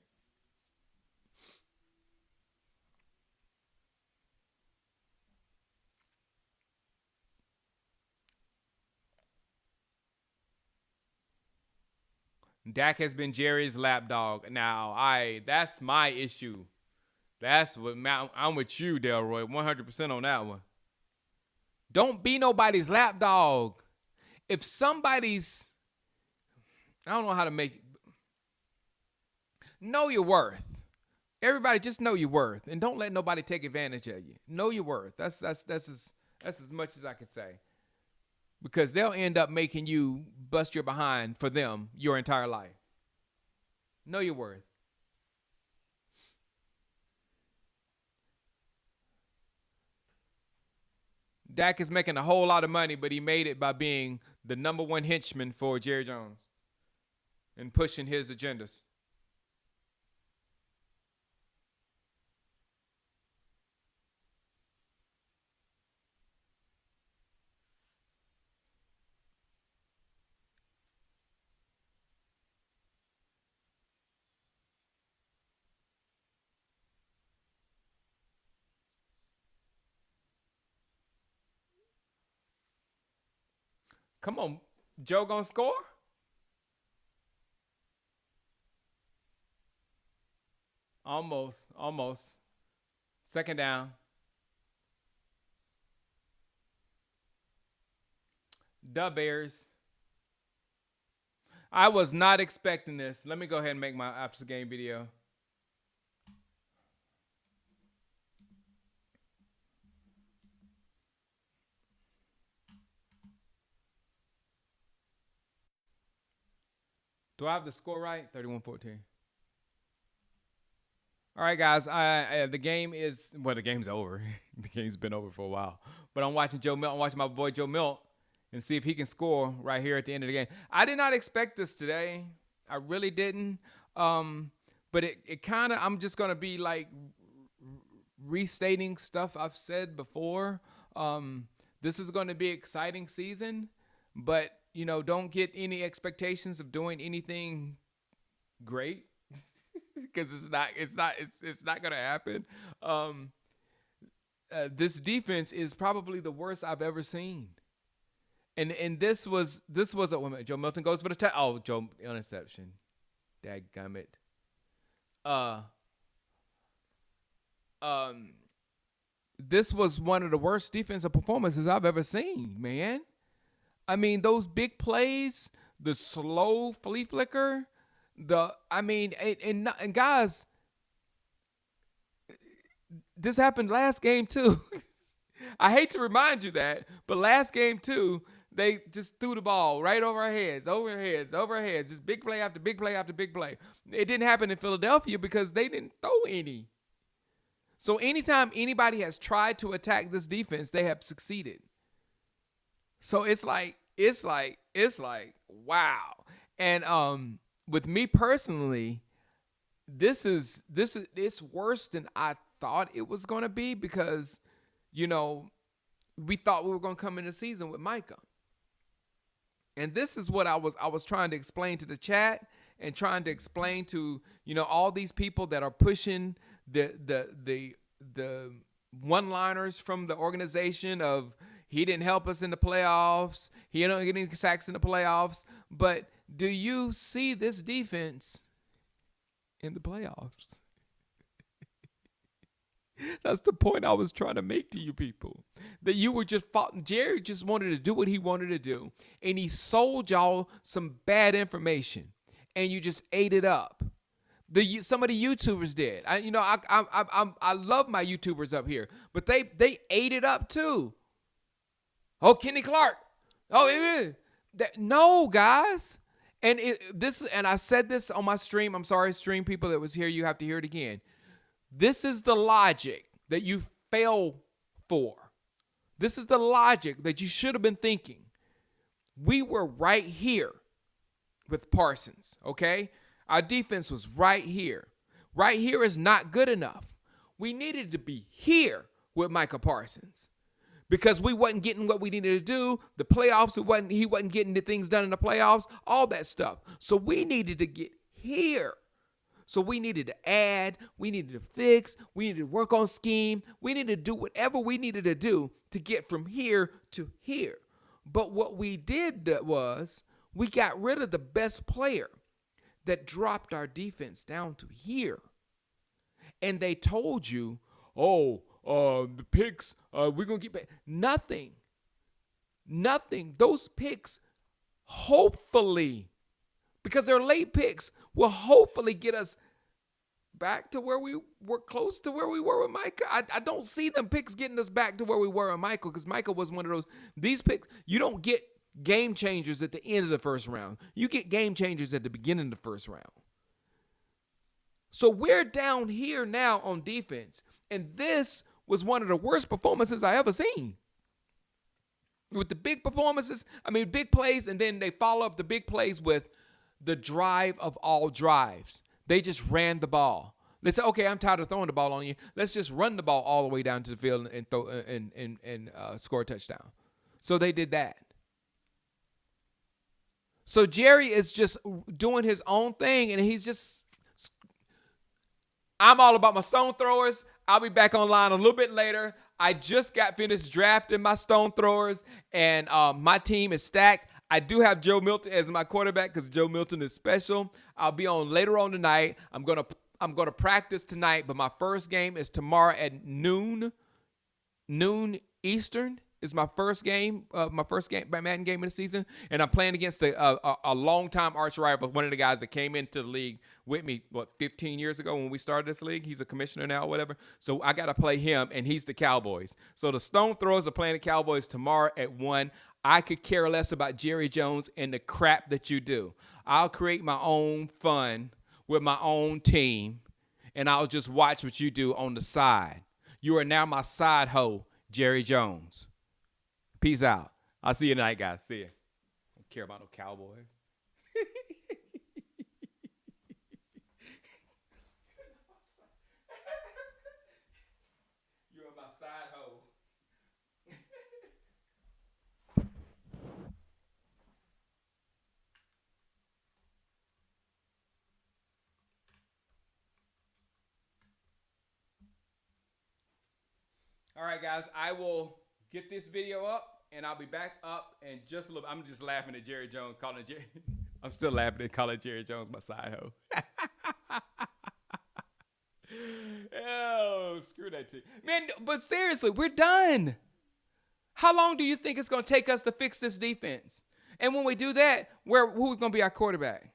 Dak has been Jerry's lapdog. Now, that's my issue. That's what I'm with you, Delroy, 100% on that one. Don't be nobody's lapdog. If somebody's, I don't know how to make it. Know your worth. Everybody just know your worth, and don't let nobody take advantage of you. Know your worth. That's as much as I can say. Because they'll end up making you bust your behind for them your entire life. Know your worth. Dak is making a whole lot of money, but he made it by being the number one henchman for Jerry Jones and pushing his agendas. Come on, Joe gonna score? Almost. Second down. The Bears. I was not expecting this. Let me go ahead and make my after game video. Do I have the score right? 31-14. All right, guys. The game is the game's over. The game's been over for a while. But I'm watching Joe Milton. I'm watching my boy Joe Milton and see if he can score right here at the end of the game. I did not expect this today. I really didn't. But it kind of, I'm just gonna be like restating stuff I've said before. This is going to be an exciting season, but don't get any expectations of doing anything great because it's not going to happen. This defense is probably the worst I've ever seen. And this was a Joe Milton goes for the Joe interception. Dadgummit. This was one of the worst defensive performances I've ever seen, man. I mean, those big plays, the slow flea flicker, and guys, this happened last game too. I hate to remind you that, but last game too, they just threw the ball right over our heads, just big play after big play after big play. It didn't happen in Philadelphia because they didn't throw any. So anytime anybody has tried to attack this defense, they have succeeded. So it's like, wow. And with me personally, it's worse than I thought it was going to be because, we thought we were going to come in the season with Micah. And this is what I was trying to explain to the chat and trying to explain to, all these people that are pushing the one-liners from the organization of he didn't help us in the playoffs. He didn't get any sacks in the playoffs. But do you see this defense in the playoffs? That's the point I was trying to make to you people. That you were just Jerry just wanted to do what he wanted to do. And he sold y'all some bad information. And you just ate it up. Some of the YouTubers did. I love my YouTubers up here, but they ate it up too. Oh, Kenny Clark. Oh, no, guys. And I said this on my stream. I'm sorry, stream people that was here. You have to hear it again. This is the logic that you fell for. This is the logic that you should have been thinking. We were right here with Parsons, okay? Our defense was right here. Right here is not good enough. We needed to be here with Micah Parsons because we wasn't getting what we needed to do. The playoffs, he wasn't getting the things done in the playoffs, all that stuff. So we needed to get here. So we needed to add, we needed to fix, we needed to work on scheme, we needed to do whatever we needed to do to get from here to here. But what we did was we got rid of the best player that dropped our defense down to here. And they told you, the picks, we're going to get back. Nothing. Those picks, hopefully, because they're late picks, will hopefully get us back to where we were, close to where we were with Micah. I don't see them picks getting us back to where we were with Michael, because Michael was one of those. These picks, you don't get game changers at the end of the first round. You get game changers at the beginning of the first round. So we're down here now on defense, and this was one of the worst performances I ever seen. With the big performances, big plays, and then they follow up the big plays with the drive of all drives. They just ran the ball. They said, okay, I'm tired of throwing the ball on you. Let's just run the ball all the way down to the field and throw and score a touchdown. So they did that. So Jerry is just doing his own thing, and he's just, I'm all about my stone throwers. I'll be back online a little bit later. I just got finished drafting my stone throwers, and my team is stacked. I do have Joe Milton as my quarterback because Joe Milton is special. I'll be on later on tonight. I'm gonna practice tonight, but my first game is tomorrow at noon Eastern. Is my first game, Madden game of the season, and I'm playing against a longtime arch rival, one of the guys that came into the league with me, 15 years ago when we started this league. He's a commissioner now, or whatever. So I got to play him, and he's the Cowboys. So the Stone Throwers are playing the Cowboys tomorrow at 1. I could care less about Jerry Jones and the crap that you do. I'll create my own fun with my own team, and I'll just watch what you do on the side. You are now my side hoe, Jerry Jones. Peace out. I'll see you tonight, guys. See ya. I don't care about no Cowboys. You're my side hoe. All right, guys. I will get this video up, and I'll be back up in just a little bit. I'm just laughing at Jerry Jones calling Jerry. I'm still laughing at calling Jerry Jones my side hoe. Oh, screw that team. Man, but seriously, we're done. How long do you think it's going to take us to fix this defense? And when we do that, who's going to be our quarterback?